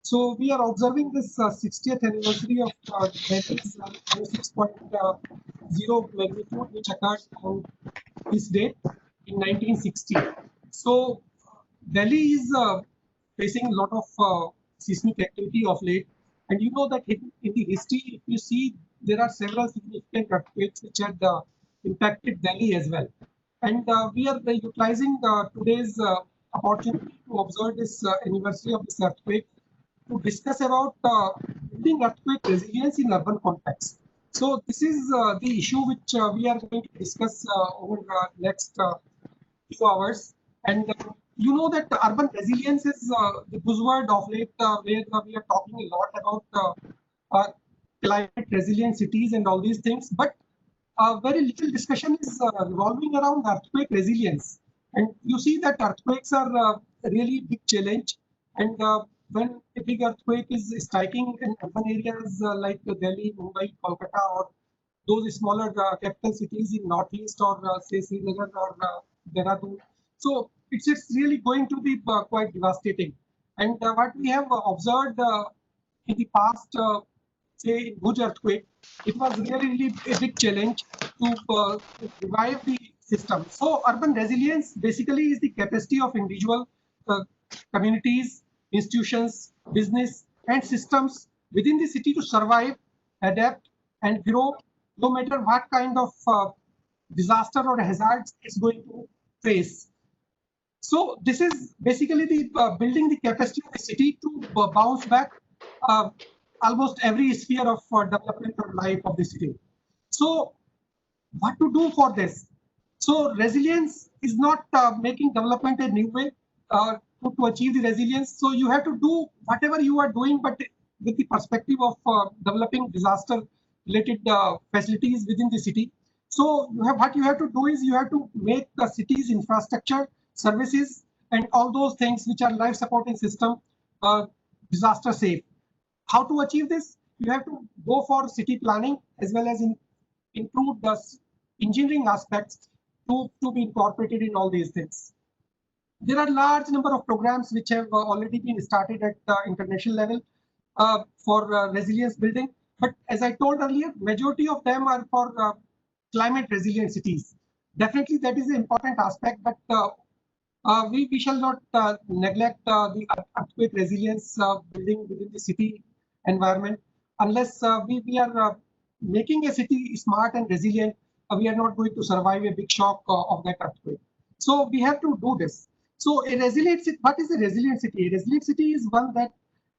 So we are observing this 60th anniversary of Delhi's 6.0 magnitude, which occurred on this date in 1960. So Delhi is facing a lot of seismic activity of late, and you know that in the history, if you see, there are several significant earthquakes which had impacted Delhi as well. And we are utilizing today's opportunity to observe this anniversary of this earthquake to discuss about building earthquake resilience in urban context. So this is the issue which we are going to discuss over next few hours. And you know that urban resilience is the buzzword of late, where we are talking a lot about climate resilient cities and all these things. But very little discussion is revolving around earthquake resilience. And you see that earthquakes are really big challenge. And when a big earthquake is striking in urban areas like Delhi, Mumbai, Kolkata, or those smaller capital cities in northeast or say Srinagar or Dehradun, so it's really going to be quite devastating. And what we have observed in the past, say in Bhuj earthquake, it was really a big challenge to revive the system. So urban resilience basically is the capacity of individual communities, institutions, business, and systems within the city to survive, adapt, and grow, no matter what kind of disaster or hazards it's going to face. So this is basically the building the capacity of the city to bounce back uh, almost every sphere of development or life of the city. So what to do for this? So resilience is not making development a new way to achieve the resilience. So you have to do whatever you are doing, but with the perspective of developing disaster-related facilities within the city. So what you have to do is you have to make the city's infrastructure, services, and all those things which are life supporting system disaster safe. How to achieve this? You have to go for city planning as well as improve the engineering aspects to be incorporated in all these things. There are large number of programs which have already been started at international level for resilience building. But as I told earlier, majority of them are for climate resilient cities. Definitely that is an important aspect, but we shall not neglect the earthquake resilience building within the city environment unless we are making a city smart and resilient. We are not going to survive a big shock of that earthquake. So we have to do this. So a resilient city, what is a resilient city? A resilient city is one that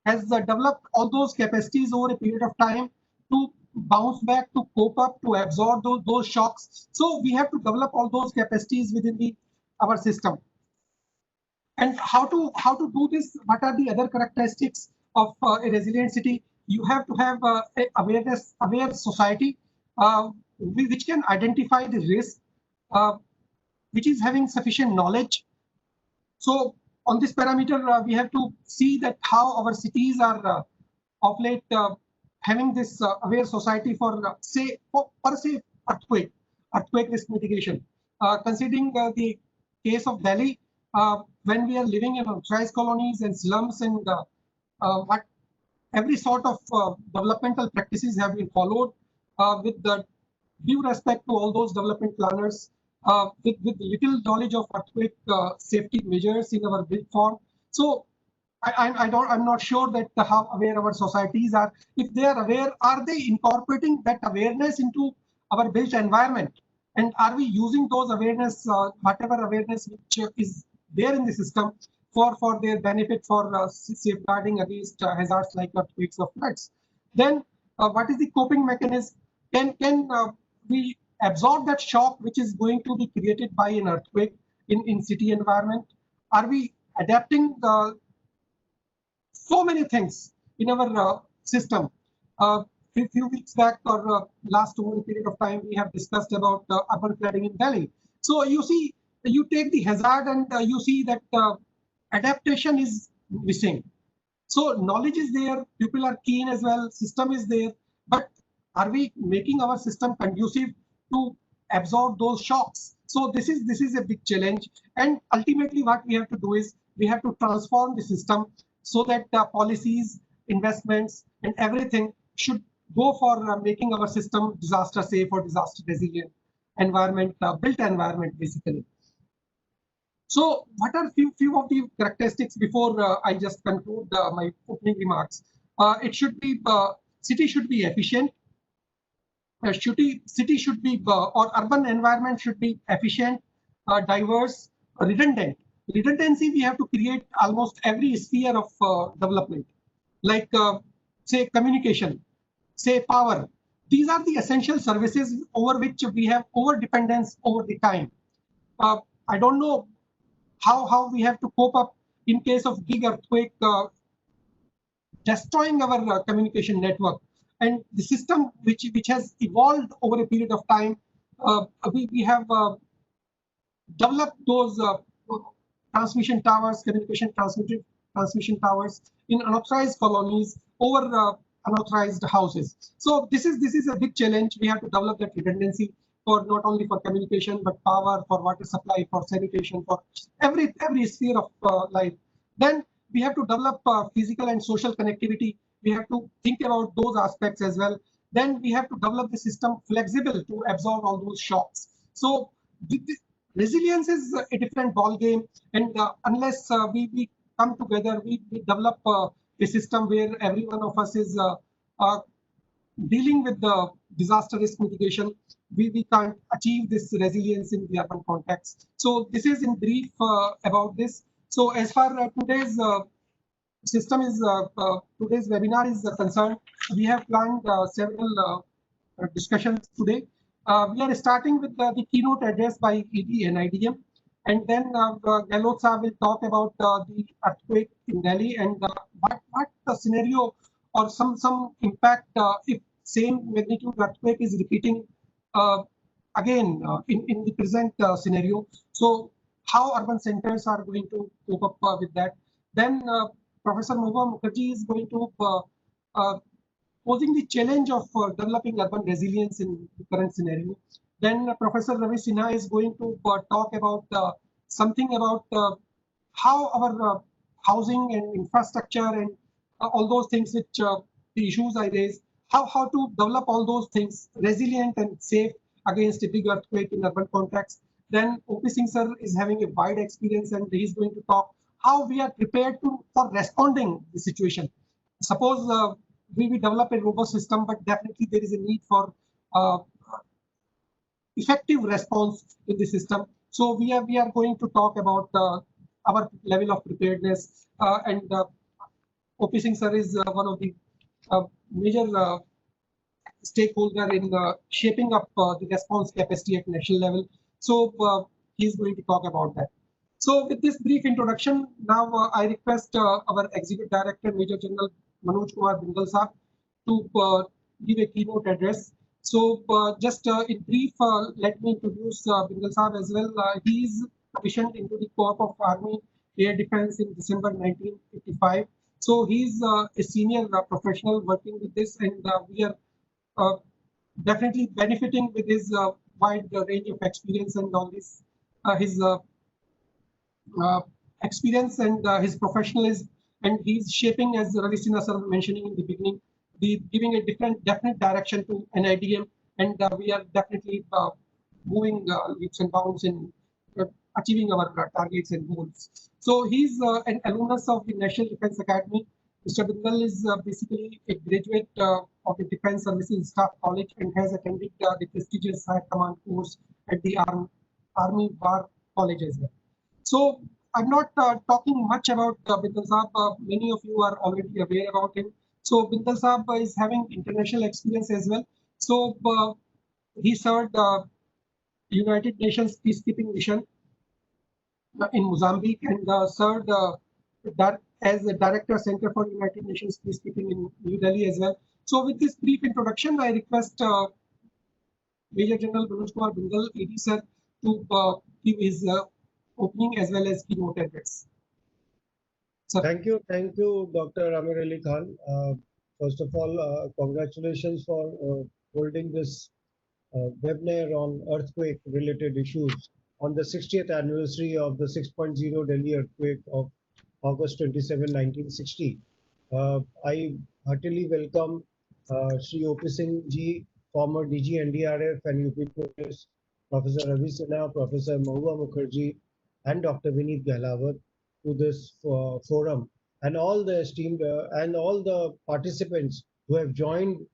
has developed all those capacities over a period of time to bounce back, to cope up, to absorb those shocks. So we have to develop all those capacities within our system. And how to do this? What are the other characteristics of a resilient city? You have to have a aware society, which can identify the risk, uh, which is having sufficient knowledge. So on this parameter, we have to see that how our cities are of late having this aware society for say per se earthquake risk mitigation. Considering the case of Delhi, when we are living in unauthorized colonies and slums, and what every sort of developmental practices have been followed with the due respect to all those development planners, with little knowledge of earthquake safety measures in our built form. So I'm not sure that how aware our societies are. If they are aware, are they incorporating that awareness into our built environment? And are we using those awareness, whatever awareness which is there in the system for their benefit, for safeguarding against hazards like earthquakes or floods? Then what is the coping mechanism? Can we absorb that shock which is going to be created by an earthquake in city environment? Are we adapting so many things in our system? A few weeks back or last over a period of time, we have discussed about urban flooding in Delhi. So you see, you take the hazard and you see that adaptation is missing. So knowledge is there, people are keen as well, system is there, but are we making our system conducive to absorb those shocks? So this is a big challenge, and ultimately what we have to do is we have to transform the system so that policies, investments, and everything should go for making our system disaster safe or disaster resilient environment, built environment basically. So what are few of the characteristics before I just conclude my opening remarks? It should be city should be efficient. City should be or urban environment should be efficient, diverse, redundant. Redundancy we have to create almost every sphere of development, like say communication, say power. These are the essential services over which we have over dependence over the time. I don't know how we have to cope up in case of big earthquake destroying our communication network, and the system which has evolved over a period of time. We have developed those transmission towers, transmission towers in unauthorized colonies over unauthorized houses. So this is a big challenge. We have to develop that redundancy for not only for communication but power, for water supply, for sanitation, for every sphere of life. Then we have to develop physical and social connectivity. We have to think about those aspects as well. Then we have to develop the system flexible to absorb all those shocks. So resilience is a different ball game, and unless we come together, we develop a system where every one of us is dealing with the disaster risk mitigation, we can't achieve this resilience in the urban context. So this is in brief about this. So as far as today's system is today's webinar is concerned, we have planned several discussions today. We are starting with the keynote address by ED NIDM, and then Gehlot sir will talk about the earthquake in Delhi and what the scenario or some impact if same magnitude earthquake is repeating again in the present scenario. So how urban centers are going to cope up with that. Then Professor Mohua Mukherjee is going to posing the challenge of developing urban resilience in the current scenario. Then Professor Ravi Sinha is going to talk about something about how our housing and infrastructure and all those things which the issues I raised, how to develop all those things resilient and safe against a big earthquake in urban context. Then O.P. Singh sir is having a wide experience and he's going to talk how we are prepared for responding to the situation. Suppose we develop a robust system, but definitely there is a need for effective response in the system. So we are going to talk about our level of preparedness, and O.P. Singh sir is one of the major stakeholder in shaping up the response capacity at national level. So he's going to talk about that. So with this brief introduction, now I request our Executive Director, Major General Manoj Kumar Bindal sir, to give a keynote address. So just in brief, let me introduce Bindal sir as well. He is commissioned into the Corps of Army Air Defense in December 1955. So he's a senior professional working with this, and we are definitely benefiting with his wide range of experience and all this, his experience and his professionalism, and he's shaping, as Ravi Sinha sir was mentioning in the beginning, giving a definite direction to NIDM, and we are definitely moving leaps and bounds in achieving our targets and goals. So he's an alumnus of the National Defense Academy. Mr. Bindal is basically a graduate of the Defense Services Staff College and has attended the prestigious High Command course at the Army War College as well. So I'm not talking much about Bindal Saab. Many of you are already aware about him. So Bindal Saab is having international experience as well. So he served United Nations Peacekeeping Mission in Mozambique and served as the Director Center for United Nations Peacekeeping in New Delhi as well. So with this brief introduction, I request Major General Manoj Kumar Bindal, AD sir, to give his opening as well as keynote address. Sir. Thank you, Dr. Amir Ali Khan. First of all, congratulations for holding this webinar on earthquake-related issues on the 60th anniversary of the 6.0 Delhi earthquake of August 27, 1960. I heartily welcome Sri O.P. Singh ji, former DG NDRF and UP Police, Professor Ravi Sinha, Professor Mahua Mukherjee, and Dr. Vineet Gehlawat to this forum, and all the esteemed and all the participants who have joined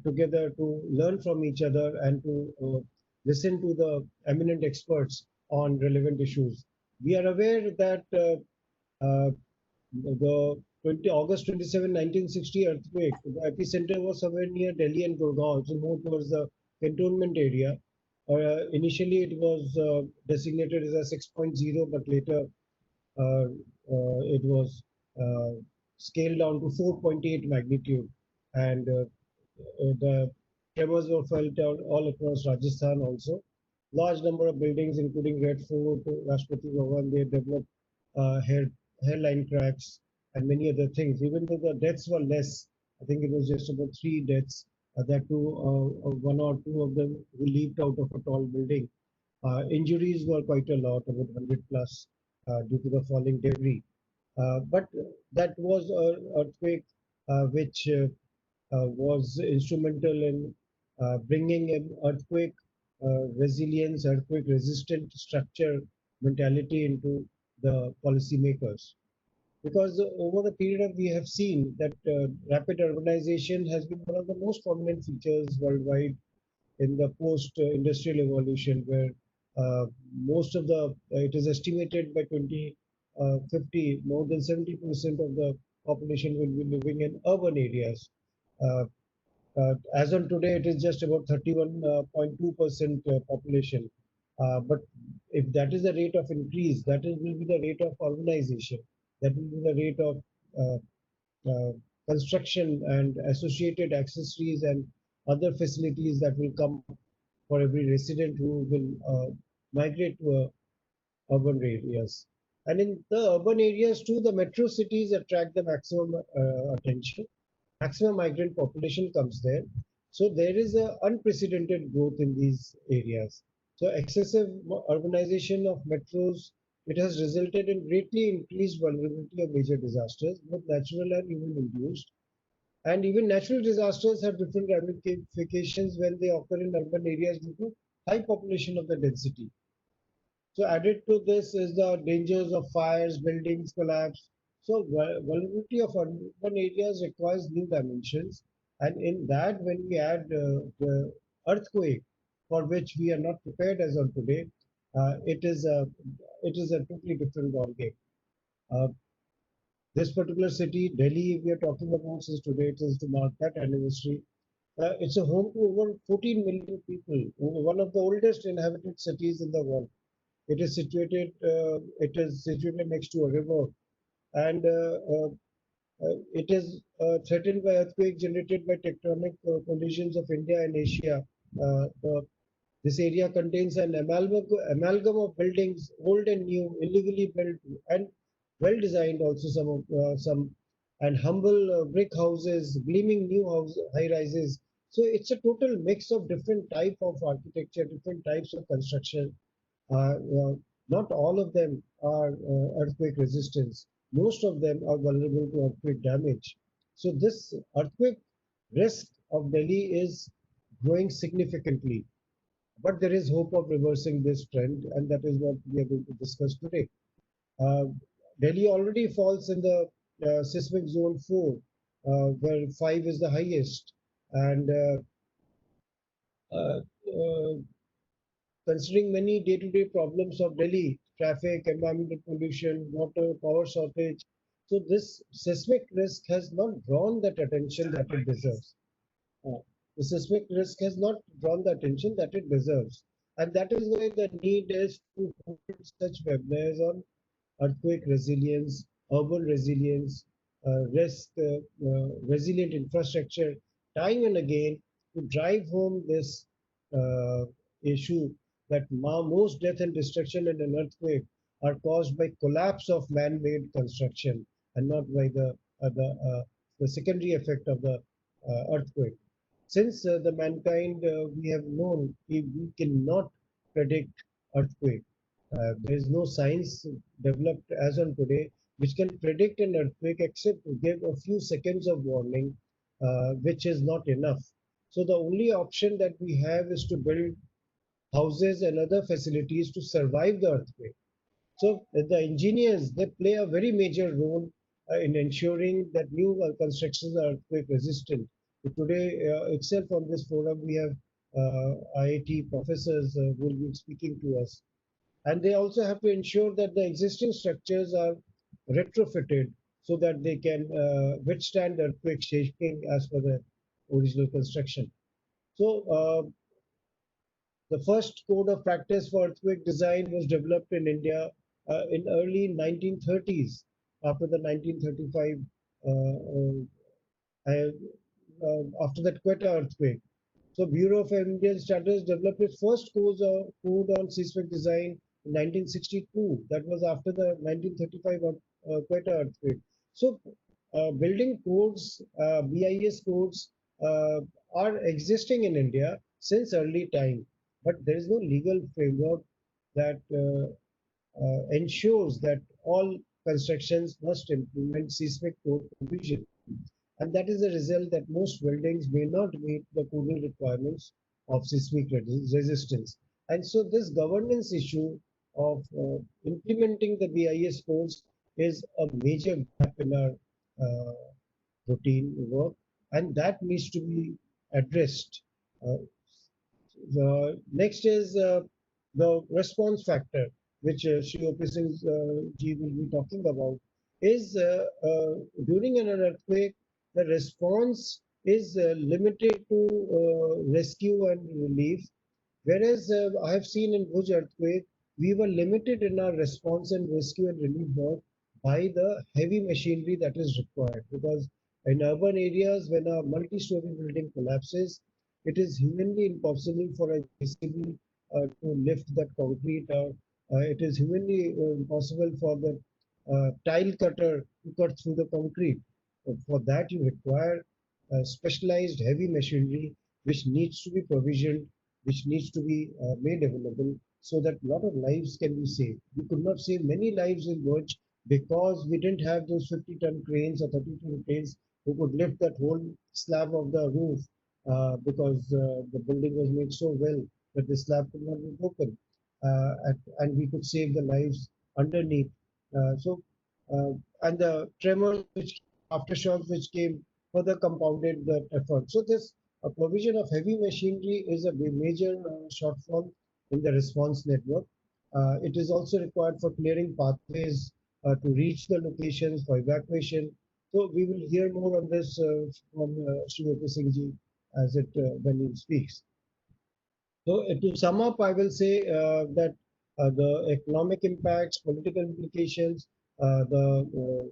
together to learn from each other and to listen to the eminent experts on relevant issues. We are aware that the August 27, 1960 earthquake, the epicenter was somewhere near Delhi and Gurgaon, so more towards the cantonment area. Initially, it was designated as a 6.0, but later it was uh, scaled down to 4.8 magnitude, and the tremors were felt all across Rajasthan also. Large number of buildings, including Red Fort, Rashtrapati Bhavan, they developed hairline cracks and many other things. Even though the deaths were less, I think it was just about 3 deaths. That too, one or two of them who leaped out of a tall building. Injuries were quite a lot, about 100 plus, due to the falling debris. But that was an earthquake which was instrumental in bringing an earthquake resilience, earthquake resistant structure mentality into the policymakers. Because over the period we have seen that rapid urbanization has been one of the most prominent features worldwide in the post-industrial evolution, where most of the, it is estimated by 2050, more than 70% of the population will be living in urban areas. Uh, as on today, it is just about 31.2% population. But if that is the rate of increase, will be the rate of urbanization. That will be the rate of uh, construction and associated accessories and other facilities that will come for every resident who will migrate to urban areas. And in the urban areas too, the metro cities attract the maximum attention. Maximum migrant population comes there. So there is an unprecedented growth in these areas. So excessive urbanization of metros, it has resulted in greatly increased vulnerability of major disasters, both natural and human induced. And even natural disasters have different ramifications when they occur in urban areas due to high population of the density. So added to this is the dangers of fires, buildings collapse. So vulnerability of urban areas requires new dimensions. And in that, when we add the earthquake, for which we are not prepared as of today, it is a totally different ballgame. Uh, this particular city, Delhi, we are talking about since today, it is to mark that anniversary. It's a home to over 14 million people, one of the oldest inhabited cities in the world. It is situated next to a river, and it is threatened by earthquake generated by tectonic collisions of India and Asia. This area contains an amalgam of buildings, old and new, illegally built and well designed. Also, some and humble brick houses, gleaming new high rises. So it's a total mix of different type of architecture, different types of construction. Not all of them are earthquake resistance. Most of them are vulnerable to earthquake damage. So this earthquake risk of Delhi is growing significantly. But there is hope of reversing this trend, and that is what we are going to discuss today. Uh, Delhi already falls in the seismic zone 4, where 5 is the highest. And uh, uh, considering many day-to-day problems of Delhi, traffic, environmental pollution, water, power shortage, so this seismic risk has not drawn that attention that it deserves. Uh, the seismic risk has not drawn the attention that it deserves. And that is why the need is to hold such webinars on earthquake resilience, urban resilience, resilient infrastructure, time and again to drive home this uh, issue that most death and destruction in an earthquake are caused by collapse of man-made construction and not by the secondary effect of the earthquake. Since the mankind we have known, we cannot predict earthquake. There is no science developed as on today which can predict an earthquake except to give a few seconds of warning, which is not enough. So the only option that we have is to build houses and other facilities to survive the earthquake. So the engineers, they play a very major role in ensuring that new constructions are earthquake resistant. So today itself on this forum, we have IIT professors who will be speaking to us. And they also have to ensure that the existing structures are retrofitted so that they can withstand earthquake shaking as per the original construction. So the first code of practice for earthquake design was developed in India in early 1930s after the 1935 after that Quetta earthquake. So Bureau of Indian Standards developed its first code on seismic design in 1962. That was after the 1935 Quetta earthquake. So building codes, BIS codes are existing in India since early time, but there is no legal framework that ensures that all constructions must implement seismic code provision. And that is the result that most buildings may not meet the coding requirements of seismic resistance. And so this governance issue of implementing the BIS codes is a major gap in our uh, routine work, and that needs to be addressed. Uh, the next is the response factor, which Shri O.P. Singh ji will be talking about, is during an earthquake, the response is limited to rescue and relief. Whereas I have seen in Bhuj earthquake, we were limited in our response and rescue and relief work by the heavy machinery that is required. Because in urban areas, when a multi-story building collapses, it is humanly impossible for a JCB to lift that concrete, or it is humanly impossible for the tile cutter to cut through the concrete. For that, you require specialized heavy machinery which needs to be provisioned, which needs to be made available so that a lot of lives can be saved. We could not save many lives in Burj because we didn't have those 50-ton cranes or 30-ton cranes who could lift that whole slab of the roof because the building was made so well that the slab could not be broken. And we could save the lives underneath. So, and the tremors, which aftershocks, which came further compounded that effort. So this provision of heavy machinery is a major shortfall in the response network. It is also required for clearing pathways to reach the locations for evacuation. So we will hear more on this from Shri O.P. Singh ji as it when he speaks. So to sum up, I will say that the economic impacts, political implications, the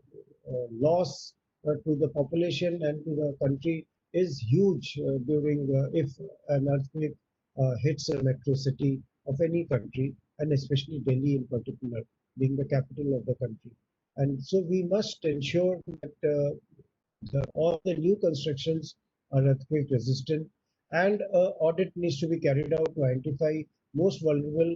loss to the population and to the country is huge during if an earthquake hits a metro city of any country, and especially Delhi in particular, being the capital of the country. And so we must ensure that all the new constructions are earthquake resistant, and audit needs to be carried out to identify most vulnerable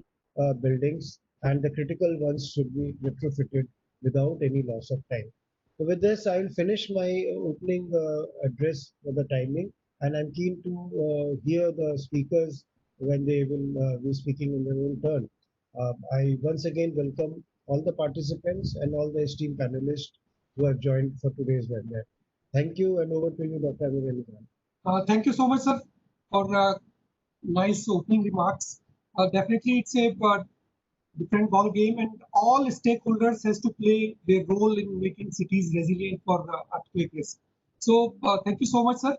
buildings, and the critical ones should be retrofitted without any loss of time. So with this, I will finish my opening address for the timing, and I'm keen to hear the speakers when they will be speaking in their own turn. I once again welcome all the participants and all the esteemed panelists who have joined for today's webinar. Thank you, and over to you, Dr. Amir. Thank you so much, sir, for nice opening remarks. Definitely, it's a different ball game, and all stakeholders has to play their role in making cities resilient for earthquake risk. So, thank you so much, sir.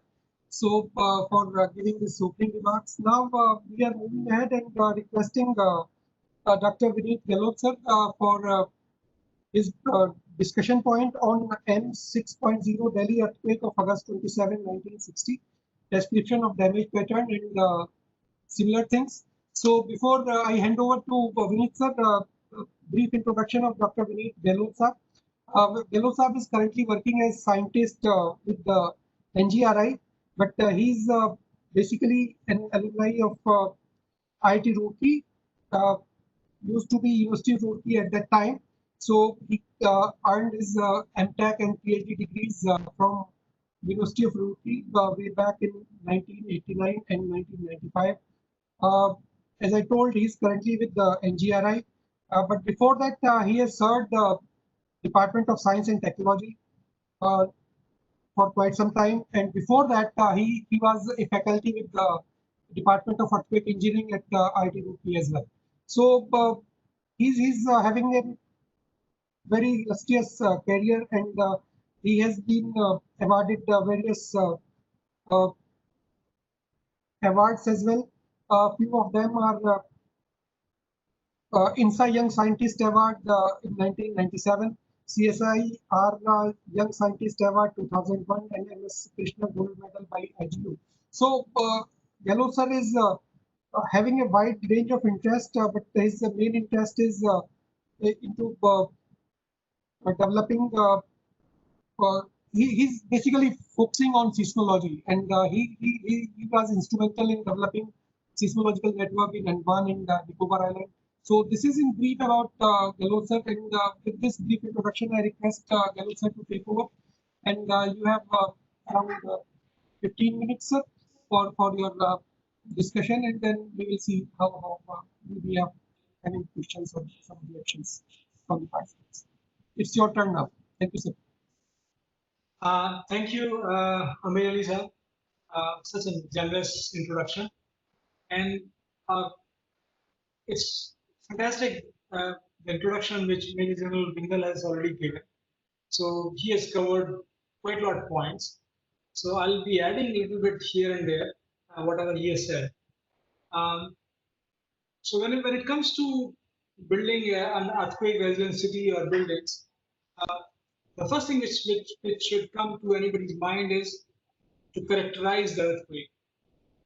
So, for giving this opening remarks. Now, we are moving ahead and requesting Dr. Vineet Gehlot, sir, for his discussion point on M6.0 Delhi earthquake of August 27, 1960, description of damage pattern and similar things. So before I hand over to Vineet sir, brief introduction of Dr. Vineet Gehlot sir. Gehlot sir is currently working as scientist with the NGRI, but he's basically an alumni of IIT Roorkee, uh, used to be University of Roorkee at that time. So he earned his MTech and PhD degrees from University of Roorkee way back in 1989 and 1995. Uh, as I told, he's currently with the NGRI, but before that, he has served the Department of Science and Technology uh, for quite some time. And before that, he was a faculty with the Department of Earthquake Engineering at IIT Roorkee as well. So he's having a very illustrious career, and he has been awarded various uh, awards as well. A few of them are INSA Young Scientist Award in 1997, CSIR Young Scientist Award 2001, and MS Krishna Gold Medal by IGU. So, Yellow Sir is having a wide range of interest, but his main interest is into developing he's basically focusing on seismology, and he was instrumental in developing seismological network in Andaman and Nicobar Island. So this is in brief about Galot sir, and with this brief introduction, I request Galot sir to take over, and you have around 15 minutes, sir, for your discussion, and then we will see how we have any questions or some reactions from the participants. It's your turn now. Thank you, sir. Thank you, Amir Ali sir. Such a generous introduction, and it's fantastic the introduction which Major General Bingal has already given. So he has covered quite a lot of points. So I'll be adding a little bit here and there, whatever he has said. So when it comes to building an earthquake resilient city or buildings, the first thing which should come to anybody's mind is to characterize the earthquake.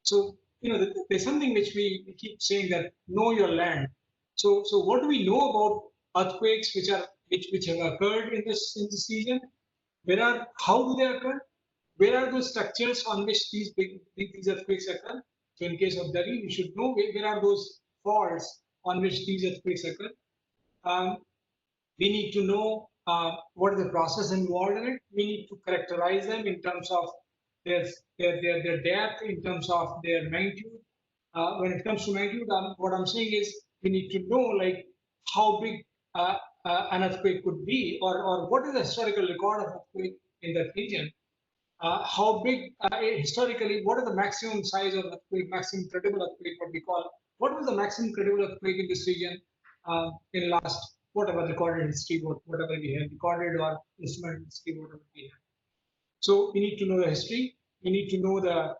So, there's something which we keep saying, that know your land. So what do we know about earthquakes which have occurred in this region? How do they occur? Where are those structures on which these earthquakes occur? So in case of Delhi, we should know where are those faults on which these earthquakes occur. We need to know what is the process involved in it. We need to characterize them in terms of their depth, in terms of their magnitude. When it comes to magnitude, what I'm saying is we need to know like how big an earthquake could be, or what is the historical record of earthquake in that region. How big historically, what is the maximum size of earthquake, maximum credible earthquake, what we call, what was the maximum credible earthquake in this region in last, whatever recorded history, whatever we have recorded, or instrument history, whatever we have. So we need to know the history. We need to know the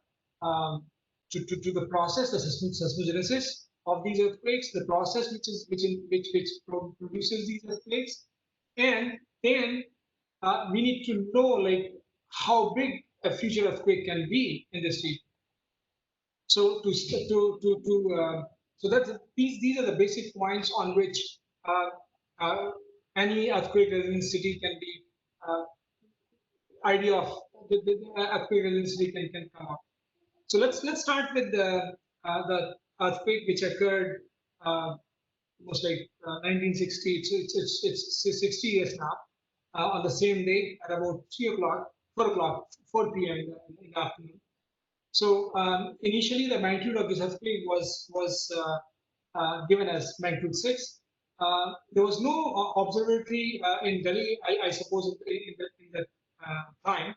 to the process, the seismogenesis of these earthquakes, the process which produces these earthquakes, and then we need to know like how big a future earthquake can be in this region. So so that these are the basic points on which any earthquake resilient city can be idea of the earthquake resilient city can come up. So let's start with the earthquake which occurred almost like 1960. It's 60 years now. On the same day at about 4 p.m. in the afternoon. So initially, the magnitude of this earthquake was given as magnitude 6. There was no observatory in Delhi, I suppose, in that time.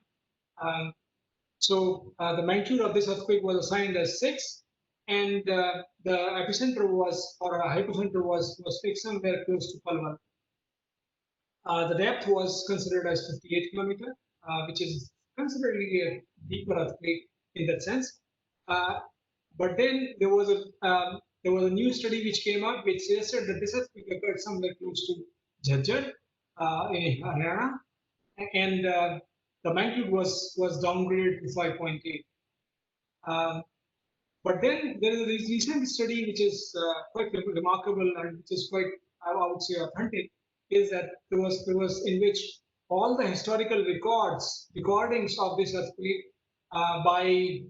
So the magnitude of this earthquake was assigned as 6, and the epicenter or a hypocenter was fixed somewhere close to Palwal. The depth was considered as 58 kilometers, which is considerably a deeper earthquake in that sense. But then there was a new study which came out which suggested that this earthquake occurred somewhere close to Jhajjar in Haryana, and the magnitude was downgraded to 5.8. But then there is a recent study which is quite remarkable and which is quite, I would say, authentic, is that there was in which all the historical recordings of this earthquake by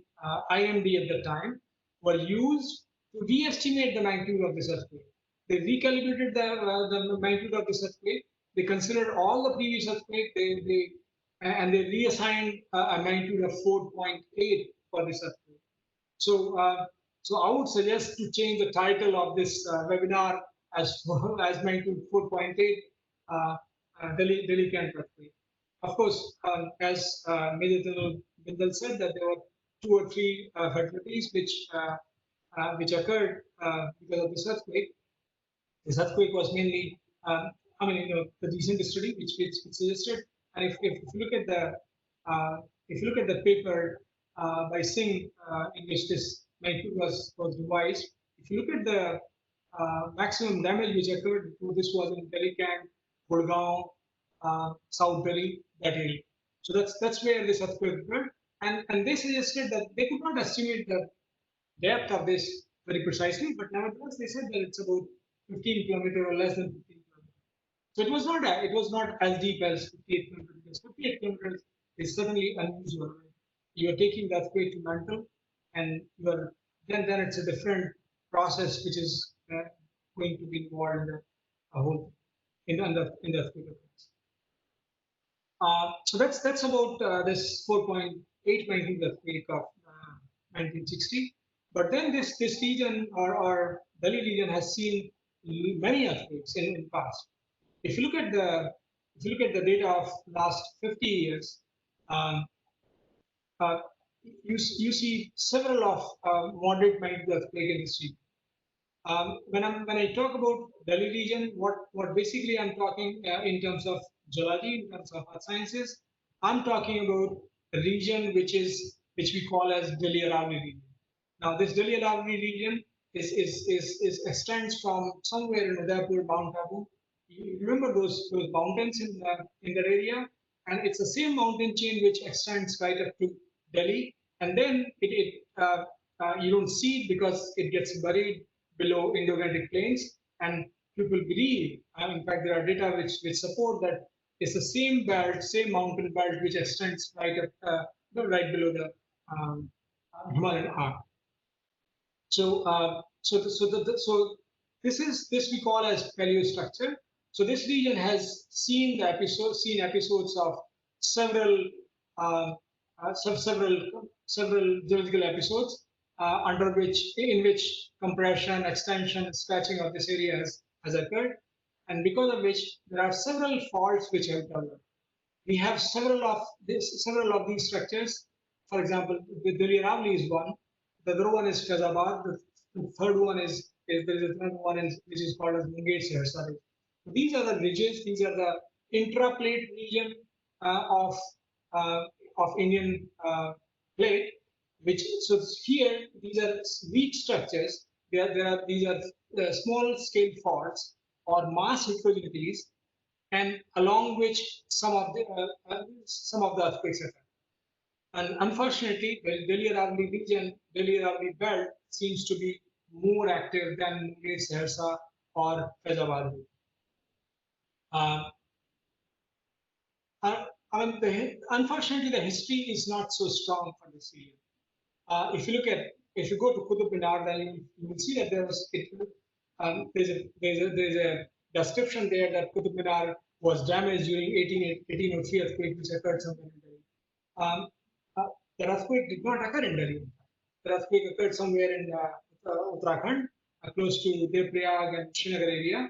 IMD at the time were used to re-estimate the magnitude of this earthquake. They recalibrated the magnitude of this earthquake, they considered all the previous earthquake. And they reassigned a magnitude of 4.8 for this earthquake. So, so I would suggest to change the title of this webinar as magnitude 4.8, Delhi Kent earthquake. Of course, as Major Bindal said, that there were 2 or 3 fatalities which occurred because of this earthquake. This earthquake was mainly, the recent study which suggested, and if you look at the paper by Singh in which this magnitude was revised, if you look at the maximum damage which occurred, this was in Delhi Camp, Gurgaon, South Delhi, that area. So that's where this earthquake occurred, and they suggested that they could not estimate the depth of this very precisely, but nevertheless they said that it's about 15 kilometers or less than 15 kilometers. So it was not as deep as 58 kilometers, because 58 kilometers is certainly unusual. Right? You are taking the earthquake to mantle, and then it's a different process which is going to be involved in the whole in the earthquake. So that's about this 4.8 magnitude earthquake of 1960. But then this region or Delhi region has seen many earthquakes in the past. If you look at the data of last 50 years, you see several of moderate magnitude earthquake in this region. When I talk about Delhi region, what basically I'm talking in terms of geology, in terms of earth sciences, I'm talking about a region which we call as Delhi Aravali region. Now, this Delhi Aravali region is extends from somewhere in Udaipur, Mount Abu. You remember those mountains in that area, and it's the same mountain chain which extends right up to Delhi, and then you don't see it because it gets buried below Indo-Gangetic plains, and people believe, in fact, there are data which support that it's the same belt, same mountain belt which extends right up, right below the Himalayan arc. So, this we call as paleostructure. So this region has seen episodes of several geological episodes in which compression, extension, stretching of this area has occurred, and because of which there are several faults which have developed. We have several of these structures. For example, the Delhi Aravali is one. The other one is Faizabad. The third one is there is another one which is called as Munger Sarsari. These are the ridges. These are the intraplate region of Indian plate. So here these are weak structures. These are small scale faults or mass heterogeneities, and along which some of the earthquakes occur. And unfortunately, the Delhi Aravali region, Delhi Aravali belt seems to be more active than Munger Saharsa or Faizabad. Unfortunately, the history is not so strong for this region. If you go to Qutub Minar, then you will see that there's a description there that Qutub Minar was damaged during 1803 earthquake which occurred somewhere in Delhi. The earthquake did not occur in Delhi. The earthquake occurred somewhere in Uttarakhand, close to Devrayag and Srinagar area.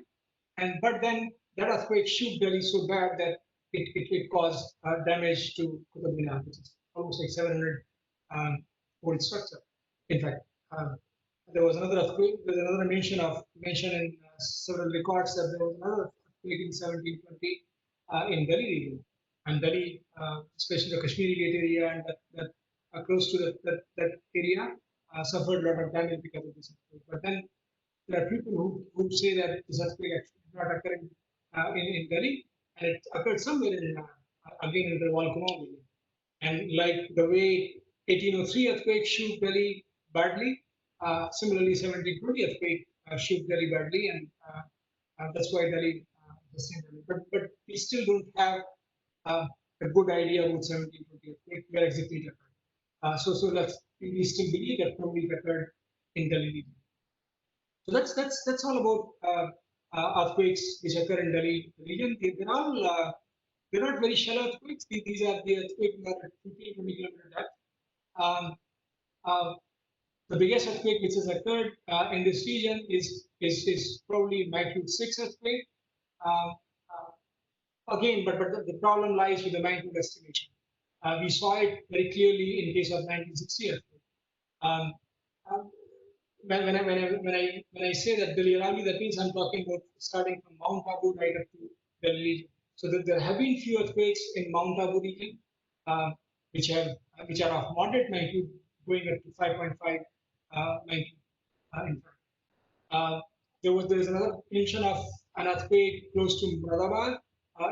But then that earthquake shook Delhi so bad that it caused damage to Qutub Minar, which is almost like 700 old structure. In fact, there was another earthquake. There's another mention in several records that there was another earthquake in 1720 in Delhi region, and Delhi, especially the Kashmiri Gate area and that close to that area, suffered a lot of damage because of this earthquake. But then there are people who say that this earthquake actually did not occur in Delhi, and it occurred somewhere again in the Walkumaw region. And like the way 1803 earthquake shook Delhi badly, similarly 1720 earthquake shook Delhi badly, and that's why Delhi the same Delhi. But we still don't have a good idea about 1720 earthquake where exactly it occurred. So we still believe that probably it occurred in Delhi region. So that's all about earthquakes which occur in Delhi region. They're not very shallow earthquakes. These are the earthquakes that are at 15 20 kilometer depth. Um, uh, the biggest earthquake which has occurred in this region is probably magnitude 6 earthquake. Um, Again, but the problem lies with the magnitude estimation. We saw it very clearly in case of 1960 earthquake. Um, um, when I say that Delhi Aravali, that means I'm talking about starting from Mount Abu right up to Delhi region. So that there have been few earthquakes in Mount Abu region, uh, which are of moderate magnitude, going up to 5.5 magnitude. In fact, there was another mention of an earthquake close to Muradabad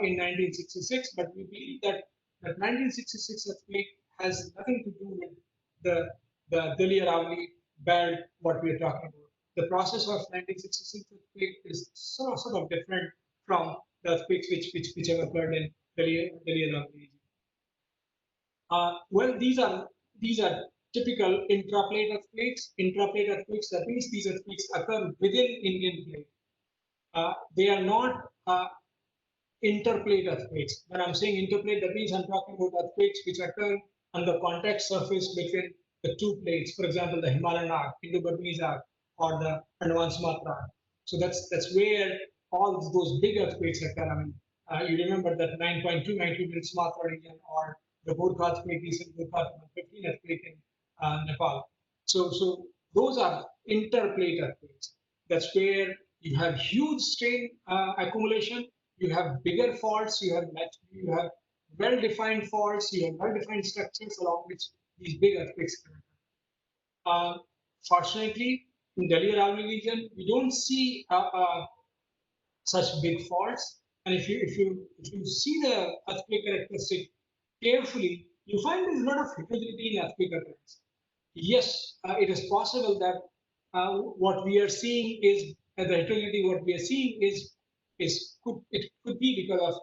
in 1966, but we believe that 1966 earthquake has nothing to do with the Delhi Aravali belt, what we are talking about. The process of 1966 earthquake is sort of different from the earthquakes which have occurred in Delhi Aravali region. Well, these are typical intraplate earthquakes. Intraplate earthquakes, that means these earthquakes occur within Indian plate. They are not interplate earthquakes. When I'm saying interplate, that means I'm talking about earthquakes which occur on the contact surface between the two plates. For example, the Himalayan arc, Indo-Burmese arc, or the Andaman Sumatra arc. So that's where all those big earthquakes occur. I mean, you remember that 9.2 magnitude in Sumatra region, or the Gorkha earthquake, recent Gorkha 15 earthquake in Nepal. So those are interplate earthquakes. That's where you have huge strain accumulation. You have bigger faults. You have well-defined faults. You have well-defined structures along which these big earthquakes occur. Fortunately, in Delhi Aravali region, we don't see such big faults. And if you see the earthquake characteristic carefully, you find there's a lot of heterogeneity in earthquake occurrence. Yes, it is possible that what we are seeing is the heterogeneity. What we are seeing it could be because of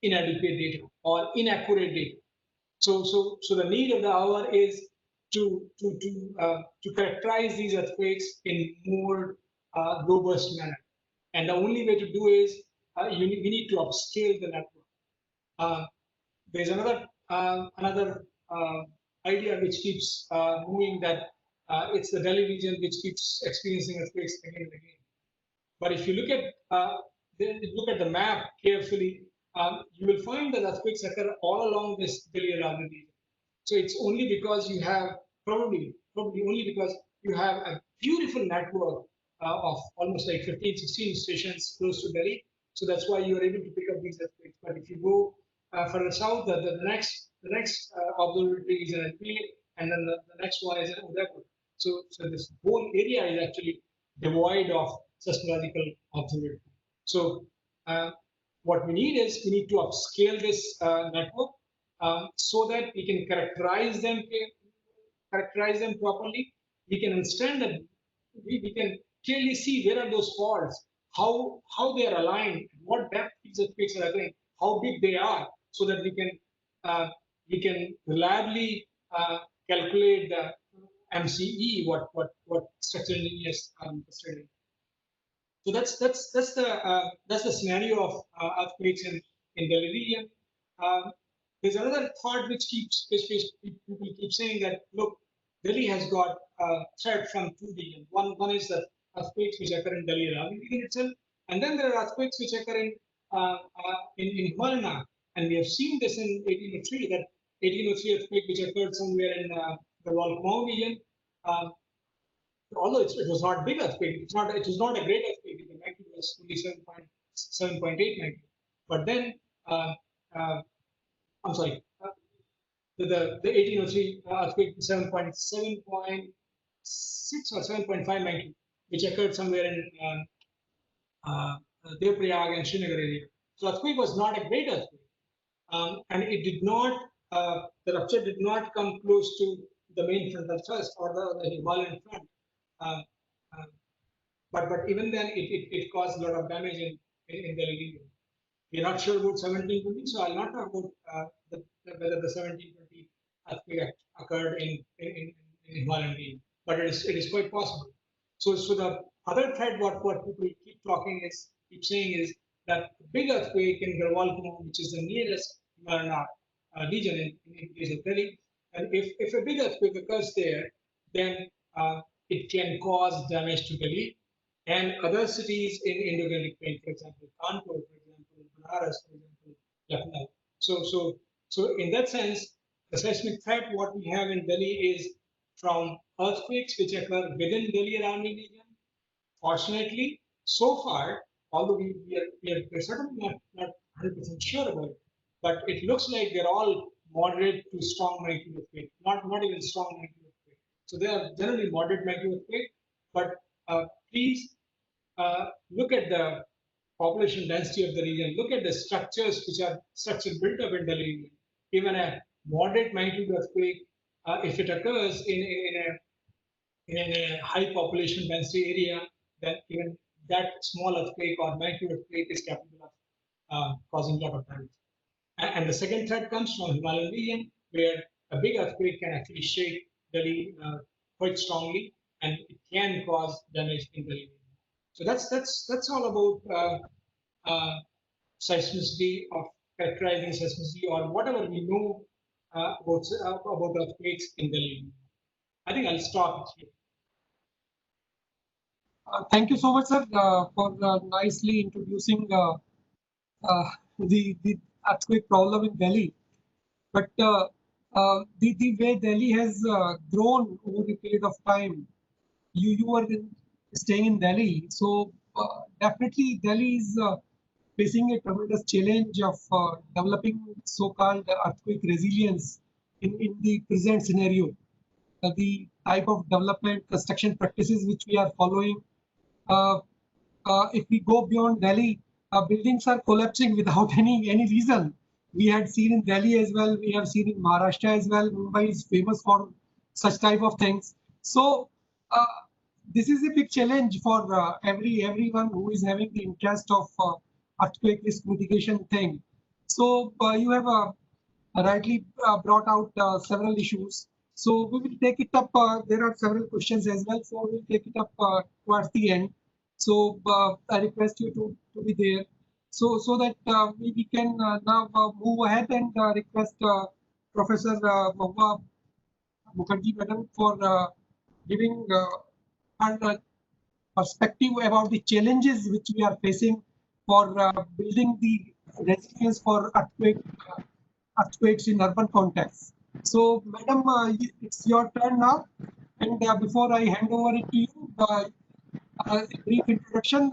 inadequate data or inaccurate data. So the need of the hour is to characterize these earthquakes in more robust manner. And the only way to do is we need to upscale the network. Uh, there's another idea which keeps moving, that it's the Delhi region which keeps experiencing earthquakes again and again. But if you look at the map carefully, you will find that earthquakes occur all along this Delhi Aravali region. So it's only because you have probably only because you have a beautiful network of almost like 15, 16 stations close to Delhi. So that's why you are able to pick up these earthquakes. But if you go further south, the next observatory is in Ajmer, and then the next one is in Udaipur. So this whole area is actually devoid of seismological observatory. So what we need is we need to upscale this network so that we can characterize them properly. We can understand that we can clearly see where are those faults, how they are aligned, what depth these earthquakes are occurring, how big they are, so that we can reliably calculate the MCE, what structural engineers are interested in. So that's the scenario of earthquakes in Delhi region. There's another thought which people keep saying that, look, Delhi has got a threat from two regions. One is the earthquakes which occur in Delhi Aravali region itself, and then there are earthquakes which occur in Himalayan. And we have seen this in 1803, that 1803 earthquake which occurred somewhere in the Volcano region. Although it was not big earthquake, it was not a great earthquake. The magnitude was only 7.8 magnitude. But then, I'm sorry, the 1803 earthquake 7.6 or 7.5 magnitude, which occurred somewhere in Deoprayag and Srinagar area. So earthquake was not a great earthquake, and it did not. The rupture did not come close to the main frontal thrust or the Himalayan front. Uh, uh, but even then, it caused a lot of damage in the region. We're not sure about 1720, so I'll not talk about whether the 1720 earthquake occurred in Himalayan region, but it is quite possible. So the other thread, what people keep talking is keep saying is that the big earthquake in Garhwal Kumaon, which is the nearest region in case of Delhi, and if a big earthquake occurs there, then it can cause damage to Delhi and other cities in Indo-Gangetic Plain, for example, Kanpur, for example, Banaras, for example, Lucknow. So in that sense, the seismic threat what we have in Delhi is from earthquakes which occur within Delhi surrounding region. Fortunately, so far, although we're certainly not 100% sure about it, but it looks like they're all moderate to strong magnitude earthquake, not even strong magnitude earthquake. So they are generally moderate magnitude earthquake, but please look at the population density of the region, look at the structures which are structure built up in the region. Even a moderate magnitude earthquake, if it occurs in a high population density area, then even that small earthquake or magnitude earthquake is capable of causing a lot of damage. And the second threat comes from Himalayan region, where a big earthquake can actually shake Delhi quite strongly, and it can cause damage in Delhi. So that's all about seismicity, of characterizing seismicity, or whatever we know about earthquakes in Delhi. I think I'll stop here. Thank you so much, sir, for nicely introducing the earthquake problem in Delhi. But the way Delhi has grown over a period of time, you were staying in Delhi, so definitely Delhi is facing a tremendous challenge of developing so-called earthquake resilience in the present scenario. The type of development construction practices which we are following, uh, if we go beyond Delhi, buildings are collapsing without any reason. We had seen in Delhi as well. We have seen in Maharashtra as well. Mumbai is famous for such type of things. So this is a big challenge for everyone who is having the interest of earthquake risk mitigation thing. So you have rightly brought out several issues. So we will take it up. There are several questions as well. So we'll take it up towards the end. So I request you to be there. So that we can now move ahead and request Professor Mahua Mukherjee Madam for giving her perspective about the challenges which we are facing for building the resilience for earthquakes in urban context. So, Madam, it's your turn now. And before I hand over it to you, a brief introduction.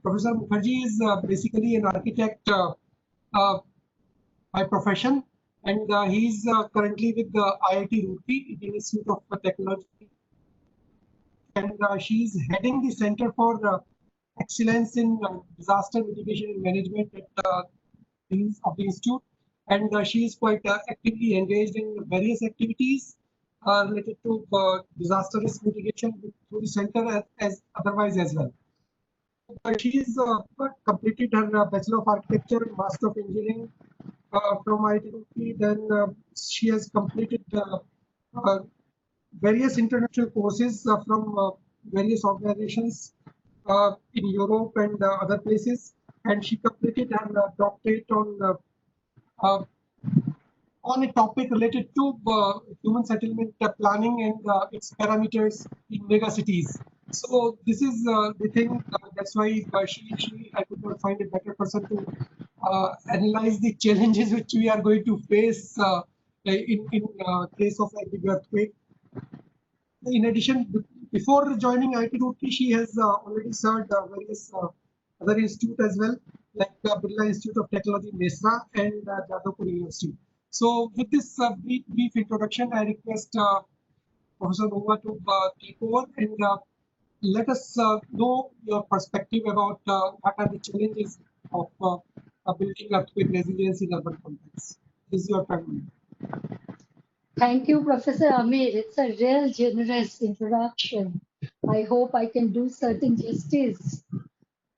Professor Mukherjee is basically an architect uh, by profession, and he is currently with the IIT Roorkee, the Institute of Technology, and she is heading the Center for Excellence in Disaster Mitigation and Management at of the institute, and she is quite actively engaged in various activities related to disaster risk mitigation through the center as otherwise as well. She has completed her Bachelor of Architecture and Master of Engineering from IIT Roorkee. Then she has completed uh, various international courses from various organizations in Europe and other places. And she completed her doctorate uh, on a topic related to human settlement planning and its parameters in mega cities. So this is the thing. That's why I could not find a better person to analyze the challenges which we are going to face in case of a big earthquake. In addition, before joining IIT Roorkee, she has already served various other institutes as well, like Birla Institute of Technology, Mesra, and Jadavpur University. So, with this brief introduction, I request Professor Nova to take over and let us know your perspective about what are the challenges of building earthquake resilience in urban contexts. This is your time. Thank you, Professor Amir. It's a real generous introduction. I hope I can do certain justice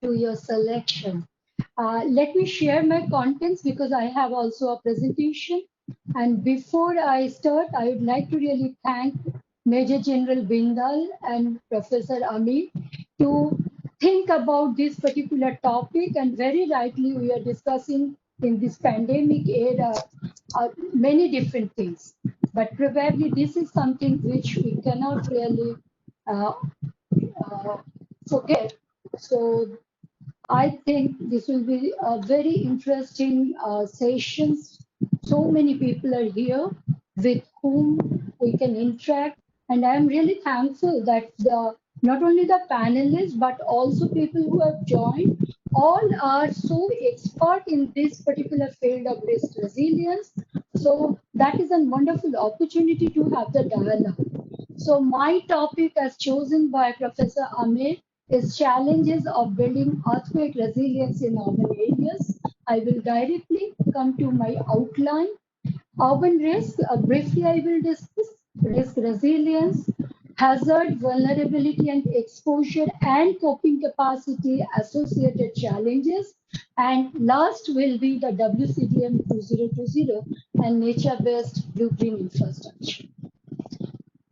to your selection. Let me share my contents because I have also a presentation. And before I start, I would like to really thank Major General Bindal and Professor Amir to think about this particular topic, and very rightly we are discussing in this pandemic era many different things, but probably this is something which we cannot really uh, forget. So I think this will be a very interesting sessions. So many people are here with whom we can interact, and I am really thankful that not only the panelists but also people who have joined all are so expert in this particular field of risk resilience. So that is a wonderful opportunity to have the dialogue. So my topic as chosen by Professor Amir is challenges of building earthquake resilience in urban areas. I will directly come to my outline. Urban risk, briefly I will discuss risk resilience, hazard, vulnerability and exposure and coping capacity associated challenges. And last will be the WCDM 2020 and nature-based blue-green infrastructure.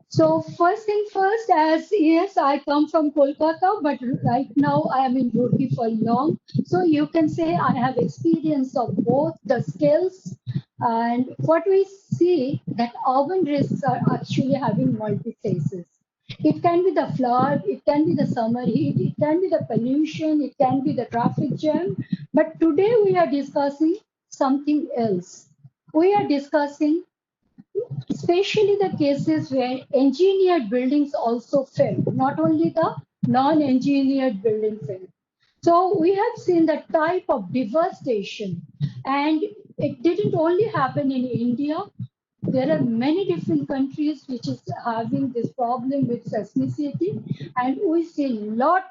So first thing first, as yes, I come from Kolkata, but right now I am in Roorkee for long. So you can say I have experience of both the skills, and what we see that urban risks are actually having multi phases. It can be the flood, it can be the summer heat, it can be the pollution, it can be the traffic jam. But today we are discussing something else. We are discussing especially the cases where engineered buildings also fail, not only the non-engineered building fail. So we have seen that type of devastation, and it didn't only happen in India. There are many different countries which is having this problem with seismicity, and we see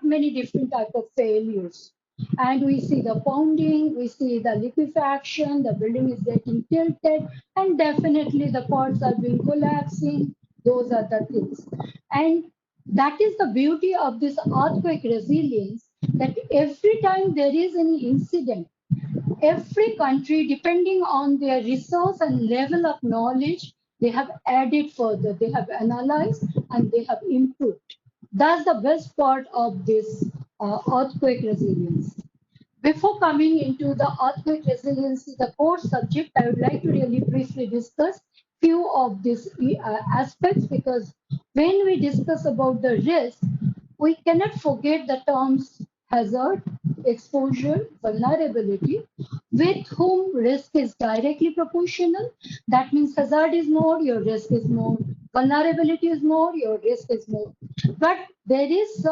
many different type of failures. And we see the pounding, we see the liquefaction, the building is getting tilted, and definitely the parts are being collapsing. Those are the things. And that is the beauty of this earthquake resilience, that every time there is any incident, every country, depending on their resource and level of knowledge, they have added further, they have analyzed, and they have improved. That's the best part of this earthquake resilience. Before coming into the earthquake resilience, the core subject, I would like to really briefly discuss few of these aspects, because when we discuss about the risk, we cannot forget the terms hazard, exposure, vulnerability, with whom risk is directly proportional. That means hazard is more, your risk is more. Vulnerability is more, your risk is more. But there is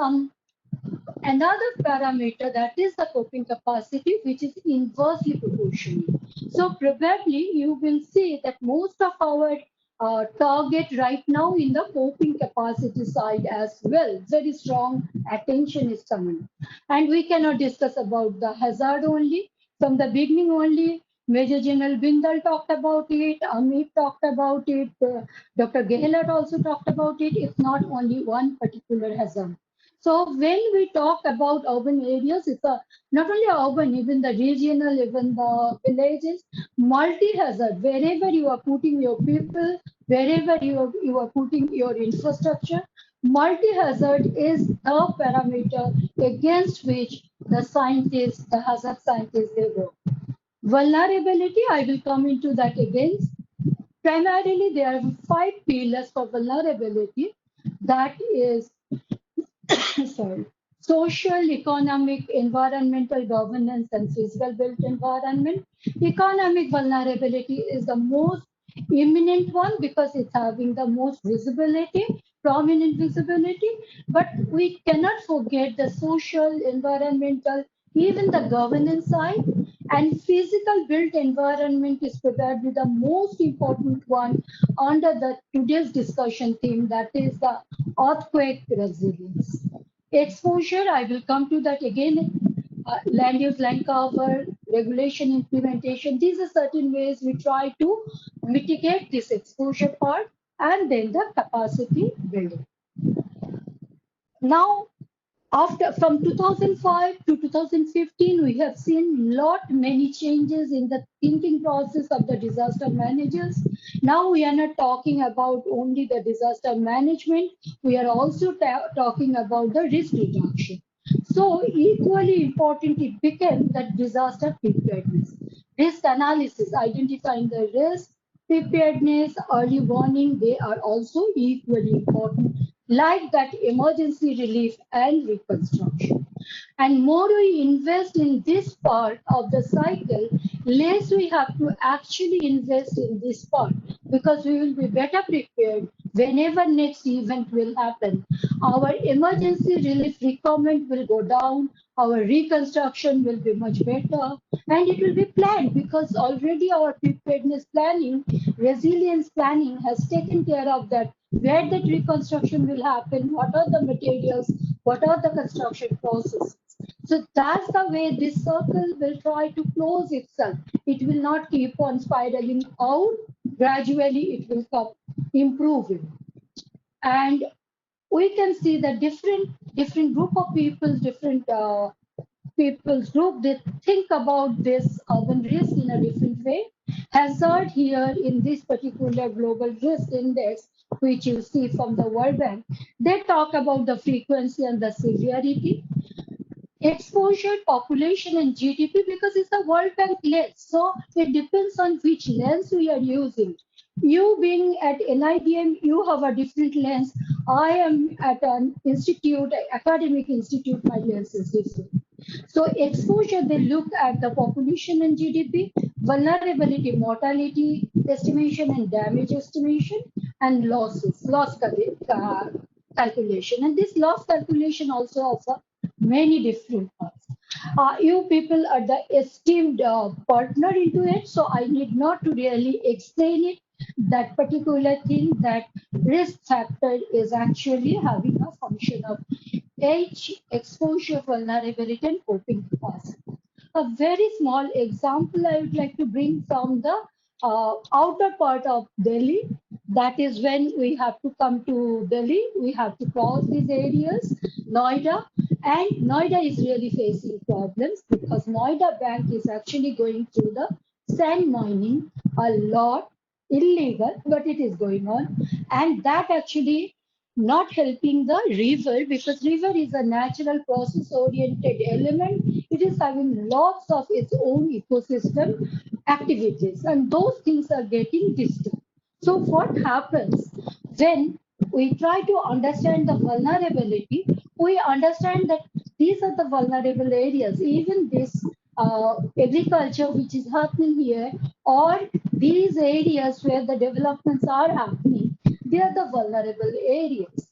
another parameter, that is the coping capacity, which is inversely proportional. So probably you will see that most of our target right now in the coping capacity side as well, very strong attention is coming. And we cannot discuss about the hazard only. From the beginning only, Major General Bindal talked about it, Amit talked about it, Dr. Gehlot also talked about it. It's not only one particular hazard. So when we talk about urban areas, it's not only urban, even the regional, even the villages, multi-hazard, wherever you are putting your people, wherever you are putting your infrastructure, multi-hazard is the parameter against which the scientists, the hazard scientists, they work. Vulnerability, I will come into that again. Primarily, there are 5 pillars for vulnerability. That is sorry, social, economic, environmental, governance, and physical built environment. Economic vulnerability is the most imminent one because it's having the most visibility, prominent visibility. But we cannot forget the social, environmental, even the governance side. And physical built environment is probably the most important one under the today's discussion theme, that is the earthquake resilience. Exposure, I will come to that again. Land use, land cover, regulation, implementation. These are certain ways we try to mitigate this exposure part, and then the capacity building. Now, after from 2005 to 2015, we have seen many changes in the thinking process of the disaster managers. Now we are not talking about only the disaster management, we are also talking about the risk reduction. So equally important it became that disaster preparedness. Risk analysis, identifying the risk, preparedness, early warning, they are also equally important, like that emergency relief and reconstruction. And more we invest in this part of the cycle, less we have to actually invest in this part, because we will be better prepared whenever next event will happen. Our emergency relief requirement will go down, our reconstruction will be much better, and it will be planned because already our preparedness planning, resilience planning has taken care of that, where that reconstruction will happen, what are the materials, what are the construction processes. So that's the way this circle will try to close itself. It will not keep on spiraling out. Gradually, it will come improving. And we can see the different group of people, different people's group, they think about this urban risk in a different way. Hazard here in this particular global risk index, which you see from the World Bank, they talk about the frequency and the severity, exposure, population, and GDP, because it's a World Bank lens. So it depends on which lens we are using. You being at NIDM, you have a different lens. I am at an institute, academic institute, my lens is different. So exposure, they look at the population and GDP, vulnerability, mortality estimation and damage estimation, and loss calculation. And this loss calculation also offer many different parts. You people are the esteemed partner into it, so I need not to really explain it. That particular thing, that risk factor is actually having a function of age, exposure, vulnerability, and coping capacity. A very small example I would like to bring from the outer part of Delhi. That is when we have to come to Delhi, we have to cross these areas, Noida, and Noida is really facing problems because Noida Bank is actually going through the sand mining a lot, illegal, but it is going on, and that actually not helping the river, because river is a natural process oriented element. It is having lots of its own ecosystem activities, and those things are getting disturbed. So what happens when we try to understand the vulnerability, we understand that these are the vulnerable areas, even this agriculture which is happening here, or these areas where the developments are happening, they are the vulnerable areas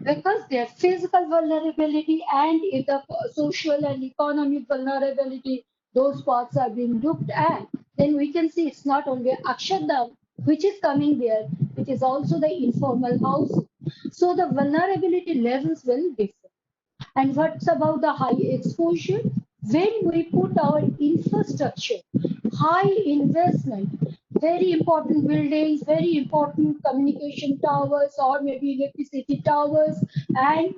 because their physical vulnerability and if the social and economic vulnerability, those parts are being looked at, then we can see it's not only Akshardham which is coming there, it is also the informal housing. So the vulnerability levels will differ. And what's about the high exposure? When we put our infrastructure, high investment, very important buildings, very important communication towers, or maybe electricity towers, and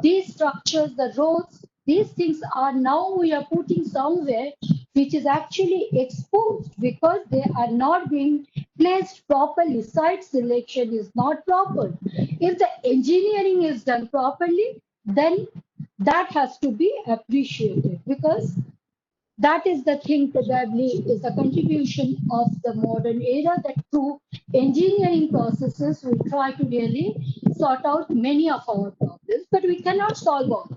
these structures, the roads, these things are now we are putting somewhere which is actually exposed because they are not being placed properly. Site selection is not proper. If the engineering is done properly, then that has to be appreciated because that is the thing probably is the contribution of the modern era, that through engineering processes we try to really sort out many of our problems, but we cannot solve all.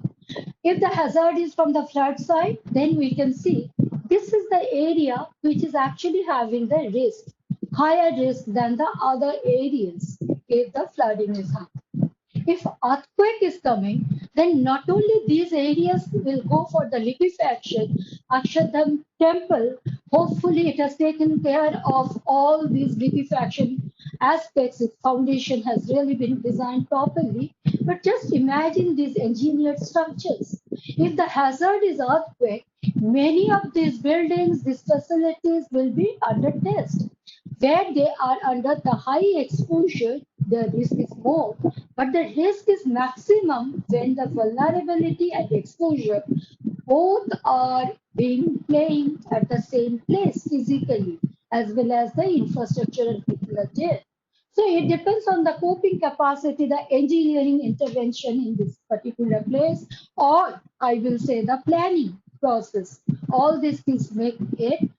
If the hazard is from the flood side, then we can see this is the area which is actually having the risk, higher risk than the other areas if the flooding is happening. If earthquake is coming, then not only these areas will go for the liquefaction, Akshardham temple, hopefully it has taken care of all these liquefaction aspects. Its foundation has really been designed properly. But just imagine these engineered structures. If the hazard is earthquake, many of these buildings, these facilities will be under test. Where they are under the high exposure, the risk is more, but the risk is maximum when the vulnerability and exposure both are being playing at the same place physically, as well as the infrastructure and people are there. So it depends on the coping capacity, the engineering intervention in this particular place, or I will say the planning process. All these things make it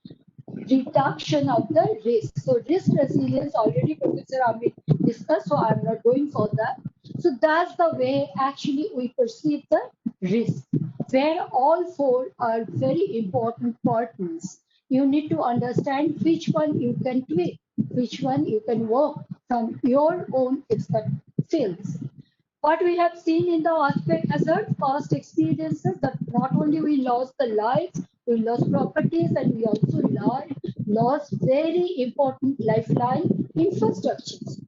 reduction of the risk. So risk resilience already Professor Amit discussed, so I'm not going for that. So that's the way actually we perceive the risk, where all four are very important partners. You need to understand which one you can tweak, which one you can work from your own expert fields. What we have seen in the earthquake hazard past experiences, that not only we lost the lives, we lost properties, and we also lost very important lifeline infrastructures.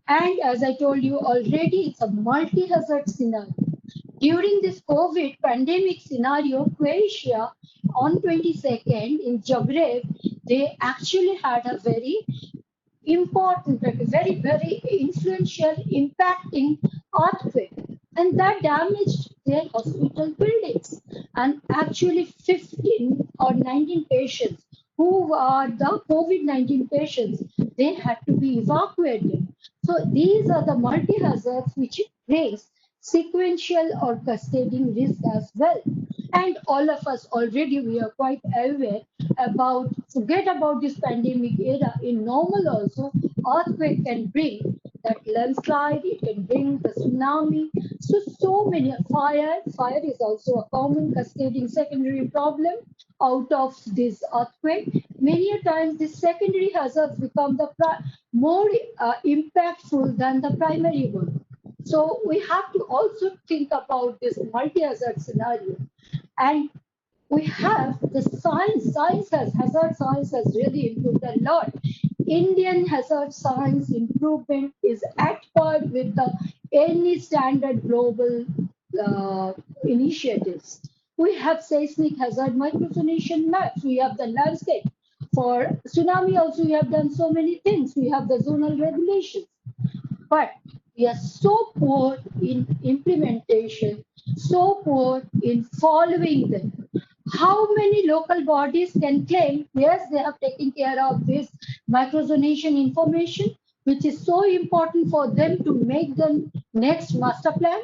And as I told you already, it's a multi-hazard scenario. During this COVID pandemic scenario, Croatia on 22nd in Zagreb, they actually had a very important, like a very, very influential, impacting earthquake. And that damaged their hospital buildings. And actually 15 or 19 patients who are the COVID-19 patients, they had to be evacuated. So these are the multi-hazards which brings sequential or cascading risk as well. And all of us already, we are quite aware about, forget about this pandemic era, in normal also, earthquake can bring that landslide, it can bring the tsunami. So many, fire is also a common cascading secondary problem out of this earthquake. Many a times these secondary hazards become the more impactful than the primary one. So we have to also think about this multi-hazard scenario. And we have the hazard science has really improved a lot. Indian hazard science improvement is at par with any standard global initiatives. We have seismic hazard microsonation maps. We have the landscape. For tsunami also, we have done so many things. We have the zonal regulations. But we are so poor in implementation, so poor in following them. How many local bodies can claim, yes, they have taken care of this microzonation information, which is so important for them to make the next master plan?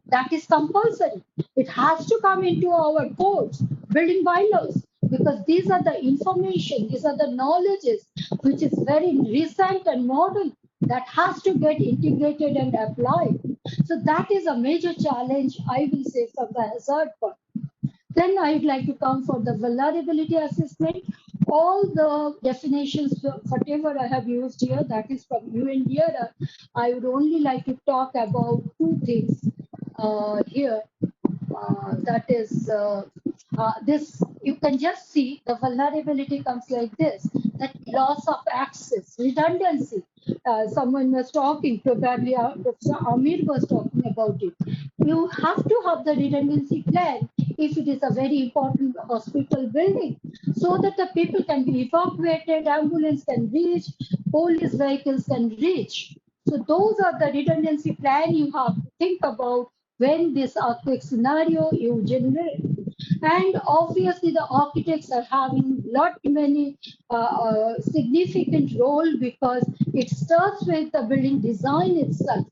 That is compulsory. It has to come into our codes, building bylaws, because these are the information, these are the knowledges, which is very recent and modern, that has to get integrated and applied. So that is a major challenge, I will say, from the hazard part. Then I would like to come for the vulnerability assessment. All the definitions, whatever I have used here, that is from UNDR. I would only like to talk about two things here. That is this, you can just see the vulnerability comes like this, that loss of access, redundancy. Someone was talking, probably Professor Amir was talking about it. You have to have the redundancy plan if it is a very important hospital building, so that the people can be evacuated, ambulance can reach, police vehicles can reach. So those are the redundancy plan you have to think about when this earthquake scenario you generate. And obviously the architects are having many significant role, because it starts with the building design itself.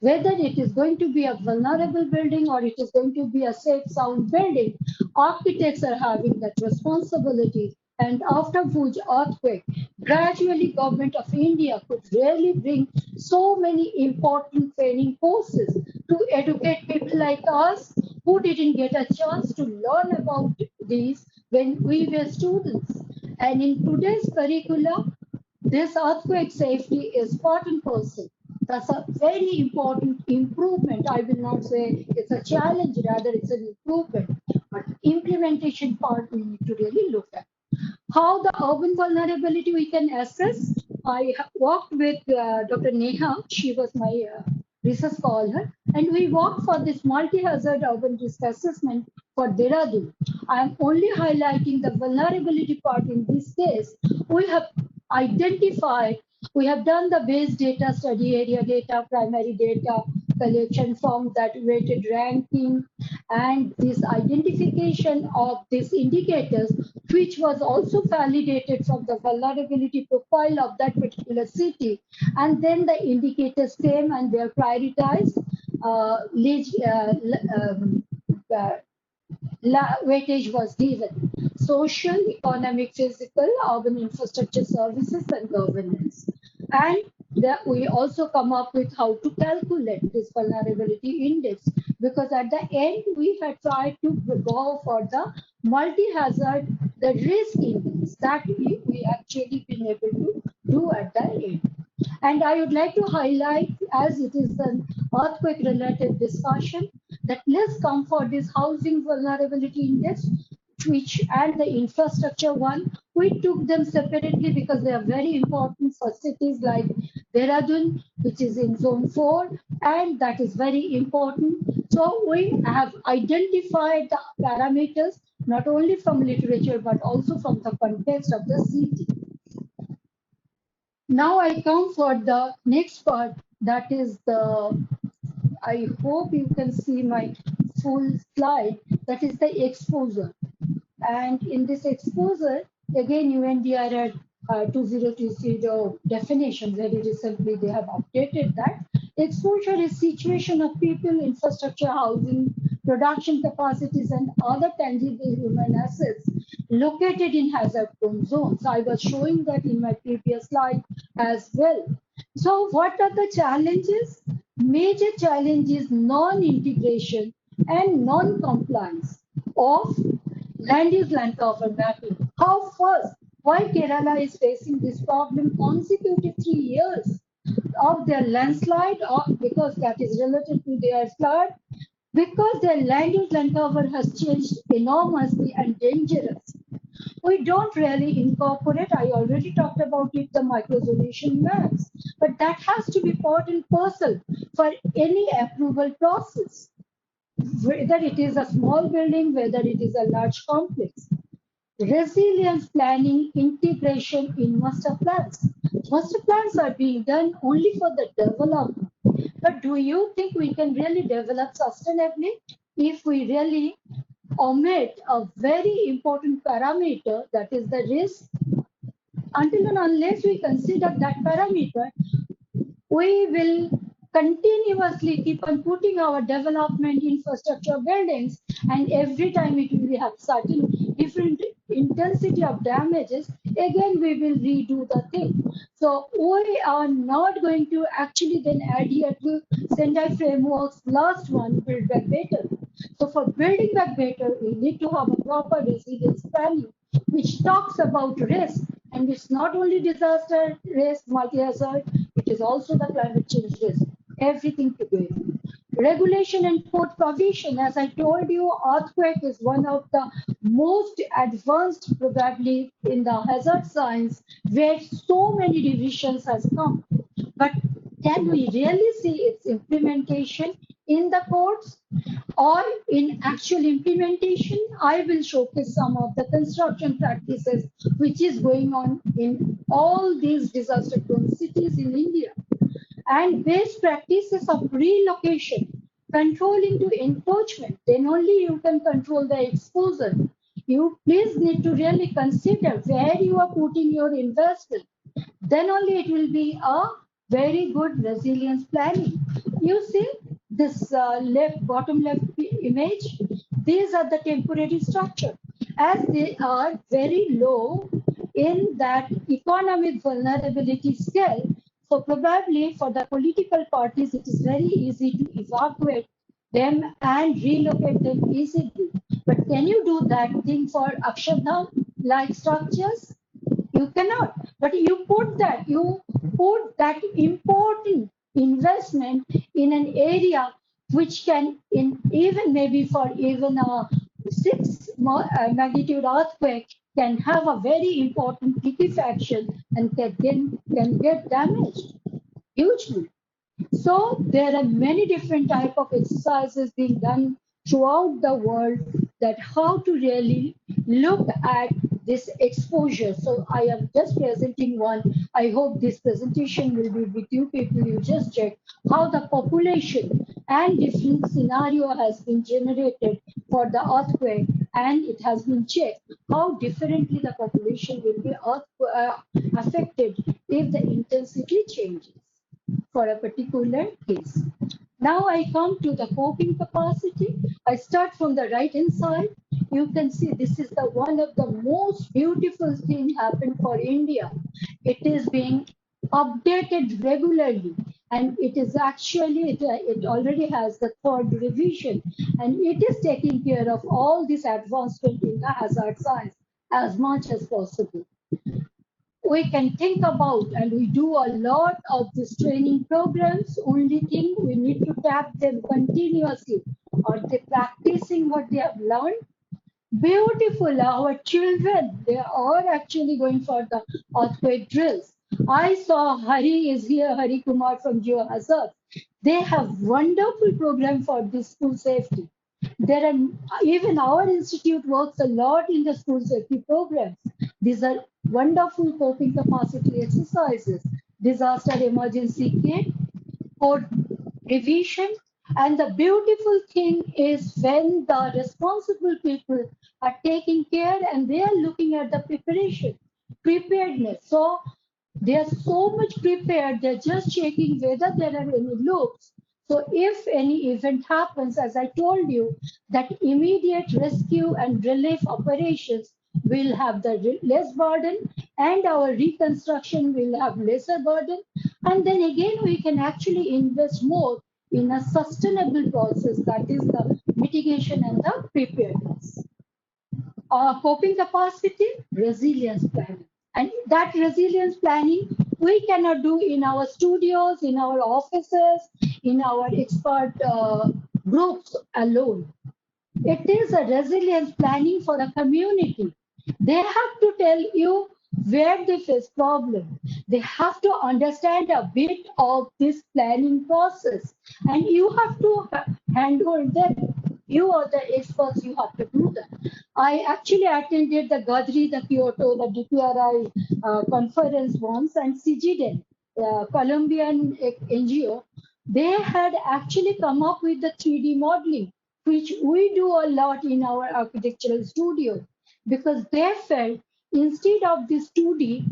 Whether it is going to be a vulnerable building or it is going to be a safe, sound building, architects are having that responsibility. And after Bhuj earthquake, gradually Government of India could really bring so many important training courses to educate people like us who didn't get a chance to learn about these when we were students. And in today's curricula, this earthquake safety is part and parcel. That's a very important improvement. I will not say it's a challenge, rather it's an improvement. But implementation part we need to really look at. How the urban vulnerability we can assess. I worked with Dr. Neha. She was my research scholar, and we worked for this multi-hazard urban risk assessment for Dehradun. I am only highlighting the vulnerability part in this case. We have identified, we have done the base data, study area data, primary data collection from that weighted ranking, And this identification of these indicators, which was also validated from the vulnerability profile of that particular city, and then the indicators came and they are prioritized. Uh, Weightage was given: social, economic, physical, urban infrastructure services, and governance. And that we also come up with how to calculate this vulnerability index, because at the end we had tried to go for the multi-hazard, the risk index that we actually been able to do at the end. And I would like to highlight, as it is an earthquake related discussion, that let's come for this housing vulnerability index, which and the infrastructure one. We took them separately because they are very important for cities like Dehradun, which is in zone 4, and that is very important. So we have identified the parameters not only from literature but also from the context of the city. Now I come for the next part, that is the, I hope you can see my full slide, that is the exposure. And in this exposure, again, UNDR had 2020 definition. Very recently, they have updated that. Exposure is situation of people, infrastructure, housing, production capacities, and other tangible human assets located in hazard-prone zones. I was showing that in my previous slide as well. So what are the challenges? Major challenge is non-integration and non-compliance of land use land cover mapping. How first? Why Kerala is facing this problem consecutive 3 years of their landslide, or because that is related to their flood, because their land use land cover has changed enormously and dangerous. We don't really incorporate, I already talked about it, the microzonation maps, but that has to be part and parcel for any approval process, whether it is a small building, whether it is a large complex. Resilience planning, integration in master plans. Master plans are being done only for the development. But do you think we can really develop sustainably if we really omit a very important parameter, that is the risk? Until and unless we consider that parameter, we will continuously keep on putting our development infrastructure buildings, and every time it will have certain different intensity of damages, again we will redo the thing. So we are not going to actually then adhere to Sendai framework's last one, build back better. So for building back better, we need to have a proper resilience planning which talks about risk. And it's not only disaster risk, multi-hazard, it is also the climate change risk, everything together. Regulation and code provision, as I told you, earthquake is one of the most advanced probably in the hazard science, where so many revisions has come. But can we really see its implementation in the codes or in actual implementation? I will showcase some of the construction practices which is going on in all these disaster-prone cities in India. And best practices of relocation, controlling to encroachment, then only you can control the exposure. You please need to really consider where you are putting your investment. Then only it will be a very good resilience planning. You see this bottom left image, these are the temporary structure. As they are very low in that economic vulnerability scale, so probably for the political parties, it is very easy to evacuate them and relocate them easily. But can you do that thing for Akshardham-like structures? You cannot. But you put that important investment in an area which can, in even maybe for even a 6 magnitude earthquake, can have a very important liquefaction and can get damaged hugely. So there are many different type of exercises being done throughout the world that how to really look at this exposure. So I am just presenting one. I hope this presentation will be with you people. You just check how the population and different scenario has been generated for the earthquake, and it has been checked how differently the population will be affected if the intensity changes for a particular case. Now I come to the coping capacity. I start from the right hand side. You can see this is the one of the most beautiful thing happened for India. It is being updated regularly, and it is actually it already has the third revision, and it is taking care of all this advancement in the hazard science as much as possible. We can think about, and we do a lot of these training programs. Only thing, we need to tap them continuously. Are they practicing what they have learned? Beautiful, our children, they are actually going for the earthquake drills. I saw Hari is here, Hari Kumar from Geohazard. They have wonderful program for this school safety. There are even our institute works a lot in the school safety programs. These are wonderful coping capacity exercises, disaster emergency kit, code revision. And the beautiful thing is when the responsible people are taking care and they are looking at the preparedness. So they are so much prepared, they're just checking whether there are any loops. So if any event happens, as I told you, that immediate rescue and relief operations will have the less burden, and our reconstruction will have lesser burden. And then again, we can actually invest more in a sustainable process, that is the mitigation and the preparedness. Coping capacity, resilience planning. And that resilience planning we cannot do in our studios, in our offices, in our expert groups alone. It is a resilience planning for a community. They have to tell you where they face problem. They have to understand a bit of this planning process, and you have to handhold them. You are the experts, you have to do that. I actually attended the GADRI, the Kyoto, the DPRI conference once, and CGDEN, Colombian NGO, they had actually come up with the 3D modeling, which we do a lot in our architectural studio, because they felt instead of this 2D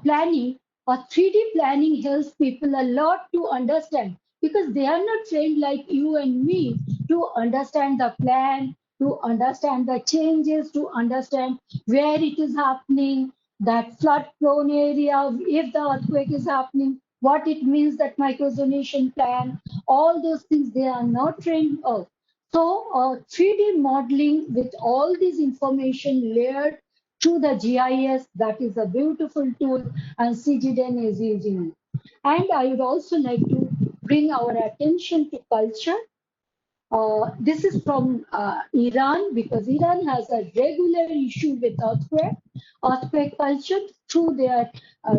planning, a 3D planning helps people a lot to understand, because they are not trained like you and me to understand the plan, to understand the changes, to understand where it is happening, that flood prone area, if the earthquake is happening, what it means, that microzonation plan, all those things they are not trained of. So 3D modeling with all this information layered to the GIS, that is a beautiful tool, and CGDEN is using it. And I would also like to bring our attention to culture. This is from Iran, because Iran has a regular issue with earthquake culture through their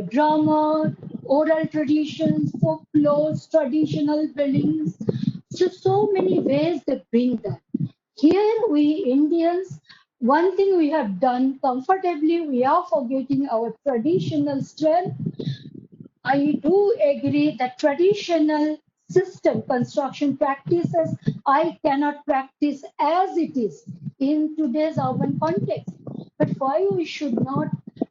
drama, oral traditions, folklore, traditional buildings. So many ways they bring that. Here we Indians, one thing we have done comfortably, we are forgetting our traditional strength. I do agree that traditional system construction practices I cannot practice as it is in today's urban context. But why we should not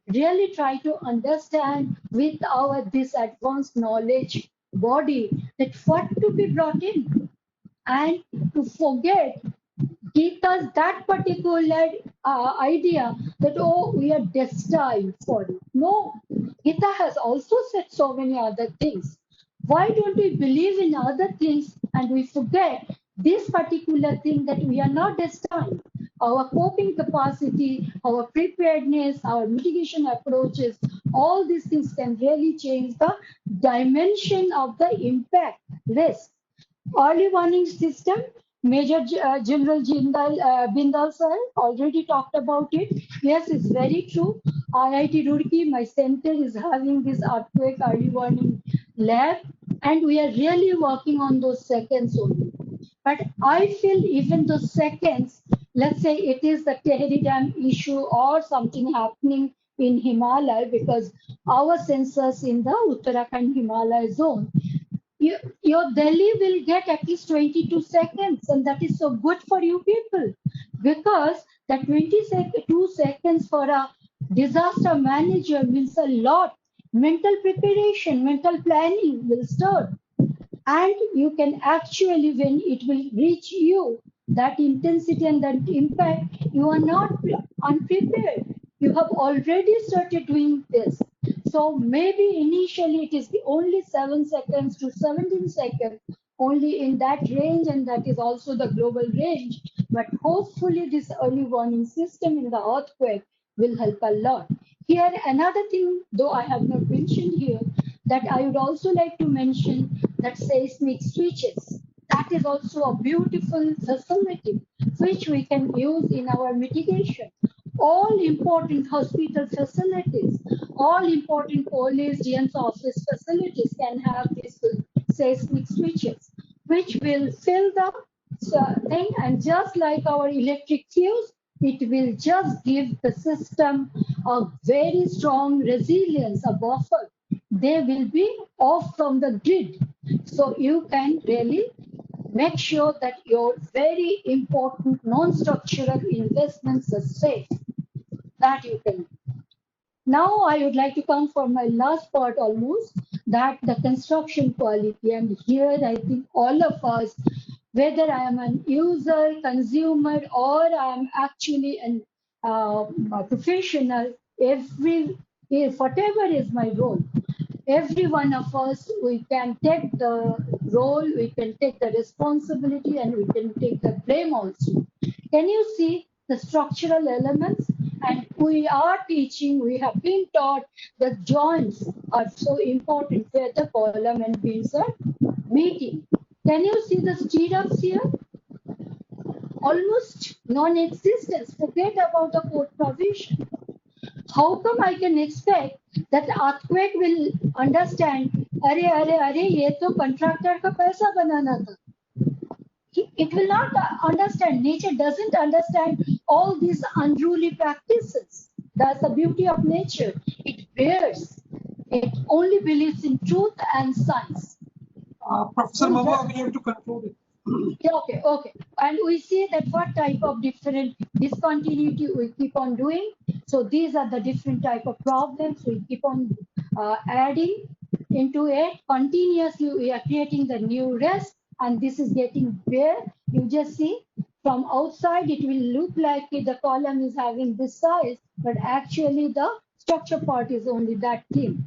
really try to understand with our this advanced knowledge body that what to be brought in, and to forget Gita's that particular idea that, oh, we are destined for it. No, Gita has also said so many other things. Why don't we believe in other things and we forget this particular thing, that we are not destined? Our coping capacity, our preparedness, our mitigation approaches, all these things can really change the dimension of the impact risk. Early warning system, Major General Bindal sir already talked about it. Yes, it's very true. IIT Roorkee, my center, is having this earthquake early warning lab, and we are really working on those seconds only. But I feel even those seconds, let's say it is the Tehri Dam issue or something happening in Himalaya, because our sensors in the Uttarakhand Himalaya zone, your Delhi will get at least 22 seconds, and that is so good for you people, because that 22 seconds for a disaster manager means a lot. Mental preparation, mental planning will start, and you can actually, when it will reach you, that intensity and that impact, you are not unprepared. You have already started doing this. So maybe initially it is the only 7 seconds to 17 seconds, only in that range, and that is also the global range. But hopefully this early warning system in the earthquake will help a lot. Here, another thing, though I have not mentioned here, that I would also like to mention, that seismic switches. That is also a beautiful facility which we can use in our mitigation. All important hospital facilities, all important police, DM's office facilities can have these seismic switches, which will fill the thing, and just like our electric fuse, it will just give the system a very strong resilience, a buffer. They will be off from the grid. So you can really make sure that your very important non-structural investments are safe. That you can. Now I would like to come for my last part almost, that the construction quality. And here I think all of us, whether I am an user, consumer, or I am actually a professional, whatever is my role, every one of us, we can take the role, we can take the responsibility, and we can take the blame also. Can you see the structural elements? And we are teaching, we have been taught that joints are so important where the column and beams are meeting. Can you see the stirrups here? Almost non-existence. Forget about the code provision. How come I can expect that earthquake will understand, are, ye to contractor ka paisa banana tha. It will not understand. Nature doesn't understand all these unruly practices. That's the beauty of nature. It bears. It only believes in truth and science. Professor Mahua, we have to conclude it. Okay. And we see that what type of different discontinuity we keep on doing. So these are the different type of problems we keep on adding into it. Continuously, we are creating the new rest, and this is getting bare. You just see from outside, it will look like the column is having this size, but actually the structure part is only that thin.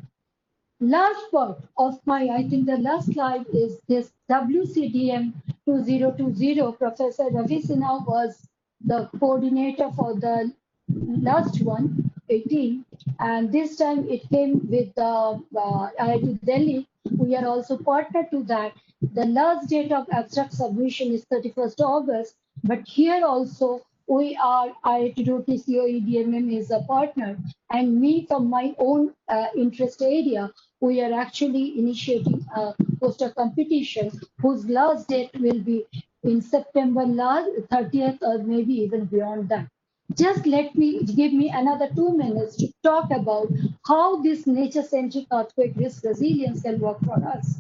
Last part of my, I think the last slide is this WCDM 2020. Professor Ravi Sinha was the coordinator for the last one, 18, and this time it came with IIT Delhi. We are also partner to that. The last date of abstract submission is 31st August, but here also we are, IIT Roorkee COEDMM is a partner, and me from my own interest area, we are actually initiating a poster competition whose last date will be in September 30th or maybe even beyond that. Just give me another 2 minutes to talk about how this nature-centric earthquake risk resilience can work for us.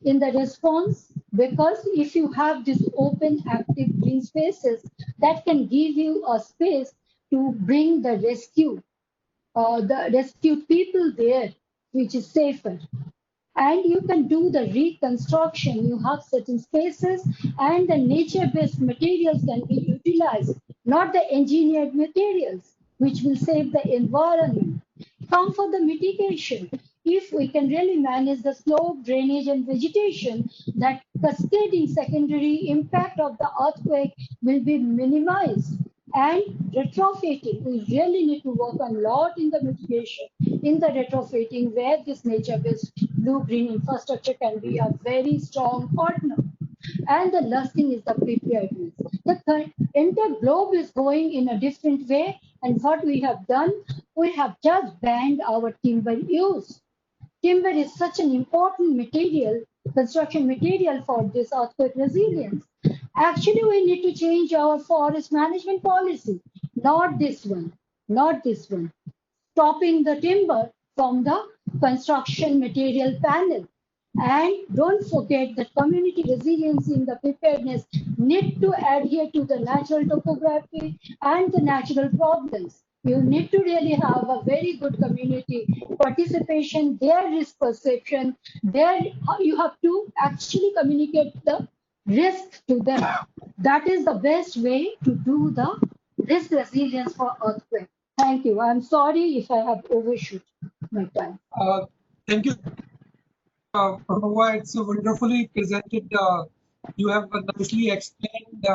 In the response, because if you have these open, active green spaces, that can give you a space to bring the rescued people there, which is safer. And you can do the reconstruction. You have certain spaces, and the nature-based materials can be utilized, not the engineered materials, which will save the environment. Come for the mitigation. If we can really manage the slope, drainage, and vegetation, that cascading secondary impact of the earthquake will be minimized. And retrofitting, we really need to work a lot in the mitigation, in the retrofitting, where this nature-based blue-green infrastructure can be a very strong partner. And the last thing is the preparedness. The entire globe is going in a different way, and what we have done, we have just banned our timber use. Timber is such an important material, construction material for this earthquake resilience. Actually, we need to change our forest management policy, not this one, stopping the timber from the construction material panel. And don't forget that community resilience in the preparedness need to adhere to the natural topography and the natural problems. You need to really have a very good community participation, their risk perception, their you have to actually communicate the risk to them. That is the best way to do the risk resilience for earthquake. Thank you. I'm sorry if I have overshoot my time. Thank you, Pobe. It's wonderfully presented. You have nicely explained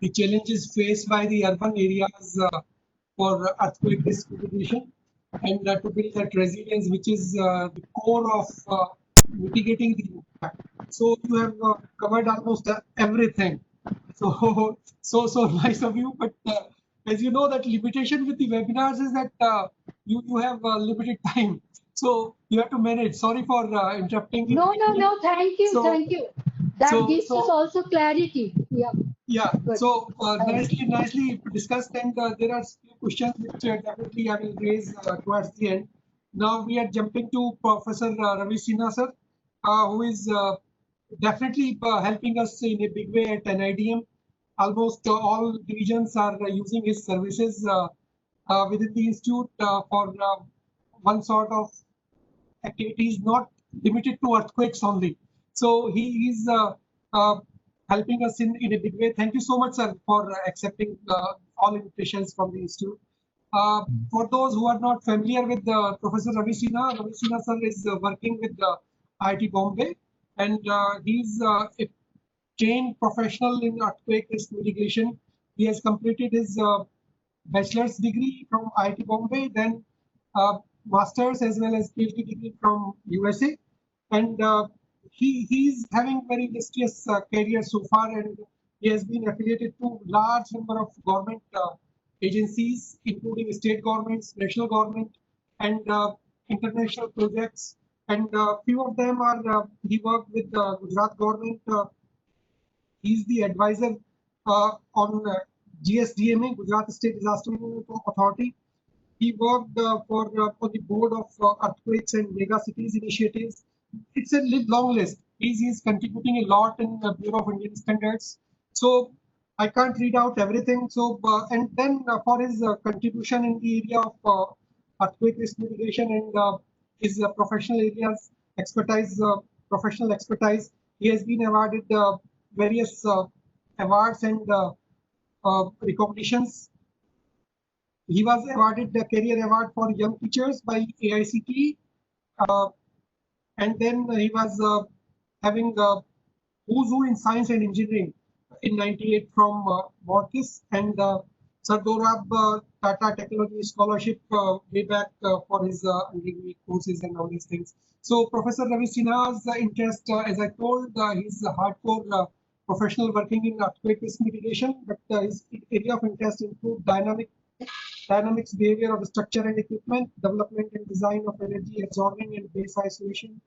the challenges faced by the urban areas for earthquake risk mitigation and to build that resilience, which is the core of mitigating the impact. So you have covered almost everything. So, so nice of you. But as you know, that limitation with the webinars is that you have limited time. So you have to manage. Sorry for interrupting. No. Thank you. So- Thank you. That gives us also clarity. Yeah. Yeah. Good. So nicely discussed, and there are few questions which definitely I will raise towards the end. Now we are jumping to Professor Ravi Sinha sir, who is definitely helping us in a big way at NIDM. Almost all divisions are using his services within the institute for one sort of activities, not limited to earthquakes only. So he is uh, helping us in a big way. Thank you so much, sir, for accepting all invitations from the institute. For those who are not familiar with Professor Ravi Sinha sir is working with IIT Bombay, and he's a trained professional in earthquake risk mitigation. He has completed his bachelor's degree from IIT Bombay, then master's as well as PhD degree from USA, and he's having very illustrious career so far, and he has been affiliated to large number of government agencies, including state governments, national government, and international projects. And few of them are he worked with the Gujarat government. He's the advisor on GSDMA, Gujarat State Disaster Management Authority. He worked for the board of earthquakes and mega cities initiatives. It's a long list. He's contributing a lot in the Bureau of Indian Standards. So I can't read out everything. So and then for his contribution in the area of earthquake risk mitigation and his professional areas expertise, professional expertise, he has been awarded various awards and recognitions. He was awarded the Career Award for Young Teachers by AICTE, and then he was having Who's Who in Science and Engineering in '98 from Mortis, and Sir Dorab Tata Technology Scholarship way back for his undergraduate courses and all these things. So Professor Ravi Sinha's interest, as I told, he's a hardcore professional working in earthquake risk mitigation, but his area of interest include dynamics behavior of structure and equipment, development and design of energy absorbing and base isolation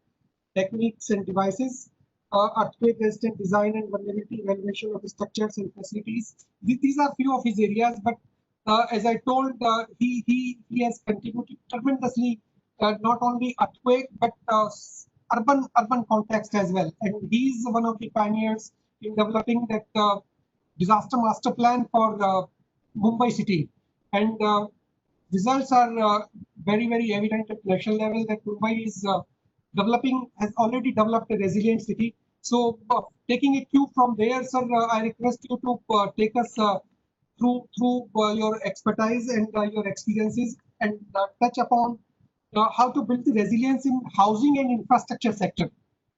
techniques and devices, earthquake resistant design and vulnerability evaluation of structures and facilities. These are few of his areas, but as I told, he has contributed tremendously, not only earthquake but urban context as well, and he is one of the pioneers in developing that disaster master plan for Mumbai city, and results are very evident at national level that Mumbai is has already developed a resilient city. So taking a cue from there, sir, I request you to take us through your expertise and your experiences, and touch upon how to build the resilience in housing and infrastructure sector.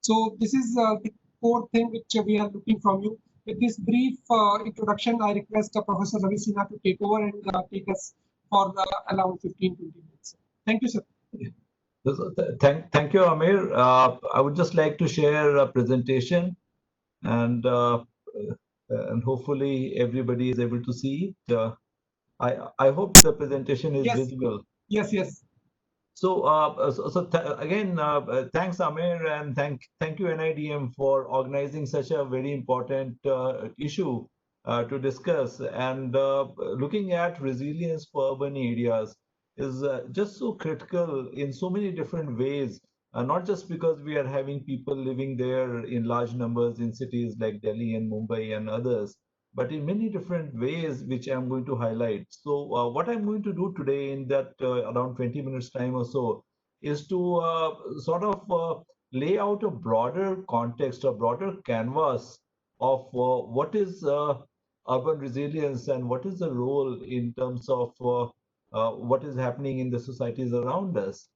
So this is the core thing which we are looking from you. With this brief introduction, I request Professor Ravi Sinha to take over and take us for around 15-20 minutes. Thank you, sir. Thank you, Amir. I would just like to share a presentation, and hopefully everybody is able to see it. I hope the presentation is visible. Yes. So, again, thanks, Amir, and thank you, NIDM, for organizing such a very important issue to discuss. And looking at resilience for urban areas is just so critical in so many different ways, not just because we are having people living there in large numbers in cities like Delhi and Mumbai and others, but in many different ways, which I'm going to highlight. So, what I'm going to do today in that around 20 minutes time or so is to sort of lay out a broader context, a broader canvas of what is urban resilience and what is the role in terms of what is happening in the societies around us.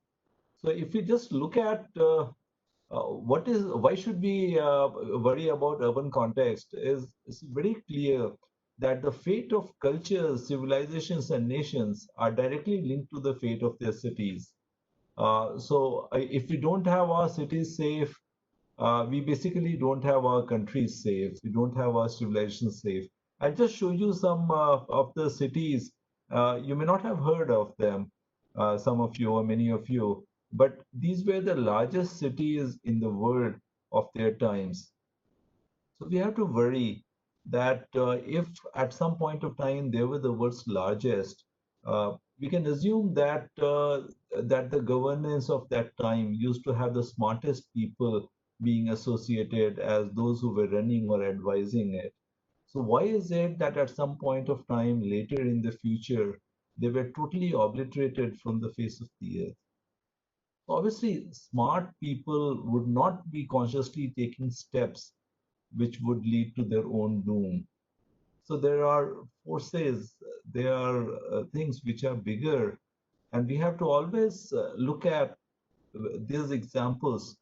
So if we just look at why should we worry about urban context is it's very clear that the fate of cultures, civilizations, and nations are directly linked to the fate of their cities. If we don't have our cities safe, we basically don't have our countries safe. We don't have our civilization safe. I'll just show you some of the cities. You may not have heard of them, some of you or many of you, but these were the largest cities in the world of their times. So we have to worry that if at some point of time they were the world's largest, we can assume that that the governance of that time used to have the smartest people being associated as those who were running or advising it. So why is it that at some point of time later in the future they were totally obliterated from the face of the earth? So obviously, smart people would not be consciously taking steps which would lead to their own doom. So there are forces, there are things which are bigger, and we have to always look at these examples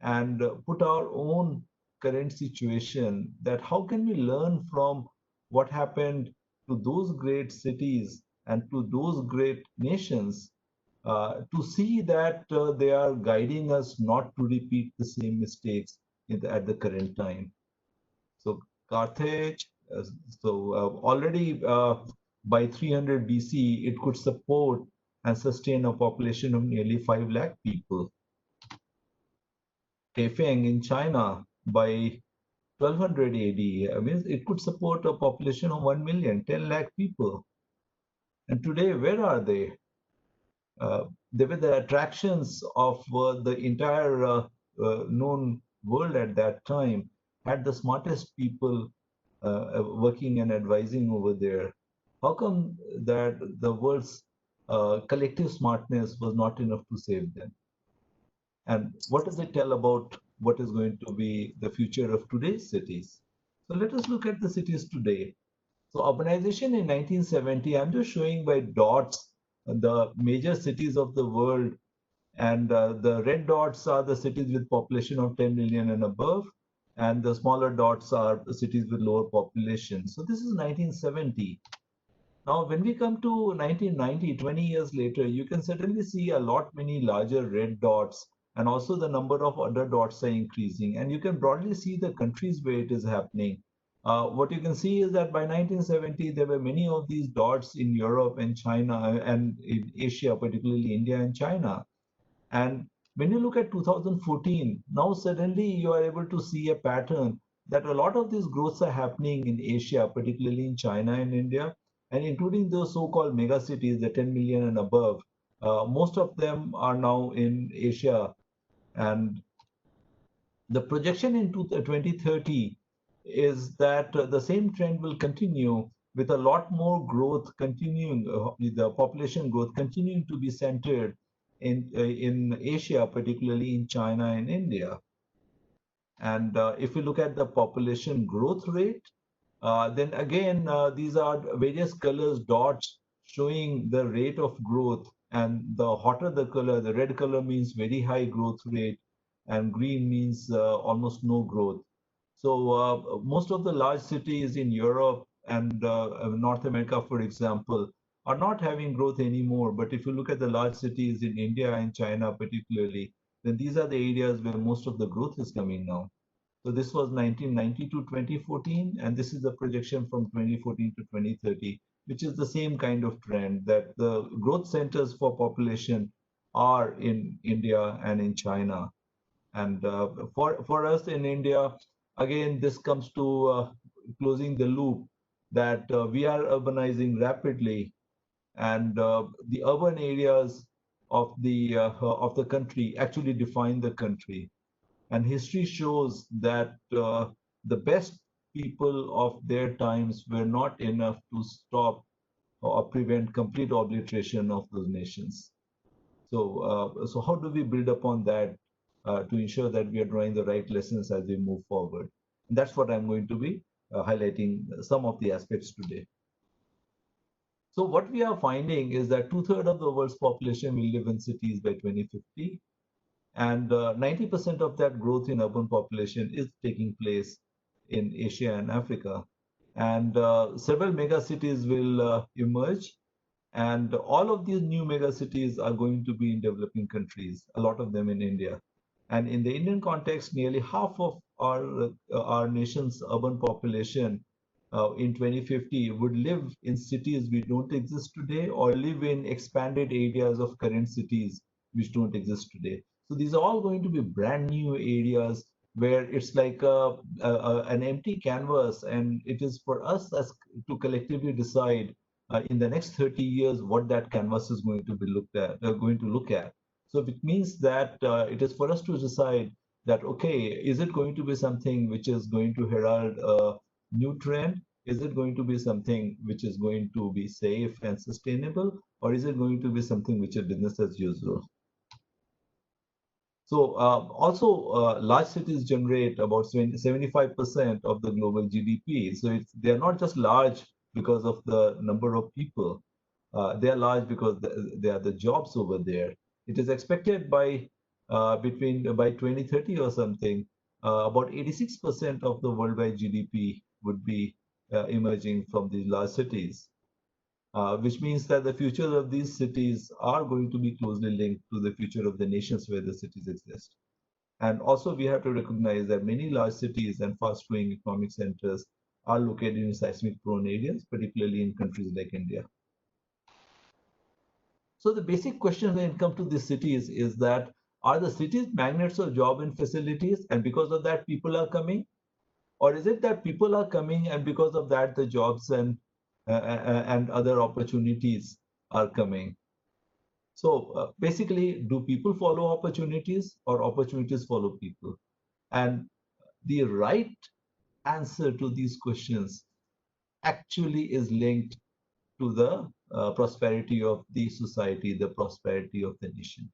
and put our own current situation, that how can we learn from what happened to those great cities and to those great nations, to see that they are guiding us not to repeat the same mistakes at the current time. So Carthage, already by 300 BC, it could support and sustain a population of nearly 5 lakh people. Taifeng in China by 1200 AD, I mean, it could support a population of 1 million, 10 lakh people. And today, where are they? They were the attractions of the entire known world at that time, had the smartest people working and advising over there. How come that the world's collective smartness was not enough to save them? And what does it tell about what is going to be the future of today's cities? So let us look at the cities today. So urbanization in 1970, I'm just showing by dots the major cities of the world, and the red dots are the cities with population of 10 million and above, and the smaller dots are the cities with lower population. So this is 1970. Now, when we come to 1990, 20 years later, you can certainly see a lot many larger red dots, and also the number of other dots are increasing. And you can broadly see the countries where it is happening. What you can see is that by 1970, there were many of these dots in Europe and China and in Asia, particularly India and China. And when you look at 2014, now suddenly you are able to see a pattern that a lot of these growths are happening in Asia, particularly in China and India, and including those so-called mega cities, the 10 million and above. Most of them are now in Asia. And the projection in 2030 is that the same trend will continue with a lot more growth continuing, the population growth continuing to be centered in Asia, particularly in China and India. And if we look at the population growth rate, then again, these are various colors, dots showing the rate of growth. And the hotter the color, the red color means very high growth rate, and green means almost no growth. So most of the large cities in Europe and North America, for example, are not having growth anymore. But if you look at the large cities in India and China particularly, then these are the areas where most of the growth is coming now. So this was 1990 to 2014, and this is the projection from 2014 to 2030, which is the same kind of trend, that the growth centers for population are in India and in China. And for us in India, again, this comes to closing the loop, that we are urbanizing rapidly, and the urban areas of the country actually defined the country. And history shows that the best people of their times were not enough to stop or prevent complete obliteration of those nations. So how do we build upon that to ensure that we are drawing the right lessons as we move forward? And that's what I'm going to be highlighting some of the aspects today. So what we are finding is that 2/3 of the world's population will live in cities by 2050, and 90% of that growth in urban population is taking place in Asia and Africa. And several mega cities will emerge, and all of these new mega cities are going to be in developing countries, a lot of them in India. And in the Indian context, nearly half of our nation's urban population in 2050 would live in cities which don't exist today, or live in expanded areas of current cities which don't exist today. So these are all going to be brand new areas where it's like an empty canvas, and it is for us as to collectively decide in the next 30 years what that canvas is going to be look at. So it means that it is for us to decide that, okay, is it going to be something which is going to herald a new trend? Is it going to be something which is going to be safe and sustainable, or is it going to be something which is business as usual? So large cities generate about 75% of the global GDP. So they're not just large because of the number of people. They are large because they are the jobs over there. It is expected by 2030 or something, about 86% of the worldwide GDP would be emerging from these large cities. Which means that the future of these cities are going to be closely linked to the future of the nations where the cities exist. And also we have to recognize that many large cities and fast-growing economic centers are located in seismic prone areas, particularly in countries like India. So the basic question when it comes to these cities is that, are the cities magnets of job and facilities, and because of that people are coming? Or is it that people are coming and because of that the jobs and other opportunities are coming? So basically, do people follow opportunities or opportunities follow people? And the right answer to these questions actually is linked to the prosperity of the society, the prosperity of the nation.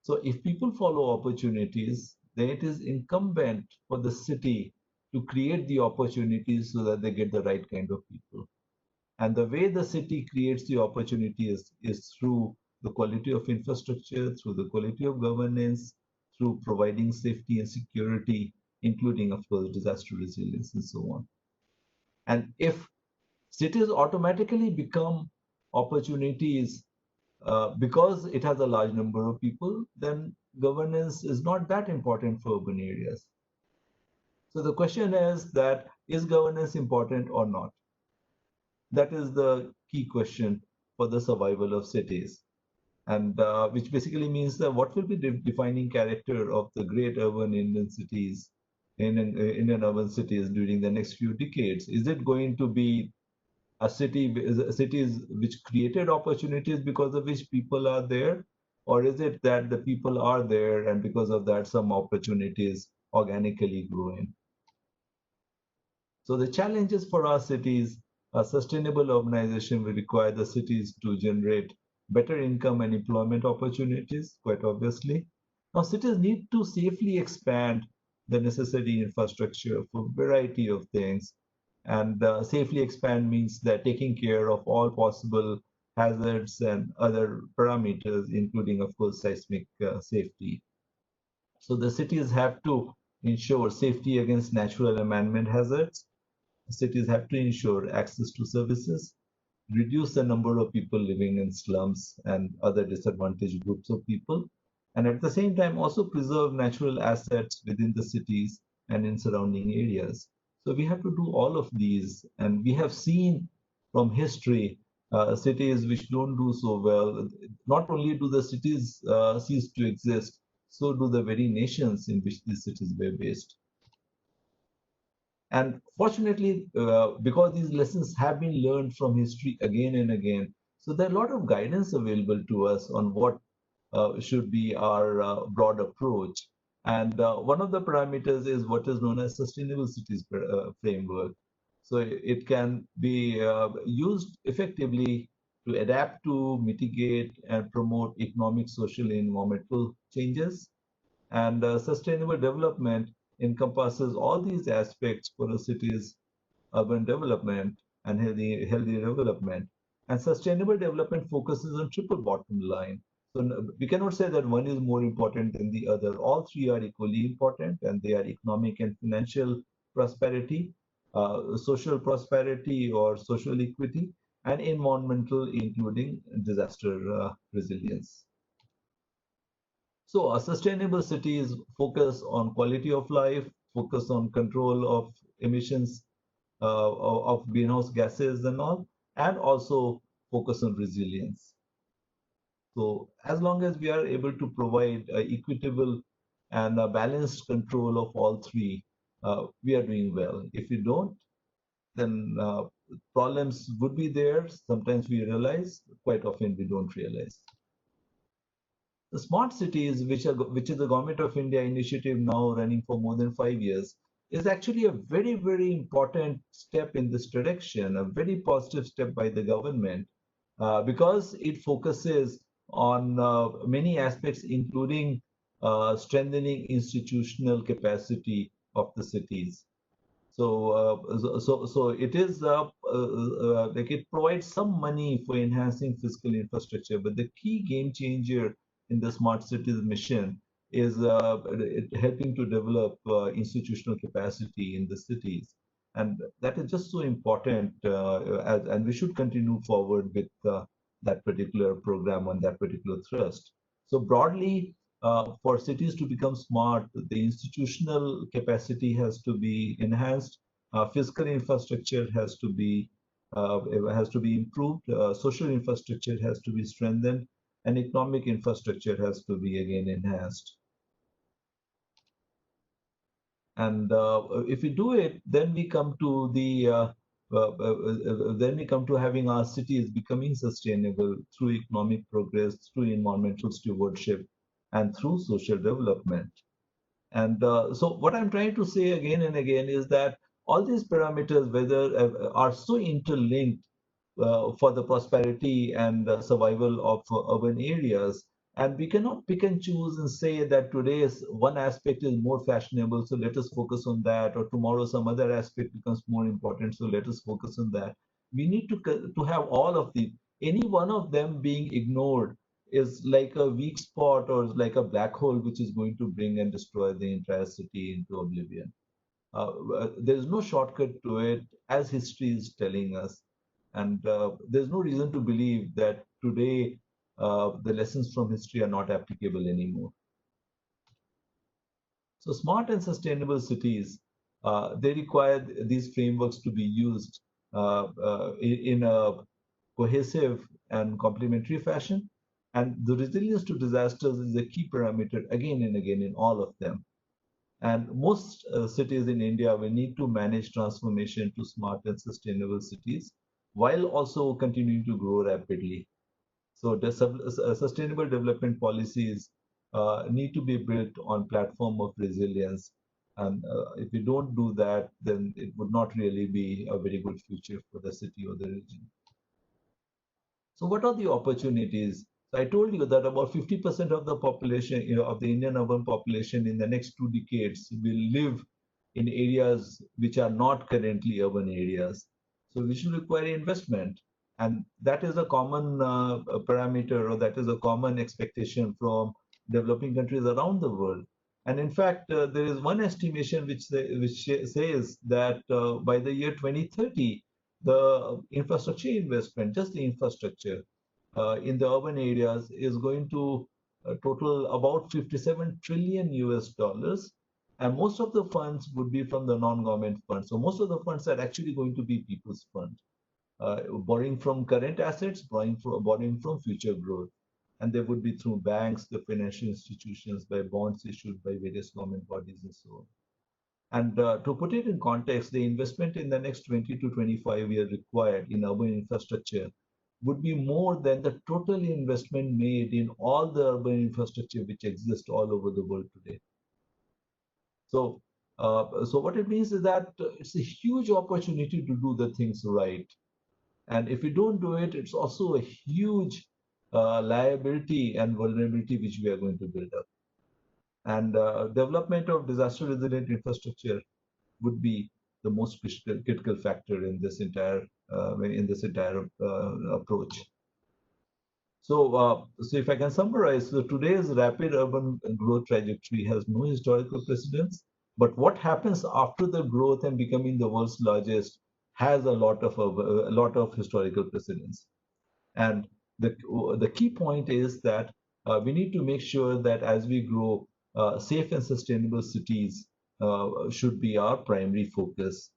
So if people follow opportunities, then it is incumbent for the city to create the opportunities so that they get the right kind of people. And the way the city creates the opportunities is through the quality of infrastructure, through the quality of governance, through providing safety and security, including, of course, disaster resilience and so on. And if cities automatically become opportunities because it has a large number of people, then governance is not that important for urban areas. So the question is that, is governance important or not? That is the key question for the survival of cities. And which basically means that what will be the defining character of the great urban Indian cities, Indian urban cities during the next few decades? Is it going to be cities which created opportunities because of which people are there, or is it that the people are there and because of that some opportunities organically grow in? So the challenges for our cities, a sustainable urbanization will require the cities to generate better income and employment opportunities, quite obviously. Now cities need to safely expand the necessary infrastructure for a variety of things. And safely expand means that taking care of all possible hazards and other parameters, including, of course, seismic safety. So the cities have to ensure safety against natural and man-made hazards. Cities have to ensure access to services, reduce the number of people living in slums and other disadvantaged groups of people, and at the same time also preserve natural assets within the cities and in surrounding areas. So we have to do all of these, and we have seen from history cities which don't do so well. Not only do the cities cease to exist, so do the very nations in which these cities were based. And fortunately, because these lessons have been learned from history again and again, So there are a lot of guidance available to us on what should be our broad approach. And one of the parameters is what is known as sustainable cities framework. So it can be used effectively to adapt to, mitigate, and promote economic, social, and environmental changes. And sustainable development encompasses all these aspects for a city's urban development and healthy development. And sustainable development focuses on triple bottom line. So we cannot say that one is more important than the other. All three are equally important, and they are economic and financial prosperity, social prosperity or social equity, and environmental, including disaster resilience. So, sustainable cities focus on quality of life, focus on control of emissions of greenhouse gases and all, and also focus on resilience. So, as long as we are able to provide equitable and balanced control of all three, we are doing well. If we don't, then problems would be there. Sometimes we realize, quite often we don't realize. The smart cities, which is the Government of India initiative now running for more than 5 years, is actually a very, very important step in this direction, a very positive step by the government, because it focuses on many aspects, including strengthening institutional capacity of the cities. So it is like it provides some money for enhancing physical infrastructure, but the key game changer in the smart cities mission is helping to develop institutional capacity in the cities, and that is just so important. And we should continue forward with that particular program on that particular thrust. So broadly, for cities to become smart, the institutional capacity has to be enhanced, physical infrastructure uh, has to be improved, social infrastructure has to be strengthened, and economic infrastructure has to be again enhanced. And if we do it, then we come to then we come to having our cities becoming sustainable through economic progress, through environmental stewardship, and through social development. And so what I'm trying to say again and again is that all these parameters, whether are so interlinked for the prosperity and survival of urban areas. And we cannot pick and choose and say that today's one aspect is more fashionable, so let us focus on that, or tomorrow some other aspect becomes more important, so let us focus on that. We need to have all of these. Any one of them being ignored is like a weak spot or like a black hole which is going to bring and destroy the entire city into oblivion. There is no shortcut to it, as history is telling us. And there's no reason to believe that today the lessons from history are not applicable anymore. So smart and sustainable cities, they require these frameworks to be used in a cohesive and complementary fashion. And the resilience to disasters is a key parameter again and again in all of them. And most cities in India will need to manage transformation to smart and sustainable cities while also continuing to grow rapidly. So the sustainable development policies need to be built on platform of resilience. And if we don't do that, then it would not really be a very good future for the city or the region. So what are the opportunities? So I told you that about 50% of the population, of the Indian urban population in the next 2 decades will live in areas which are not currently urban areas. So we should require investment. And that is a common parameter, or that is a common expectation from developing countries around the world. And in fact, there is one estimation which says that by the year 2030, the infrastructure investment, just the infrastructure in the urban areas, is going to total about 57 trillion US dollars. And most of the funds would be from the non-government funds. So most of the funds are actually going to be people's funds, borrowing from current assets, borrowing from future growth. And they would be through banks, the financial institutions, by bonds issued by various government bodies and so on. And to put it in context, the investment in the next 20 to 25 years required in urban infrastructure would be more than the total investment made in all the urban infrastructure which exists all over the world today. So, so what it means is that it's a huge opportunity to do the things right. And if we don't do it, it's also a huge liability and vulnerability which we are going to build up. And development of disaster resilient infrastructure would be the most critical factor in this entire approach. So if I can summarize, so today's rapid urban growth trajectory has no historical precedence, but what happens after the growth and becoming the world's largest has a lot of historical precedence. And the key point is that we need to make sure that as we grow, safe and sustainable cities should be our primary focus.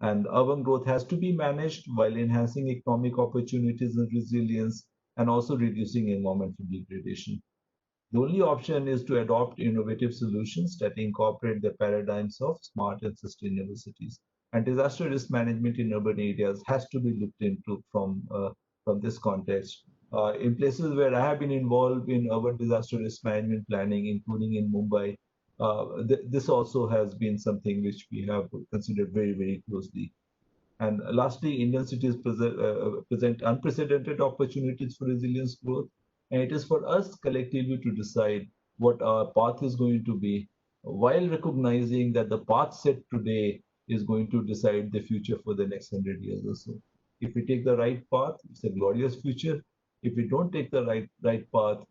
And urban growth has to be managed while enhancing economic opportunities and resilience, and also reducing environmental degradation. The only option is to adopt innovative solutions that incorporate the paradigms of smart and sustainable cities. And disaster risk management in urban areas has to be looked into from this context. In places where I have been involved in urban disaster risk management planning, including in Mumbai, this also has been something which we have considered very, very closely. And lastly, Indian cities present unprecedented opportunities for resilience growth. And it is for us collectively to decide what our path is going to be, while recognizing that the path set today is going to decide the future for the next 100 years or so. If we take the right path, it's a glorious future. If we don't take the right path,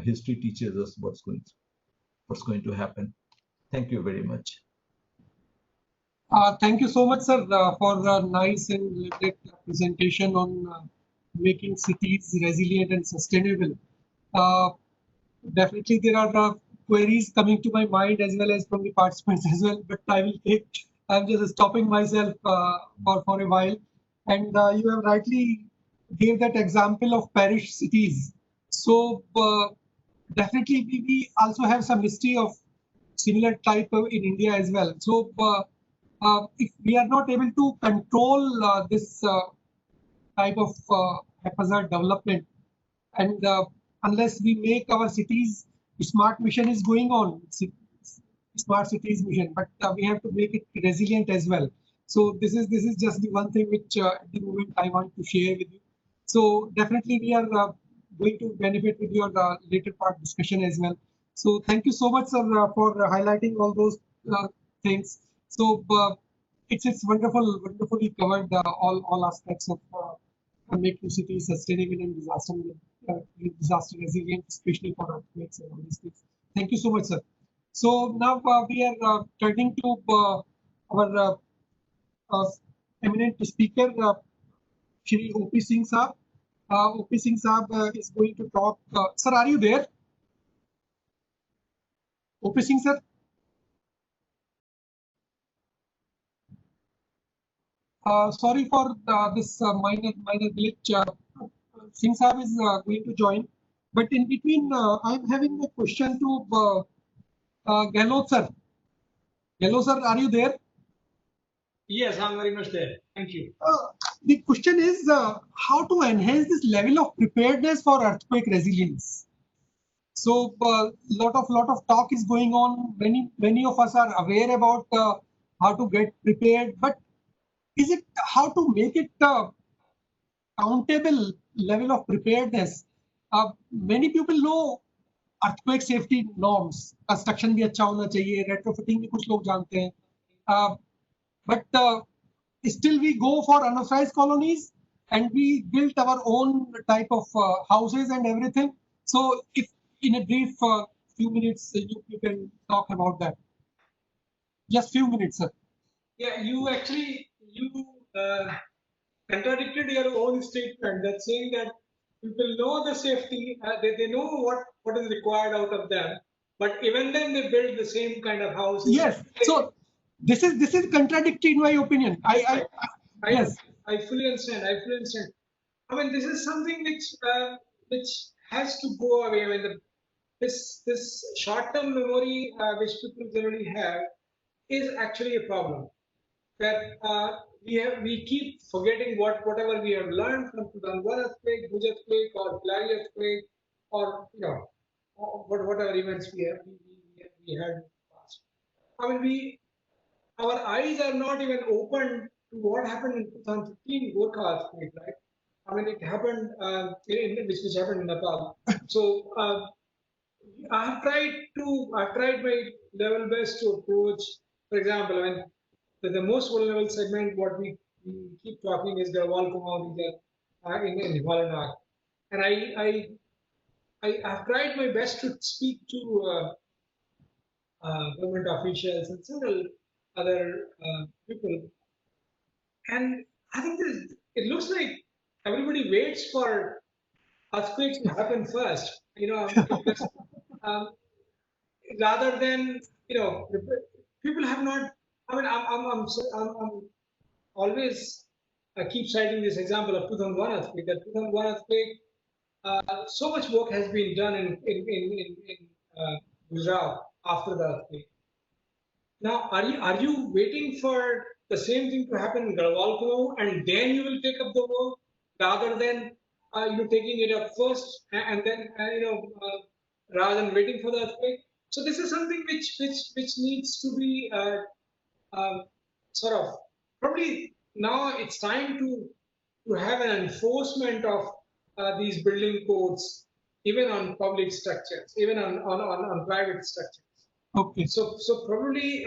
history teaches us what's going to happen. Thank you very much. Thank you so much, sir, for a nice and elaborate presentation on making cities resilient and sustainable. Definitely, there are queries coming to my mind as well as from the participants as well, but I'm just stopping myself for a while. And you have rightly gave that example of parish cities. So definitely, we also have some history of similar type in India as well. So if we are not able to control this type of haphazard development, and unless we make our cities, smart mission is going on, smart cities mission, but we have to make it resilient as well. So this is just the one thing which at the moment I want to share with you. So definitely we are going to benefit with your later part discussion as well. So thank you so much, sir, for highlighting all those things. So it's wonderfully covered all aspects of making cities sustainable and disaster resilient, especially for earthquakes and all these things. Thank you so much, sir. So now we are turning to our eminent speaker, Shri O.P. Singh Saab. O.P. Singh Saab is going to talk. Sir, are you there? O.P. Singh, sir? Sorry for this minor glitch. Singh Saab is going to join, but in between, I'm having a question to Gehlot sir. Gehlot sir, are you there? Yes, I'm very much there. Thank you. The question is how to enhance this level of preparedness for earthquake resilience. So lot of talk is going on. Many of us are aware about how to get prepared, but is it how to make it countable level of preparedness? Many people know earthquake safety norms. Construction भी अच्छा होना चाहिए, retrofitting भी कुछ लोग जानते हैं. But still we go for unauthorized colonies and we built our own type of houses and everything. So if in a brief few minutes you can talk about that. Just few minutes, sir. Yeah, you actually contradicted your own statement that saying that people know the safety, they know what is required out of them, but even then they build the same kind of houses. Yes. So this is contradictory in my opinion. Yes. I fully understand. I fully understand. I mean, this is something which has to go away. I mean, this short-term memory which people generally have is actually a problem. That we keep forgetting whatever we have learned from 2001 earthquake, Bhuj earthquake, or Pilari earthquake, or whatever events we had in the past. I mean, our eyes are not even open to what happened in 2015 Gorkha earthquake, right? I mean, it happened which happened in Nepal. So I've tried my level best to approach. For example, I mean, the most vulnerable segment, what we keep talking is the Walkumaw region in Nepal, and I have tried my best to speak to government officials and several other people. And I think it looks like everybody waits for earthquakes to happen first, because, rather than, people have not. I mean, I'm always keep citing this example of 2001 earthquake. That 2001 earthquake, so much work has been done in Gujarat after the earthquake. Now, are you waiting for the same thing to happen in Garhwal and then you will take up the work, rather than you taking it up first and then rather than waiting for the earthquake? So this is something which needs to be sort of, probably now it's time to have an enforcement of these building codes, even on public structures, even on private structures. Okay. So probably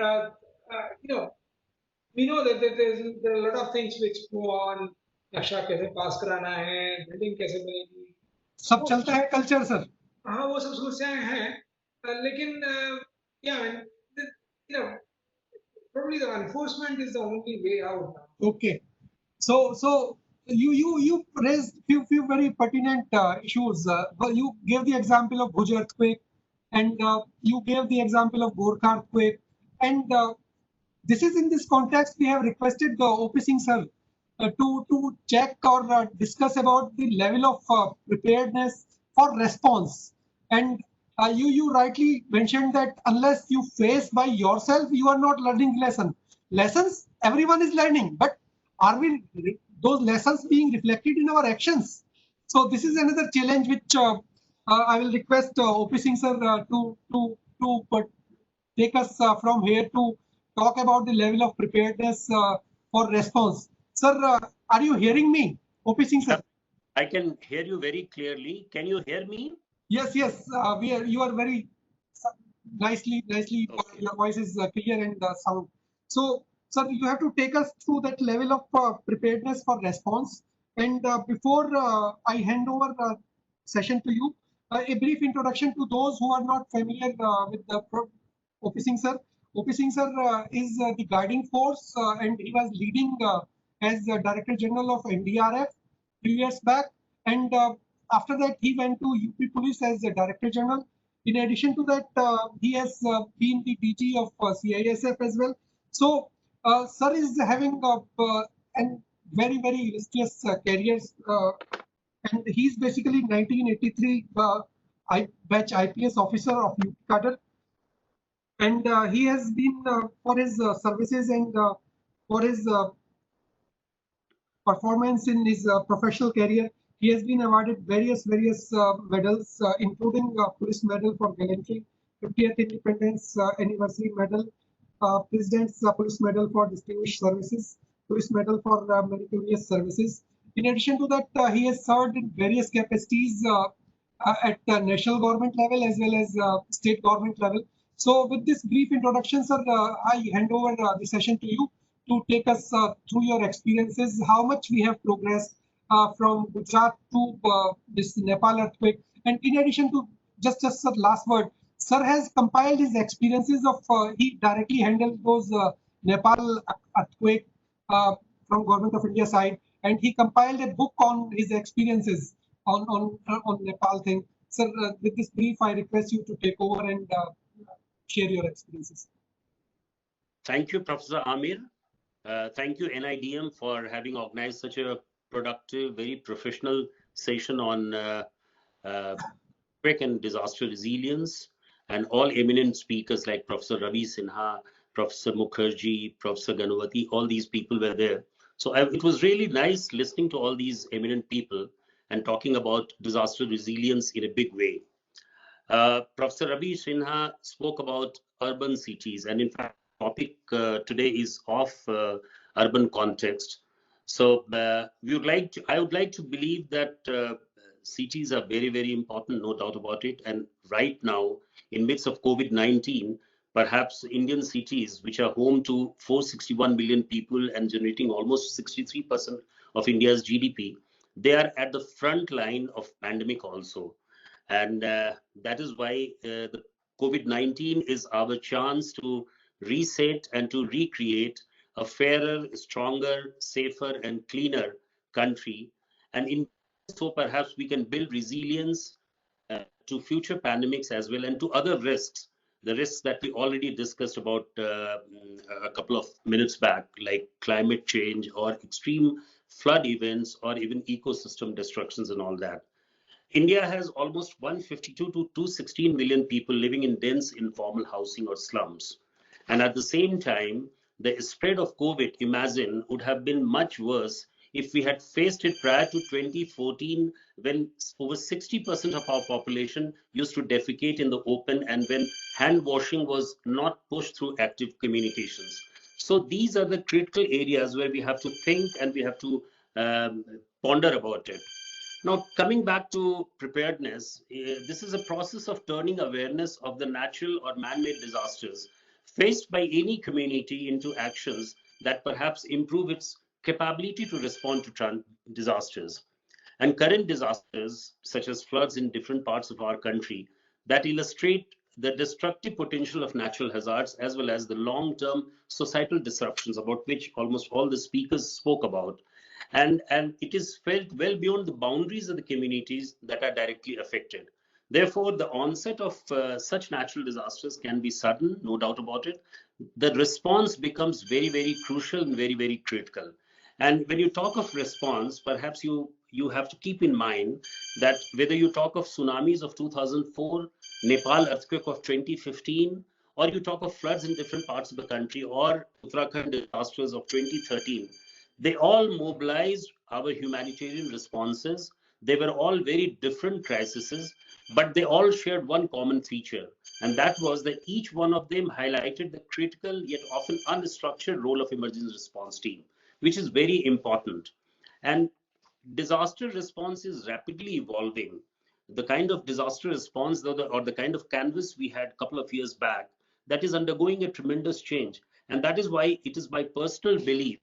we know that there are a lot of things which go on. नक्शा कैसे पास कराना है, building कैसे बनेगी, सब चलता है culture sir. हाँ, वो सब समस्याएं हैं, लेकिन probably the enforcement is the only way out now. Okay. So you raised few very pertinent issues. You gave the example of Bhuj earthquake, and you gave the example of Gorkha earthquake, and this is in this context we have requested the OP Singh sir to check or discuss about the level of preparedness for response. And you rightly mentioned that unless you face by yourself, you are not learning lessons everyone is learning, but are we those lessons being reflected in our actions? So this is another challenge which I will request OP Singh sir to take us from here to talk about the level of preparedness for response. Sir, are you hearing me, OP Singh sir? I can hear you very clearly. Can you hear me? Yes. You are very nicely. Okay. Your voice is clear and sound. So, sir, you have to take us through that level of preparedness for response. And before I hand over the session to you, a brief introduction to those who are not familiar with the OP Singh sir. OP Singh sir is the guiding force, and he was leading as Director General of NDRF few years back, and after that he went to UP Police as the Director General. In addition to that, he has been the DG of CISF as well. So, sir is having a very illustrious career, and he's basically 1983 batch IPS officer of UP cadre, and he has been for his services and for his performance in his professional career. He has been awarded various medals, including Police Medal for Gallantry, 50th Independence Anniversary Medal, President's Police Medal for Distinguished Services, Police Medal for Meritorious Services. In addition to that, he has served in various capacities at the national government level as well as state government level. So with this brief introduction, sir, I hand over the session to you to take us through your experiences, how much we have progressed from Gujarat to this Nepal earthquake. And in addition to just the last word, sir has compiled his experiences of, he directly handled those Nepal earthquake from Government of India side, and he compiled a book on his experiences on Nepal thing. Sir, with this brief, I request you to take over and share your experiences. Thank you, Professor Amir. Thank you, NIDM, for having organized such a productive, very professional session on earthquake and disaster resilience, and all eminent speakers like Professor Ravi Sinha, Professor Mukherjee, Professor Ganavati, all these people were there. So it was really nice listening to all these eminent people and talking about disaster resilience in a big way. Professor Ravi Sinha spoke about urban cities, and in fact, the topic today is of urban context. So I would like to believe that cities are very, very important, no doubt about it. And right now, in midst of COVID-19, perhaps Indian cities, which are home to 461 million people and generating almost 63% of India's GDP, they are at the front line of pandemic also. And that is why the COVID-19 is our chance to reset and to recreate a fairer, stronger, safer, and cleaner country. And in so perhaps we can build resilience to future pandemics as well, and to other risks, the risks that we already discussed about a couple of minutes back, like climate change or extreme flood events or even ecosystem destructions and all that. India has almost 152 to 216 million people living in dense informal housing or slums. And at the same time, the spread of COVID, imagine, would have been much worse if we had faced it prior to 2014, when over 60% of our population used to defecate in the open and when hand washing was not pushed through active communications. So these are the critical areas where we have to think and we have to ponder about it. Now, coming back to preparedness, this is a process of turning awareness of the natural or man-made disasters faced by any community into actions that perhaps improve its capability to respond to disasters. And current disasters, such as floods in different parts of our country, that illustrate the destructive potential of natural hazards as well as the long-term societal disruptions about which almost all the speakers spoke about. And it is felt well beyond the boundaries of the communities that are directly affected. Therefore, the onset of such natural disasters can be sudden, no doubt about it. The response becomes very, very crucial and very, very critical. And when you talk of response, perhaps you have to keep in mind that whether you talk of tsunamis of 2004, Nepal earthquake of 2015, or you talk of floods in different parts of the country, or Uttarakhand disasters of 2013, they all mobilized our humanitarian responses. They were all very different crises, but they all shared one common feature, and that was that each one of them highlighted the critical yet often unstructured role of emergency response team, which is very important. And disaster response is rapidly evolving. The kind of disaster response or the kind of canvas we had a couple of years back, that is undergoing a tremendous change. And that is why it is my personal belief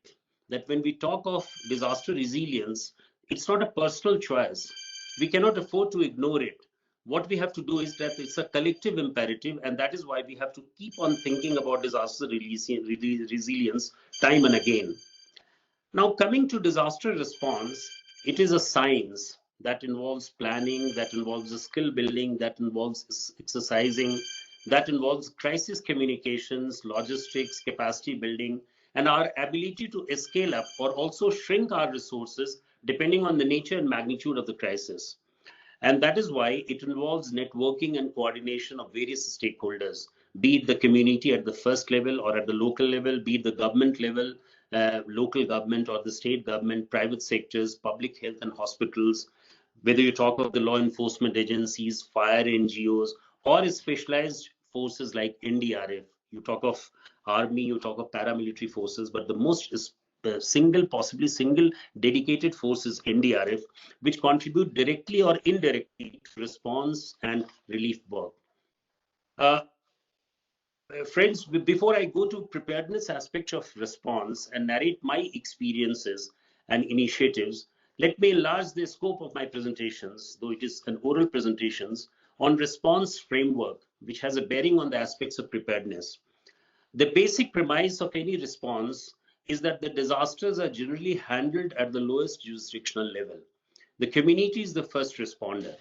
that when we talk of disaster resilience, it's not a personal choice. We cannot afford to ignore it. What we have to do is that it's a collective imperative, and that is why we have to keep on thinking about disaster resilience time and again. Now, coming to disaster response, it is a science that involves planning, that involves a skill building, that involves exercising, that involves crisis communications, logistics, capacity building, and our ability to scale up or also shrink our resources depending on the nature and magnitude of the crisis. And that is why it involves networking and coordination of various stakeholders, be it the community at the first level or at the local level, be it the government level, local government or the state government, private sectors, public health and hospitals, whether you talk of the law enforcement agencies, fire NGOs, or specialized forces like NDRF. You talk of army, you talk of paramilitary forces, but the most possibly single dedicated force is NDRF, which contribute directly or indirectly to response and relief work. Friends, before I go to preparedness aspect of response and narrate my experiences and initiatives, let me enlarge the scope of my presentations, though it is an oral presentations, on response framework, which has a bearing on the aspects of preparedness. The basic premise of any response is that the disasters are generally handled at the lowest jurisdictional level. The community is the first responder,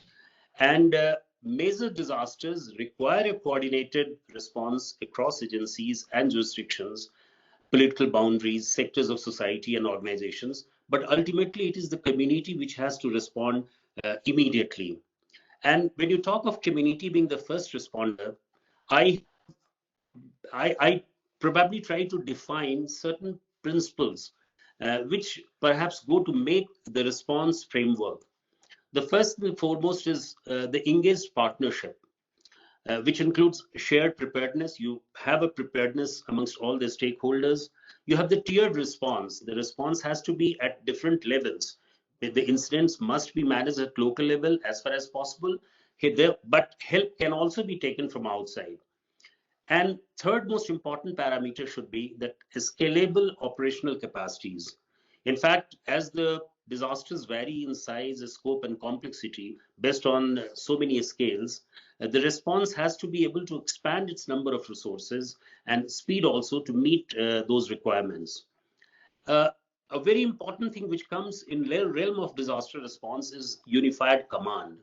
and major disasters require a coordinated response across agencies and jurisdictions, political boundaries, sectors of society and organizations, but ultimately it is the community which has to respond immediately. And when you talk of community being the first responder, I probably try to define certain principles which perhaps go to make the response framework. The first and foremost is the engaged partnership, which includes shared preparedness. You have a preparedness amongst all the stakeholders. You have the tiered response. The response has to be at different levels. The incidents must be managed at local level as far as possible, but help can also be taken from outside. And third most important parameter should be that scalable operational capacities. In fact, as the disasters vary in size, scope, and complexity based on so many scales, the response has to be able to expand its number of resources and speed also to meet those requirements. A very important thing which comes in the realm of disaster response is unified command.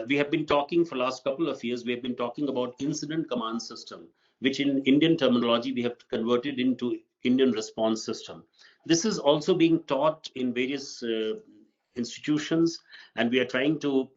We have been talking for the last couple of years, we have been talking about incident command system, which in Indian terminology we have converted into Indian response system. This is also being taught in various institutions, and we are trying to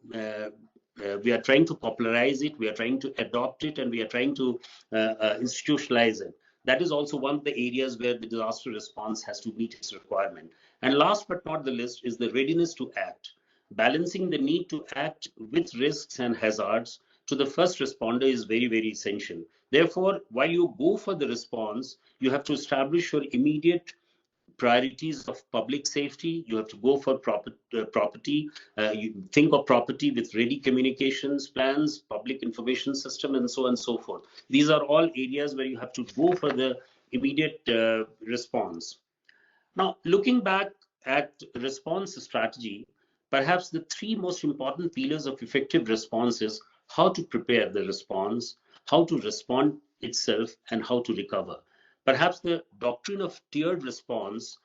popularize it, we are trying to adopt it, and we are trying to institutionalize it. That is also one of the areas where the disaster response has to meet its requirement. And last but not the least is the readiness to act. Balancing the need to act with risks and hazards to the first responder is very, very essential. Therefore, while you go for the response, you have to establish your immediate priorities of public safety. You have to go for property. You think of property with ready communications plans, public information system, and so on and so forth. These are all areas where you have to go for the immediate response. Now, looking back at response strategy, perhaps the three most important pillars of effective response is how to prepare the response, how to respond itself, and how to recover. Perhaps the doctrine of tiered response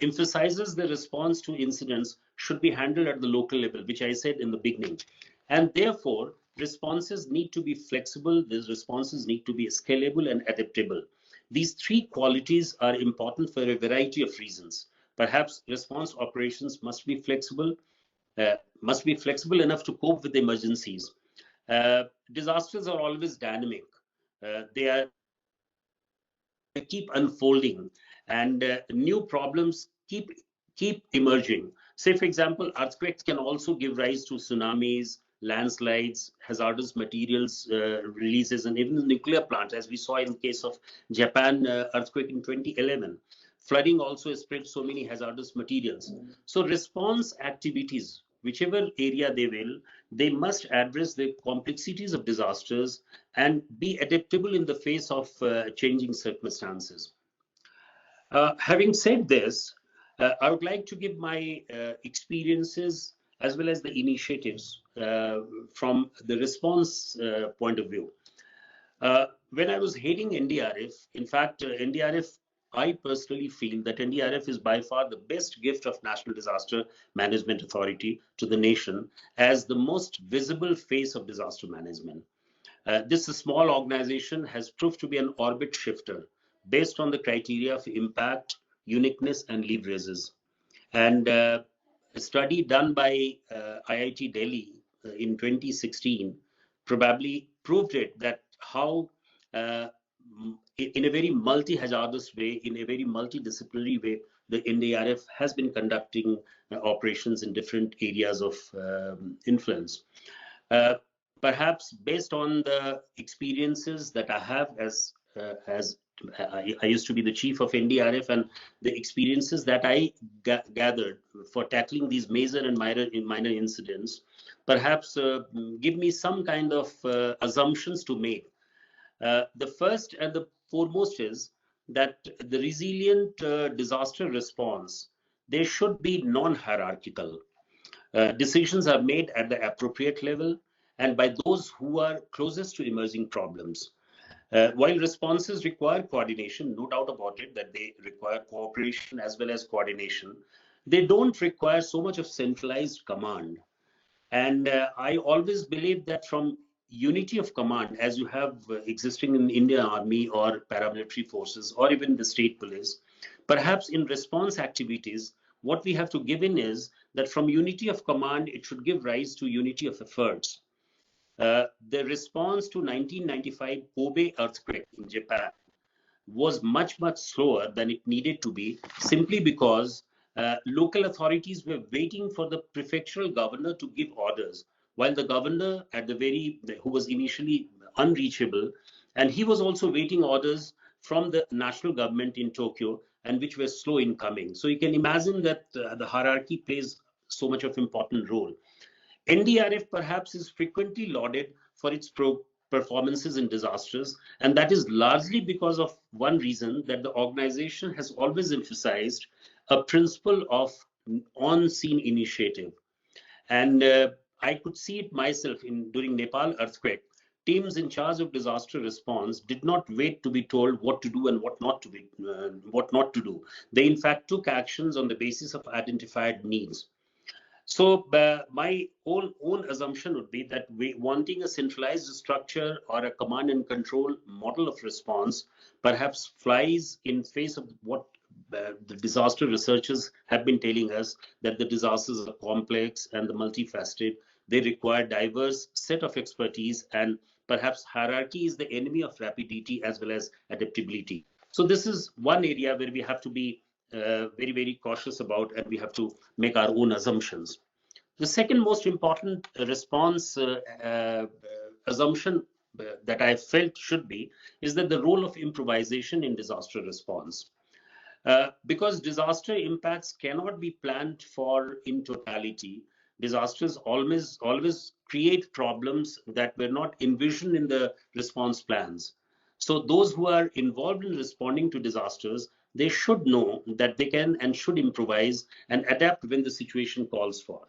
emphasizes the response to incidents should be handled at the local level, which I said in the beginning. And therefore, responses need to be flexible, these responses need to be scalable and adaptable. These three qualities are important for a variety of reasons. Perhaps response operations must be flexible enough to cope with emergencies. Disasters are always dynamic. They keep unfolding, and new problems keep emerging. Say, for example, earthquakes can also give rise to tsunamis, landslides, hazardous materials releases, and even the nuclear plant, as we saw in the case of Japan earthquake in 2011. Flooding also spread so many hazardous materials. So response activities, whichever area they must address the complexities of disasters and be adaptable in the face of changing circumstances. Having said this, I would like to give my experiences as well as the initiatives from the response point of view. When I was heading NDRF, in fact, NDRF, I personally feel that NDRF is by far the best gift of National Disaster Management Authority to the nation as the most visible face of disaster management. This small organization has proved to be an orbit shifter based on the criteria of impact, uniqueness, and leverages. And a study done by IIT Delhi in 2016 probably proved it, that how in a very multi-hazardous way, in a very multidisciplinary way, the NDRF has been conducting operations in different areas of influence. Perhaps based on the experiences that I have as I used to be the chief of NDRF, and the experiences that I gathered for tackling these major and minor incidents, perhaps give me some kind of assumptions to make. The first and the foremost is that the resilient disaster response, they should be non-hierarchical. Decisions are made at the appropriate level and by those who are closest to emerging problems. While responses require coordination, no doubt about it that they require cooperation as well as coordination, they don't require so much of centralized command. And I always believe that from unity of command, as you have existing in the Indian Army or paramilitary forces or even the state police, perhaps in response activities, what we have to give in is that from unity of command, it should give rise to unity of efforts. The response to 1995 Pobe earthquake in Japan, was much, much slower than it needed to be, simply because local authorities were waiting for the prefectural governor to give orders, while the governor who was initially unreachable, and he was also waiting orders from the national government in Tokyo, and which were slow in coming. So you can imagine that the hierarchy plays so much of important role. NDRF perhaps is frequently lauded for its performances in disasters, and that is largely because of one reason, that the organization has always emphasized a principle of on-scene initiative. And I could see it myself during Nepal earthquake. Teams in charge of disaster response did not wait to be told what to do and what not to do. They in fact took actions on the basis of identified needs. So my own assumption would be that wanting a centralized structure or a command and control model of response perhaps flies in face of what the disaster researchers have been telling us, that the disasters are complex and the multifaceted. They require diverse set of expertise, and perhaps hierarchy is the enemy of rapidity as well as adaptability. So this is one area where we have to be very, very cautious about, and we have to make our own assumptions. The second most important response assumption that I felt should be is that the role of improvisation in disaster response. Because disaster impacts cannot be planned for in totality, disasters always create problems that were not envisioned in the response plans. So those who are involved in responding to disasters, they should know that they can and should improvise and adapt when the situation calls for.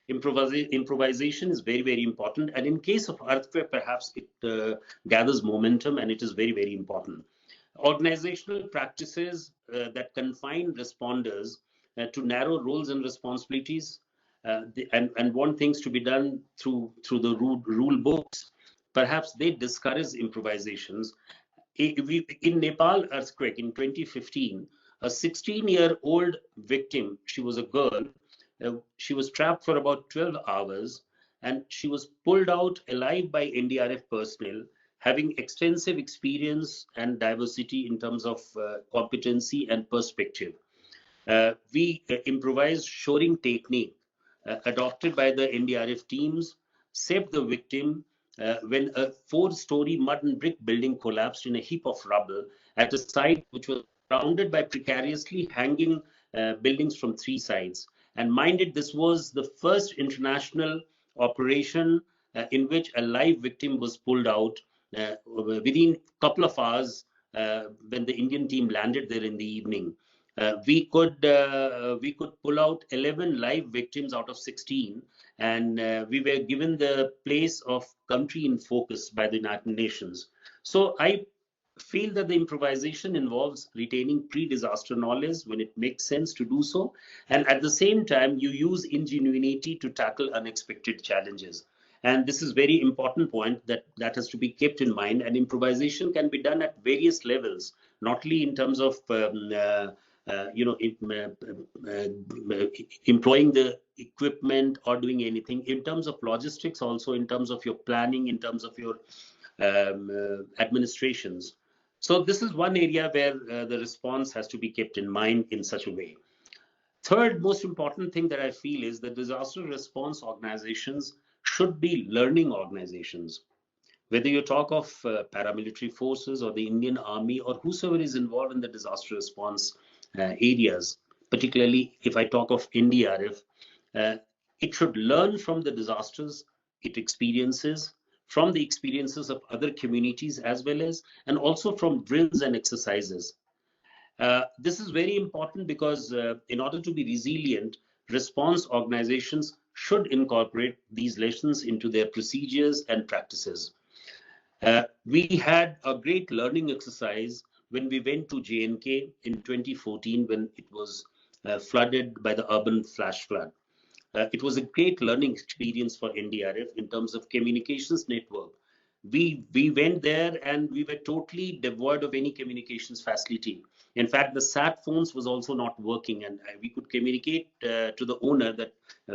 Improvisation is very, very important, and in case of earthquake, perhaps it gathers momentum, and it is very, very important. Organizational practices that confine responders to narrow roles and responsibilities, and want things to be done through the rule books, perhaps they discourage improvisations. In Nepal earthquake in 2015, a 16-year-old victim, she was a girl, she was trapped for about 12 hours, and she was pulled out alive by NDRF personnel, having extensive experience and diversity in terms of competency and perspective. We improvised shoring technique adopted by the NDRF teams, saved the victim when a 4-story mud and brick building collapsed in a heap of rubble at a site which was surrounded by precariously hanging buildings from 3 sides. And mind it, this was the first international operation in which a live victim was pulled out within a couple of hours when the Indian team landed there in the evening. We could pull out 11 live victims out of 16, and we were given the place of country in focus by the United Nations. So I feel that the improvisation involves retaining pre-disaster knowledge when it makes sense to do so, and at the same time you use ingenuity to tackle unexpected challenges. And this is very important point that has to be kept in mind. And improvisation can be done at various levels, not only in terms of employing the equipment or doing anything, in terms of logistics, also in terms of your planning, in terms of your administrations. So this is one area where the response has to be kept in mind in such a way. Third most important thing that I feel is that disaster response organizations should be learning organizations. Whether you talk of paramilitary forces or the Indian Army or whosoever is involved in the disaster response areas, particularly if I talk of NDRF, it should learn from the disasters it experiences, from the experiences of other communities as well as, and also from drills and exercises. This is very important because in order to be resilient, response organizations should incorporate these lessons into their procedures and practices. We had a great learning exercise when we went to J&K in 2014 when it was flooded by the urban flash flood. It was a great learning experience for NDRF in terms of communications network. We went there and we were totally devoid of any communications facility. In fact, the sat phones was also not working, and we could communicate to the owner that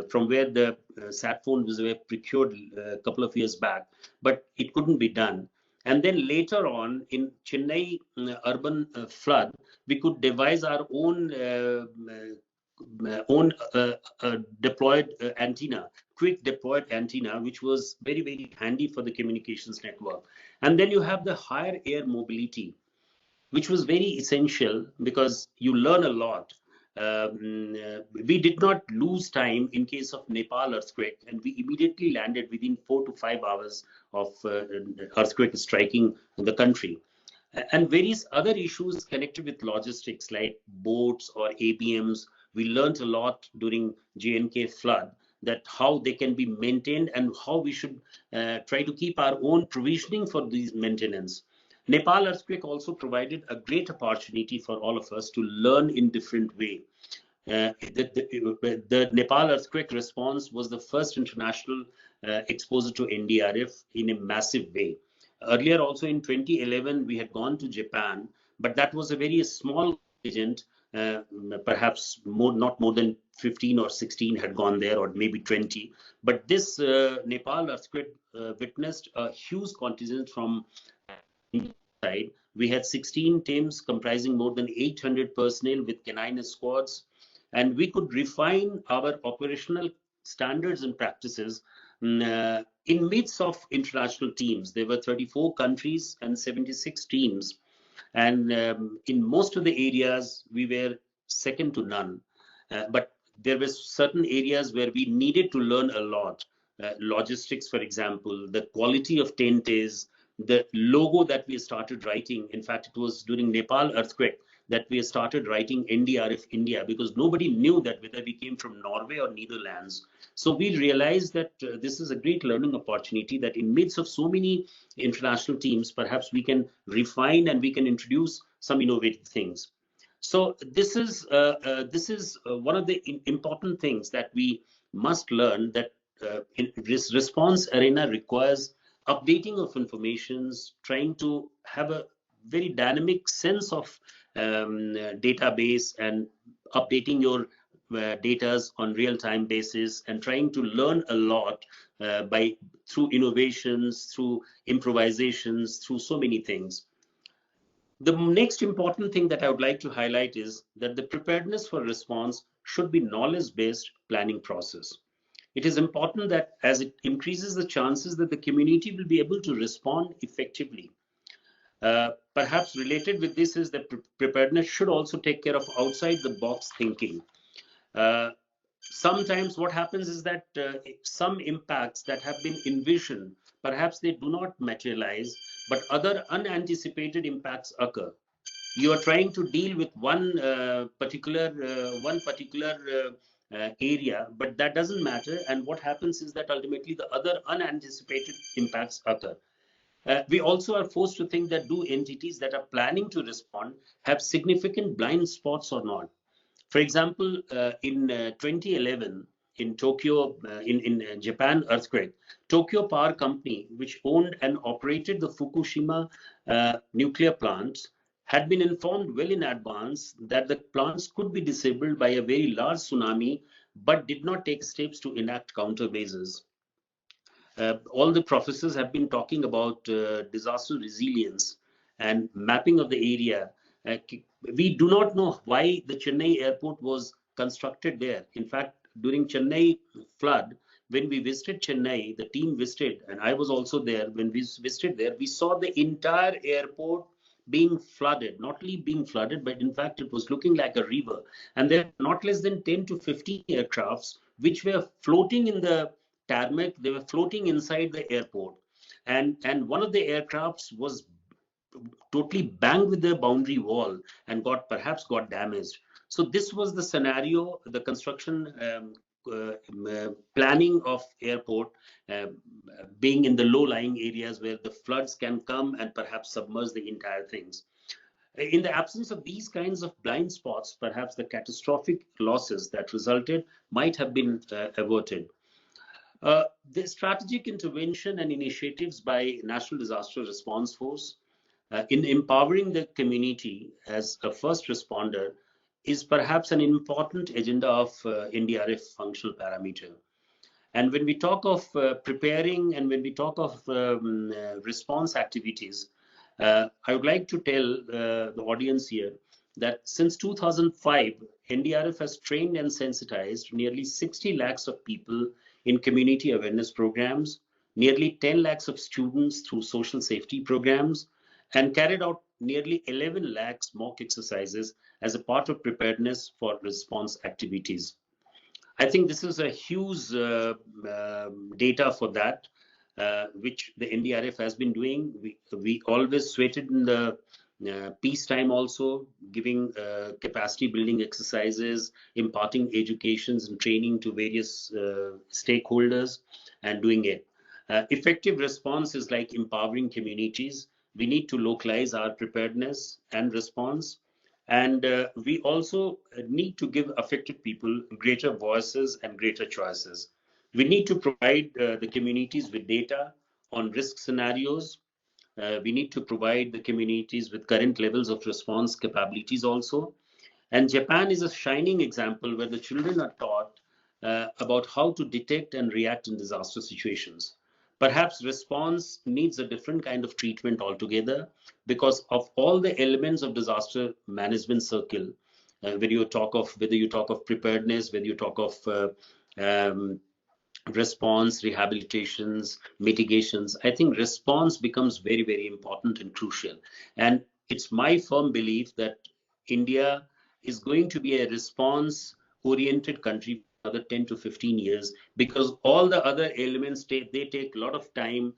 from where the sat phone was procured a couple of years back, but it couldn't be done. And then later on in Chennai urban flood, we could devise our own deployed antenna, quick deployed antenna, which was very, very handy for the communications network. And then you have the higher air mobility, which was very essential because you learn a lot. We did not lose time in case of Nepal earthquake, and we immediately landed within 4 to 5 hours of earthquake striking the country. And various other issues connected with logistics like boats or ABMs. We learned a lot during J&K flood, that how they can be maintained and how we should try to keep our own provisioning for these maintenance. Nepal earthquake also provided a great opportunity for all of us to learn in different way. The Nepal earthquake response was the first international exposure to NDRF in a massive way. Earlier also in 2011, we had gone to Japan, but that was a very small agent. Perhaps not more than 15 or 16 had gone there, or maybe 20. But this Nepal earthquake witnessed a huge contingent from side. We had 16 teams comprising more than 800 personnel with canine squads, and we could refine our operational standards and practices in midst of international teams. There were 34 countries and 76 teams, and in most of the areas we were second to none. But there were certain areas where we needed to learn a lot. Logistics, for example, the quality of tentes, the logo that we started writing. In fact, it was during Nepal earthquake that we started writing NDRF India, because nobody knew that whether we came from Norway or Netherlands. So we realized that this is a great learning opportunity, that in midst of so many international teams, perhaps we can refine and we can introduce some innovative things. So this is one of the important things that we must learn, that in this response arena requires updating of informations, trying to have a very dynamic sense of database and updating your data on real-time basis, and trying to learn a lot through innovations, through improvisations, through so many things. The next important thing that I would like to highlight is that the preparedness for response should be knowledge-based planning process. It is important that as it increases the chances that the community will be able to respond effectively. Perhaps related with this is that preparedness should also take care of outside the box thinking. Sometimes what happens is that some impacts that have been envisioned, perhaps they do not materialize, but other unanticipated impacts occur. You are trying to deal with one particular area, but that doesn't matter. And what happens is that ultimately the other unanticipated impacts occur. We also are forced to think that do entities that are planning to respond have significant blind spots or not. For example, in 2011, in Tokyo, in Japan earthquake, Tokyo Power Company, which owned and operated the Fukushima nuclear plants, had been informed well in advance that the plants could be disabled by a very large tsunami, but did not take steps to enact counter measures. All the professors have been talking about disaster resilience and mapping of the area. We do not know why the Chennai airport was constructed there. In fact, during Chennai flood, when we visited Chennai, the team visited, and I was also there. When we visited there, we saw the entire airport being flooded, not only being flooded, but in fact, it was looking like a river. And there were not less than 10 to 15 aircrafts which were floating in the tarmac. They were floating inside the airport. And one of the aircrafts was totally banged with the boundary wall and perhaps got damaged. So this was the scenario, the construction planning of airport being in the low-lying areas where the floods can come and perhaps submerge the entire things. In the absence of these kinds of blind spots, perhaps the catastrophic losses that resulted might have been averted. The strategic intervention and initiatives by National Disaster Response Force in empowering the community as a first responder is perhaps an important agenda of NDRF functional parameter. And when we talk of preparing and when we talk of response activities, I would like to tell the audience here that since 2005, NDRF has trained and sensitized nearly 60 lakhs of people in community awareness programs, nearly 10 lakhs of students through social safety programs, and carried out nearly 11 lakhs mock exercises as a part of preparedness for response activities. I think this is a huge data for that, which the NDRF has been doing. We always sweated in the peacetime also, giving capacity building exercises, imparting educations and training to various stakeholders and doing it. Effective response is like empowering communities. We need to localize our preparedness and response. And we also need to give affected people greater voices and greater choices. We need to provide the communities with data on risk scenarios. We need to provide the communities with current levels of response capabilities also. And Japan is a shining example where the children are taught about how to detect and react in disaster situations. Perhaps response needs a different kind of treatment altogether because of all the elements of disaster management circle. Whether you talk of preparedness, whether you talk of response, rehabilitations, mitigations, I think response becomes very, very important and crucial. And it's my firm belief that India is going to be a response-oriented country for another 10 to 15 years because all the other elements, they take a lot of time.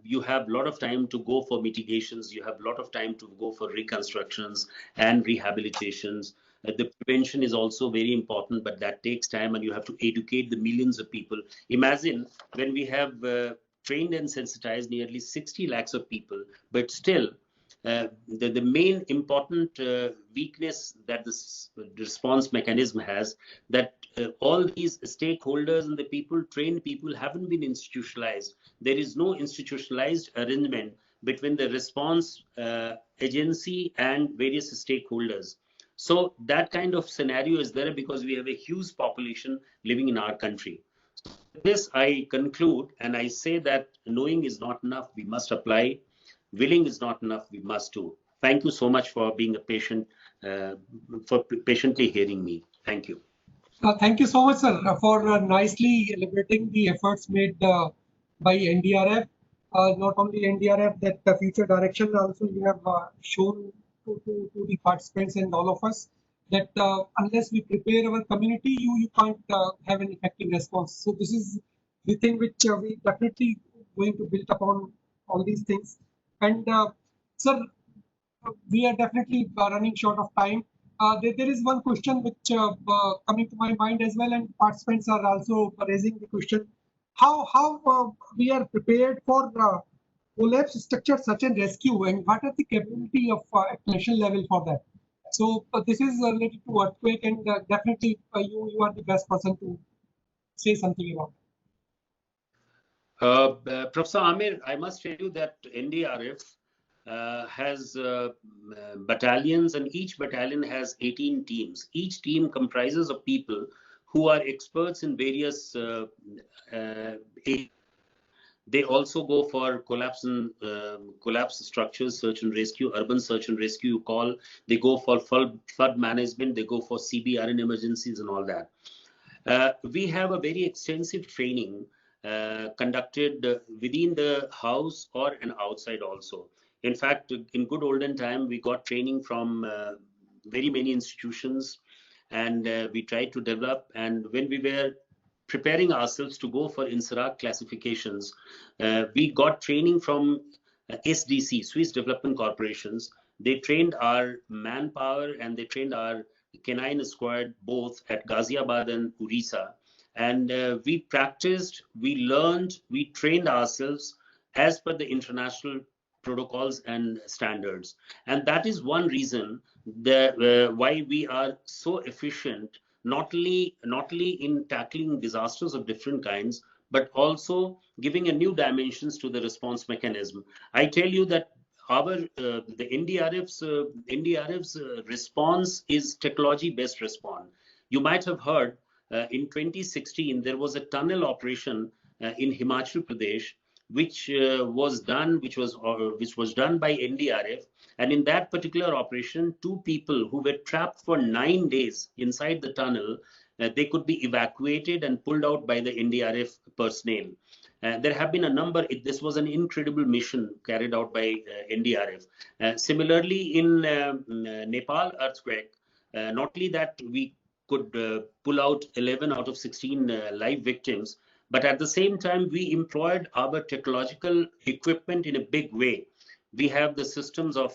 You have a lot of time to go for mitigations. You have a lot of time to go for reconstructions and rehabilitations. The prevention is also very important, but that takes time and you have to educate the millions of people. Imagine when we have trained and sensitized nearly 60 lakhs of people, but still the main important weakness that this response mechanism has, that all these stakeholders and the people, trained people, haven't been institutionalized. There is no institutionalized arrangement between the response agency and various stakeholders. So that kind of scenario is there because we have a huge population living in our country. So with this, I conclude and I say that knowing is not enough, we must apply. Willing is not enough, we must do. Thank you so much for being a patient, for patiently hearing me. Thank you. Thank you so much, sir, for nicely elaborating the efforts made by NDRF. Not only NDRF, that the future direction also you have shown to the participants and all of us that unless we prepare our community, you can't have an effective response. So this is the thing which we definitely going to build upon all these things. And sir, we are definitely running short of time. There is one question which coming to my mind as well, and participants are also raising the question: how we are prepared for collapse structure such as rescue, and what are the capability of national level for that? So this is related to earthquake, and definitely you are the best person to say something about it. Professor Amir, I must tell you that NDRF has battalions, and each battalion has 18 teams. Each team comprises of people who are experts in various areas. They also go for collapse structures, search and rescue, urban search and rescue call. They go for flood management. They go for CBR in emergencies and all that. We have a very extensive training conducted within the house or and outside also. In fact, in good olden time, we got training from very many institutions, and we tried to develop. And when we were preparing ourselves to go for INSARAG classifications, we got training from SDC, Swiss Development Corporations. They trained our manpower and they trained our canine squad both at Ghaziabad and Orissa. And we practiced, we learned, we trained ourselves as per the international protocols and standards. And that is one reason that, why we are so efficient, not only in tackling disasters of different kinds, but also giving a new dimensions to the response mechanism. I tell you that the NDRF's response is technology-based response. You might have heard in 2016, there was a tunnel operation in Himachal Pradesh, which was done by NDRF. And in that particular operation, 2 people who were trapped for 9 days inside the tunnel, they could be evacuated and pulled out by the NDRF personnel. There have been a number. This was an incredible mission carried out by NDRF. Similarly, in Nepal earthquake, not only that we could pull out 11 out of 16 live victims, but at the same time, we employed our technological equipment in a big way. We have the systems of,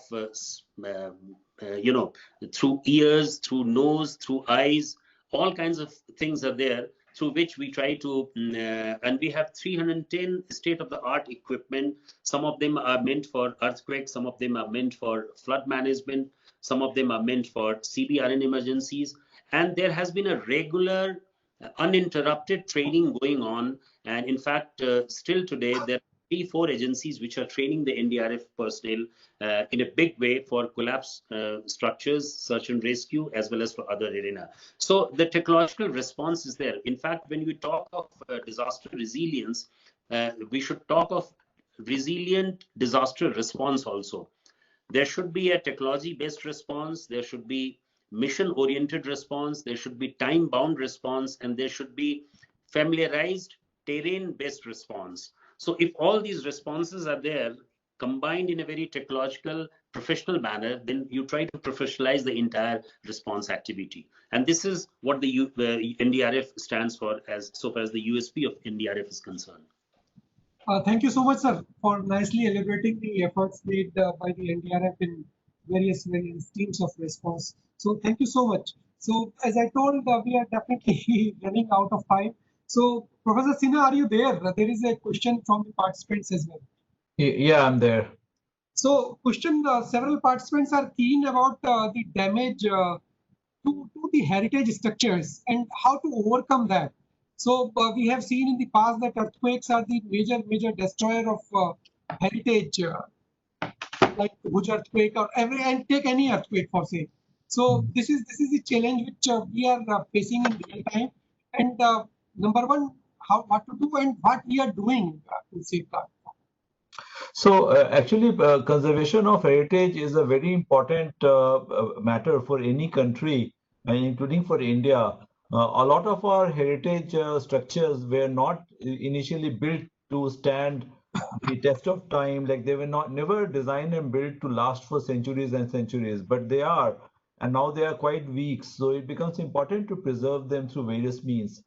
through ears, through nose, through eyes, all kinds of things are there through which we try to, and we have 310 state-of-the-art equipment. Some of them are meant for earthquakes, some of them are meant for flood management, some of them are meant for CBRN emergencies. And there has been a regular, uninterrupted training going on. And in fact, still today, there are 3-4 agencies which are training the NDRF personnel in a big way for collapse structures, search and rescue, as well as for other arena. So the technological response is there. In fact, when we talk of disaster resilience, we should talk of resilient disaster response also. There should be a technology-based response. There should be mission-oriented response. There should be time-bound response, and there should be familiarized terrain-based response. So if all these responses are there, combined in a very technological, professional manner, then you try to professionalize the entire response activity. And this is what the NDRF stands for, as so far as the USP of NDRF is concerned. Thank you so much, sir, for nicely elaborating the efforts made by the NDRF in various teams of response. So thank you so much. So as I told, we are definitely running out of time. So Professor Sinha, are you there? There is a question from the participants as well. Yeah, I'm there. So several participants are keen about the damage to the heritage structures and how to overcome that. So we have seen in the past that earthquakes are the major destroyer of heritage, like Bhuj earthquake and take any earthquake for say. So this is the challenge which we are facing in real time. And number one, what to do and what we are doing to safeguard. So actually, conservation of heritage is a very important matter for any country, including for India. A lot of our heritage structures were not initially built to stand the test of time. Like they were never designed and built to last for centuries and centuries, but they are, and now they are quite weak. So it becomes important to preserve them through various means.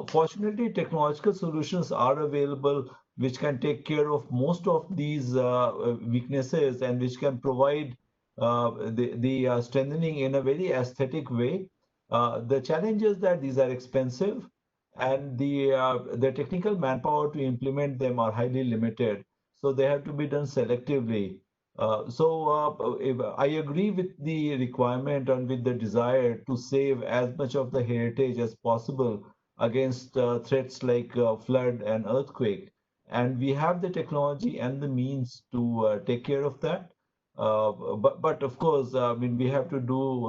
Fortunately, technological solutions are available which can take care of most of these weaknesses and which can provide the strengthening in a very aesthetic way. The challenge is that these are expensive and the technical manpower to implement them are highly limited. So they have to be done selectively. I agree with the requirement and with the desire to save as much of the heritage as possible against threats like flood and earthquake. And we have the technology and the means to take care of that. But of course, I mean, we have to do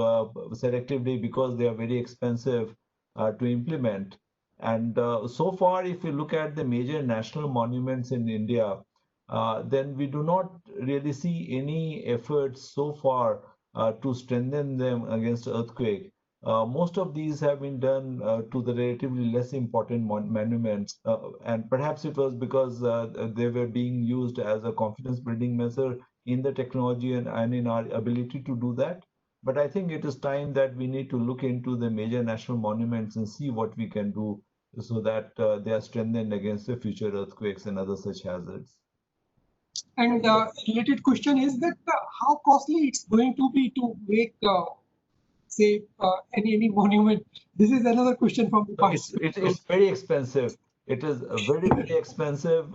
selectively because they are very expensive to implement. And so far, if you look at the major national monuments in India, then we do not really see any efforts so far to strengthen them against earthquake. Most of these have been done to the relatively less important monuments, and perhaps it was because they were being used as a confidence building measure in the technology and in our ability to do that. But I think it is time that we need to look into the major national monuments and see what we can do so that they are strengthened against the future earthquakes and other such hazards. And related question is that how costly it's going to be to make say any monument. This is another question from the participant. It's very expensive. It is very expensive.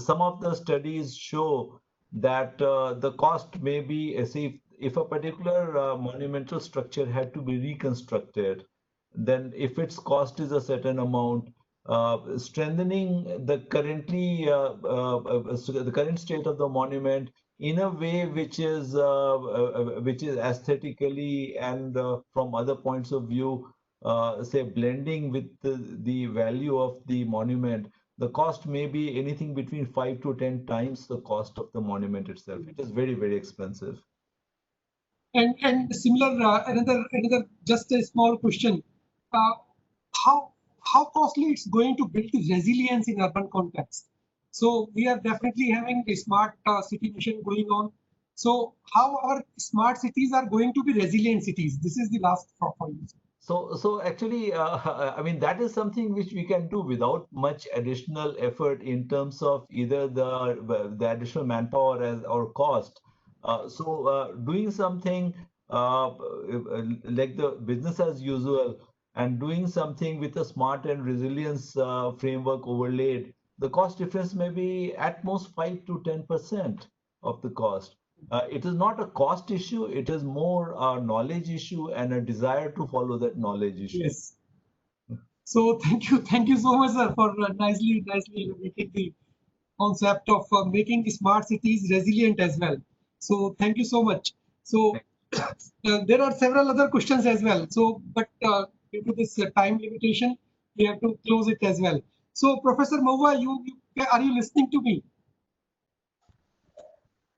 Some of the studies show that the cost may be as if a particular monumental structure had to be reconstructed, then if its cost is a certain amount, strengthening the current state of the monument in a way which is aesthetically and from other points of view say blending with the value of the monument, the cost may be anything between 5 to 10 times the cost of the monument itself. It is very, very expensive. And similar, another just a small question. Uh, how costly it's going to build resilience in urban context? So we are definitely having a smart city mission going on. So how our smart cities are going to be resilient cities? This is the last thought for you. So actually, I mean, that is something which we can do without much additional effort in terms of either the additional manpower or cost. Doing something like the business as usual and doing something with a smart and resilience framework overlaid, the cost difference may be at most 5 to 10% of the cost. It is not a cost issue, it is more a knowledge issue and a desire to follow that knowledge issue. Yes. So thank you so much, sir, for nicely making the concept of making the smart cities resilient as well. So thank you so much. So there are several other questions as well. So, but due to this time limitation, we have to close it as well. So, Professor Mahua, are you listening to me?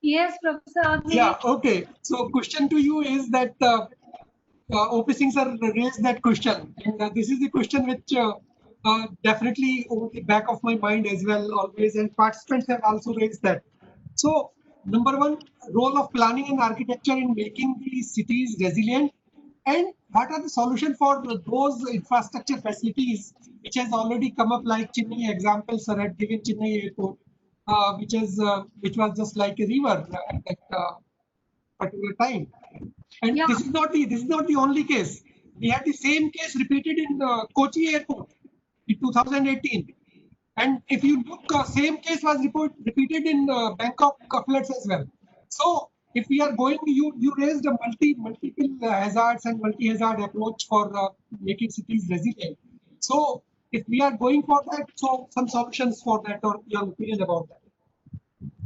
Yes, Professor Amit. Yeah. Okay. So, question to you is that OP Singh sir raised that question, and this is the question which definitely over the back of my mind as well always, and participants have also raised that. So, number one, role of planning and architecture in making the cities resilient, and what are the solutions for those infrastructure facilities which has already come up, like Chennai example sir had given Chennai airport, which was just like a river at that particular time. And Yeah. this is not the only case. We had the same case repeated in Kochi airport in 2018. And if you look, same case was repeated in Bangkok floods as well. So if we are going, you raised a multiple hazards and multi-hazard approach for making cities resilient. So if we are going for that, so some solutions for that, or your opinion about that.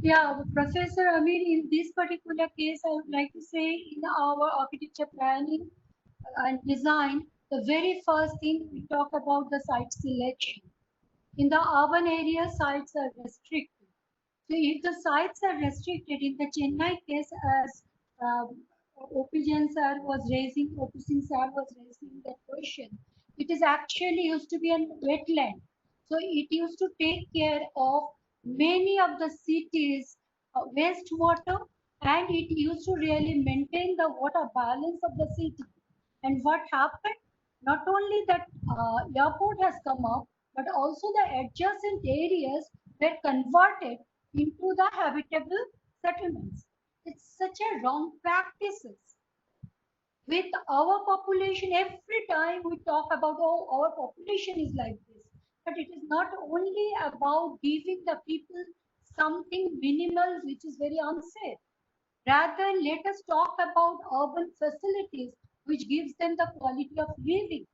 Yeah, Professor, I mean, in this particular case, I would like to say in our architecture planning and design, the very first thing we talk about the site selection. In the urban area, sites are restricted. So if the sites are restricted, in the Chennai case, as OP Jain sir was raising, OP Singh sir was raising that question, it is actually used to be a wetland. So it used to take care of many of the cities' wastewater, and it used to really maintain the water balance of the city. And what happened? Not only that airport has come up, but also the adjacent areas were converted into the habitable settlements. It's such a wrong practices. With our population, every time we talk about, oh, our population is like this. But it is not only about giving the people something minimal which is very unsafe. Rather, let us talk about urban facilities which gives them the quality of living,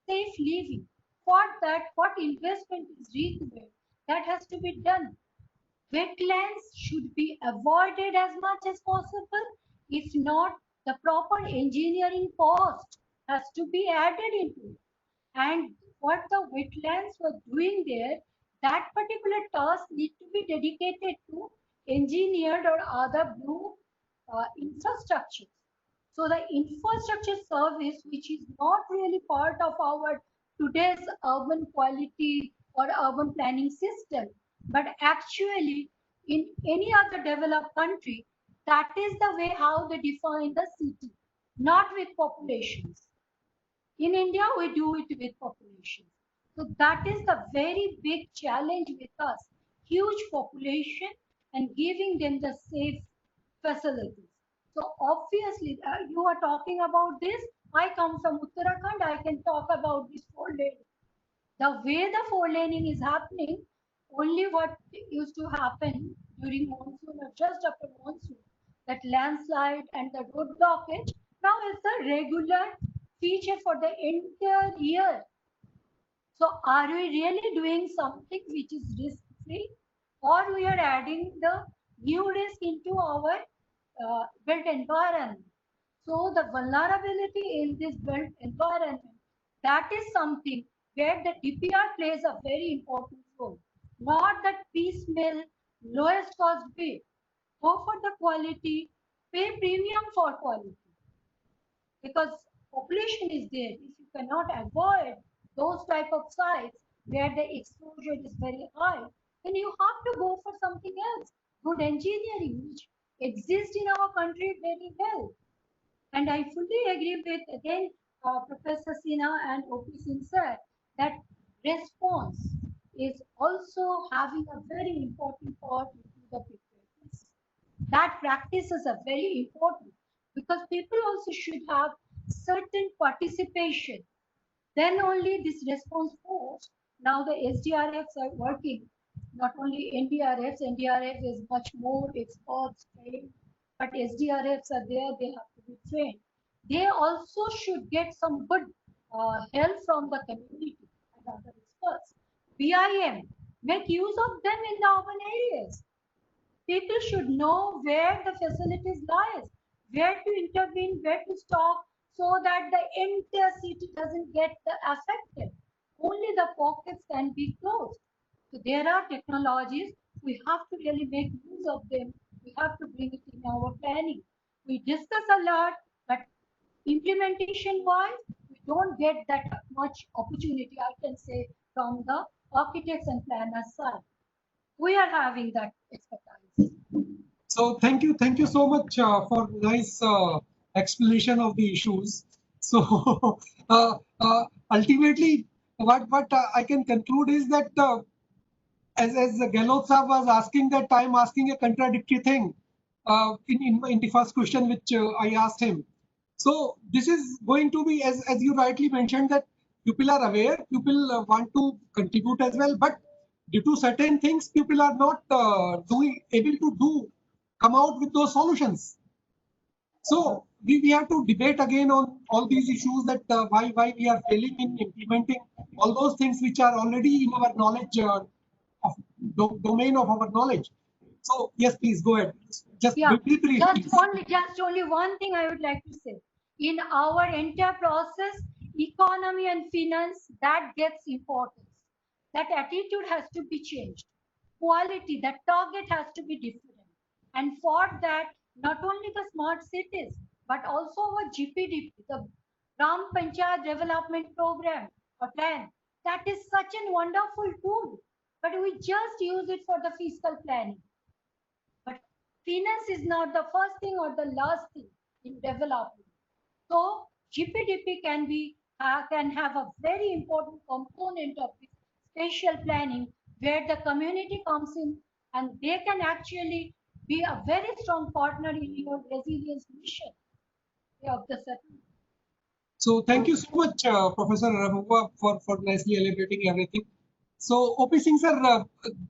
safe living. For that, what investment is required, that has to be done. Wetlands should be avoided as much as possible. If not, the proper engineering cost has to be added into it. And what the wetlands were doing there, that particular task needs to be dedicated to engineered or other blue infrastructure. So the infrastructure service, which is not really part of our today's urban quality or urban planning system, but actually in any other developed country, that is the way how they define the city, not with populations. In India, we do it with population. So that is the very big challenge with us. Huge population and giving them the safe facilities. So obviously, you are talking about this. I come from Uttarakhand. I can talk about this four laning. The way the four laning is happening, only what used to happen during monsoon or just after monsoon, that landslide and the road blockage, now it's a regular feature for the entire year. So are we really doing something which is risk free, or we are adding the new risk into our built environment? So the vulnerability in this built environment That is something where the DPR plays a very important role. Not that piecemeal, lowest cost bid. Go for the quality, pay premium for quality. Because population is there. If you cannot avoid those type of sites where the exposure is very high, then you have to go for something else. Good engineering, which exists in our country very well. And I fully agree with, again, Professor Sinha and O.P. Singh sir, that response is also having a very important part into the preparedness. That practices are very important because people also should have certain participation. Then only this response force. Now the SDRFs are working, not only NDRFs. NDRF is much more experts trained, but SDRFs are there. They have to be trained. They also should get some good help from the community and other experts. BIM, make use of them in the urban areas. People should know where the facilities lies, where to intervene, where to stop, so that the entire city doesn't get affected. Only the pockets can be closed. So there are technologies. We have to really make use of them. We have to bring it in our planning. We discuss a lot, but implementation-wise, we don't get that much opportunity, I can say, from the architects and planners side. We are having that expertise. So thank you so much for nice explanation of the issues. So ultimately, what I can conclude is that as Gehlot Sahab was asking that I'm asking a contradictory thing in the first question which I asked him. So this is going to be, as you rightly mentioned, that people are aware, people want to contribute as well, but due to certain things, people are not able to come out with those solutions. So we have to debate again on all these issues, that why we are failing in implementing all those things which are already in our knowledge of domain of our knowledge. So yes, please go ahead. Just briefly, just only one thing I would like to say. In our entire process, economy and finance, that gets importance. That attitude has to be changed. Quality, that target has to be different. And for that, not only the smart cities, but also our GPDP, the Gram Panchayat Development Program or plan. That is such a wonderful tool, but we just use it for the fiscal planning. But finance is not the first thing or the last thing in development. So GPDP can have a very important component of this spatial planning, where the community comes in and they can actually be a very strong partner in your resilience mission of the settlement. So thank you so much, Professor Ramova, for nicely elaborating everything. So O.P. Singh sir,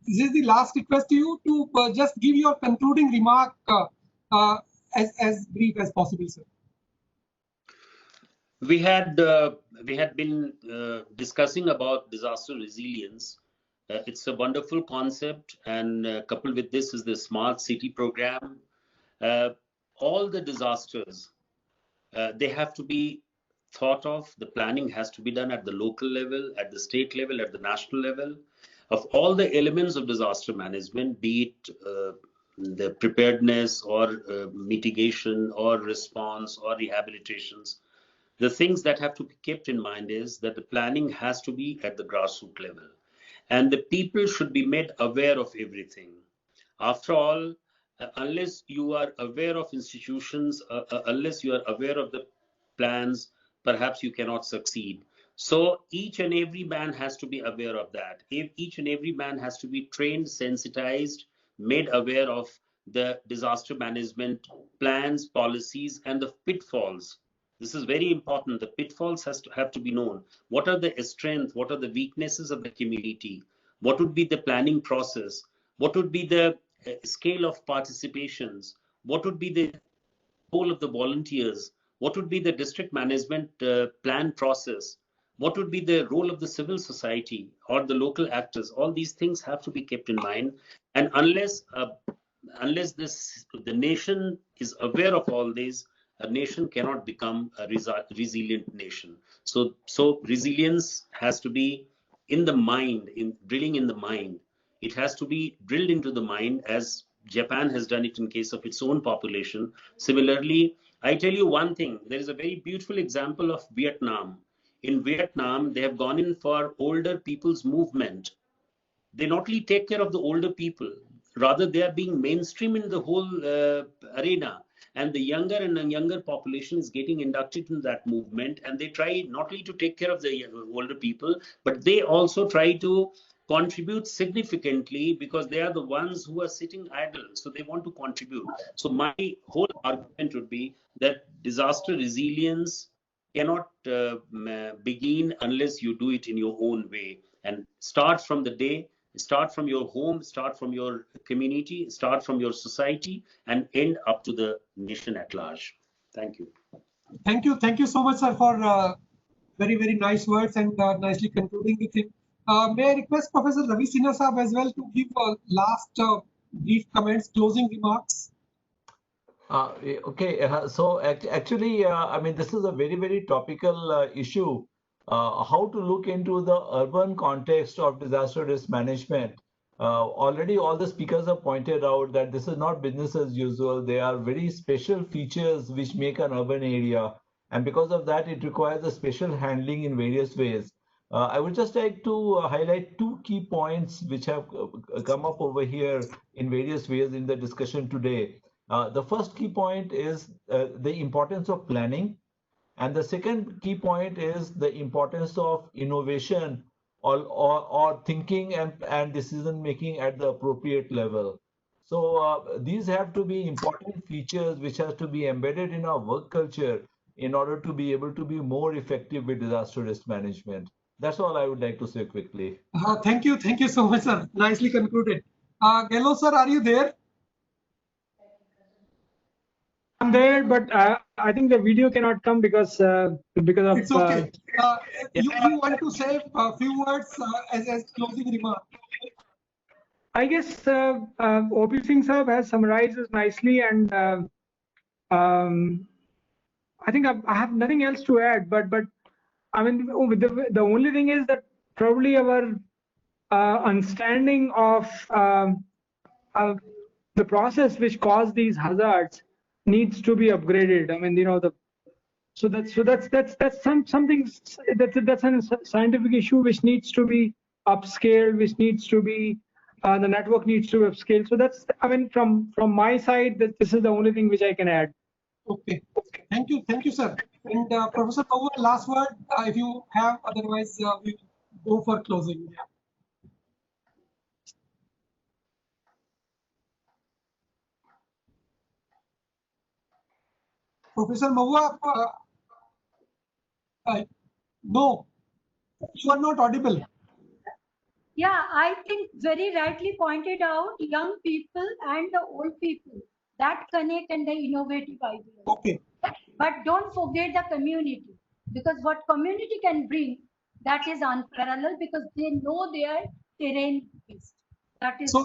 this is the last request to you to just give your concluding remark as brief as possible, sir. We had been discussing about disaster resilience. It's a wonderful concept, and coupled with this is the smart city program. All the disasters, they have to be thought of. The planning has to be done at the local level, at the state level, at the national level. Of all the elements of disaster management, be it the preparedness or mitigation or response or rehabilitations, the things that have to be kept in mind is that the planning has to be at the grassroots level, and the people should be made aware of everything. After all, unless you are aware of institutions, unless you are aware of the plans, perhaps you cannot succeed. So each and every man has to be aware of that. Each and every man has to be trained, sensitized, made aware of the disaster management plans, policies, and the pitfalls. This is very important. The pitfalls have to be known. What are the strengths? What are the weaknesses of the community? What would be the planning process? What would be the scale of participations? What would be the role of the volunteers? What would be the district management plan process? What would be the role of the civil society or the local actors? All these things have to be kept in mind. And unless the nation is aware of all this, a nation cannot become a resilient nation. So resilience has to be in the mind, in drilling in the mind. It has to be drilled into the mind, as Japan has done it in case of its own population. Similarly, I tell you one thing, there is a very beautiful example of Vietnam. In Vietnam, they have gone in for older people's movement. They not only take care of the older people, rather they are being mainstream in the whole arena, and the younger and younger population is getting inducted in that movement, and they try not only to take care of the older people, but they also try to contribute significantly, because they are the ones who are sitting idle, so they want to contribute. So my whole argument would be that disaster resilience cannot begin unless you do it in your own way, and start from the day, start from your home, start from your community, start from your society, and end up to the nation at large. Thank you. Thank you so much, sir, for very, very nice words and nicely concluding the thing. May I request Professor Ravi Sinha Saab as well to give last brief comments, closing remarks? Okay, so actually, I mean, this is a very, very topical issue. How to look into the urban context of disaster risk management. Already all the speakers have pointed out that this is not business as usual. There are very special features which make an urban area. And because of that, it requires a special handling in various ways. I would just like to highlight two key points which have come up over here in various ways in the discussion today. The first key point is the importance of planning. And the second key point is the importance of innovation or thinking and decision making at the appropriate level. So these have to be important features which has to be embedded in our work culture in order to be able to be more effective with disaster risk management. That's all I would like to say quickly. Thank you so much, sir. Nicely concluded. Gello, sir, are you there? I'm there, but I think the video cannot come because of. It's okay. You want to say a few words as closing remark? I guess OP Singh Saab has summarized this nicely, and I think I have nothing else to add. But I mean, the only thing is that probably our understanding of the process which caused these hazards needs to be upgraded. I mean, you know, that's something that's a scientific issue which needs to be upscaled, which needs to be the network needs to be upscaled. So that's, I mean, from my side, this is the only thing which I can add. Okay. Thank you, sir. And Professor Pobe, last word if you have. Otherwise, we go for closing. Yeah. Professor Mahua, no, you are not audible. Yeah, I think very rightly pointed out, young people and the old people, that connect and the innovative ideas. Okay. But don't forget the community, because what community can bring, that is unparalleled, because they know their terrain best. That is so.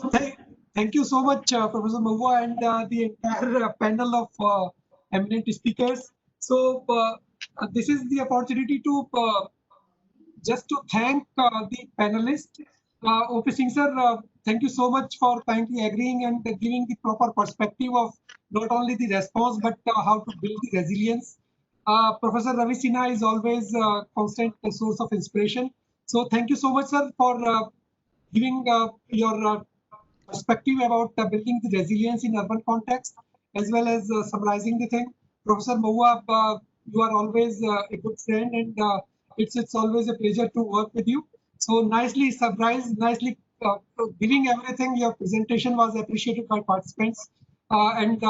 Thank you so much, Professor Mahua, and the entire panel of eminent speakers. So this is the opportunity to just to thank the panelists. OP Singh sir, thank you so much for kindly agreeing and giving the proper perspective of not only the response but how to build the resilience. Professor Ravi Sinha is always a constant source of inspiration. So thank you so much, sir, for giving your perspective about building the resilience in urban context, as well as summarizing the thing. Professor Mahua, you are always a good friend, and it's always a pleasure to work with you. So nicely summarized, nicely giving everything. Your presentation was appreciated by participants, and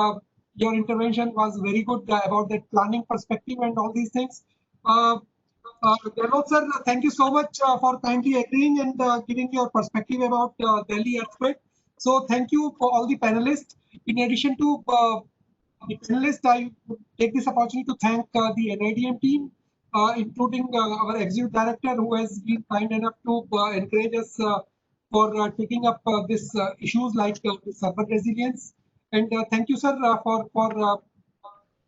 your intervention was very good about that planning perspective and all these things. Gello sir, thank you so much for kindly agreeing and giving your perspective about Delhi earthquake. So thank you for all the panelists. In addition to the panelists, I would take this opportunity to thank the NIDM team, including our executive director, who has been kind enough to encourage us for taking up these issues like this urban resilience. And thank you, sir, for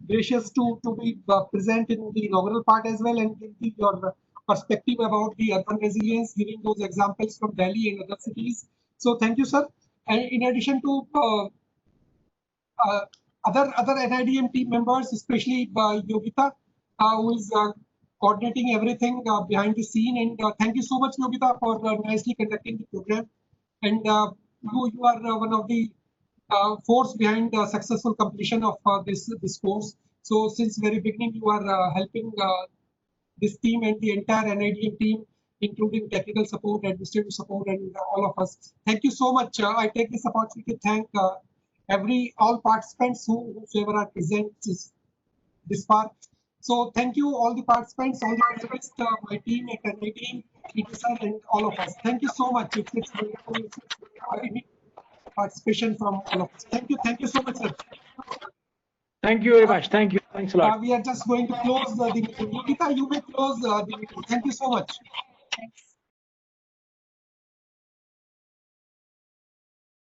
gracious to be present in the inaugural part as well and give your perspective about the urban resilience, giving those examples from Delhi and other cities. So thank you, sir. And in addition to other NIDM team members, especially Yogita, who is coordinating everything behind the scene. And thank you so much, Yogita, for nicely conducting the program. And you are one of the force behind the successful completion of this course. So since very beginning, you are helping this team and the entire NIDM team, including technical support, administrative support, and all of us. Thank you so much. I take this opportunity to thank all participants whoever are present this far. So thank you all the participants, all the best, my team at NIDM, Peterson, and all of us. Thank you so much. It's wonderful participation from all of us. Thank you so much, sir. Thank you very much. Thank you. Thanks a lot. We are just going to close the meeting. Yogita, you may close the meeting. Thank you so much. Thanks.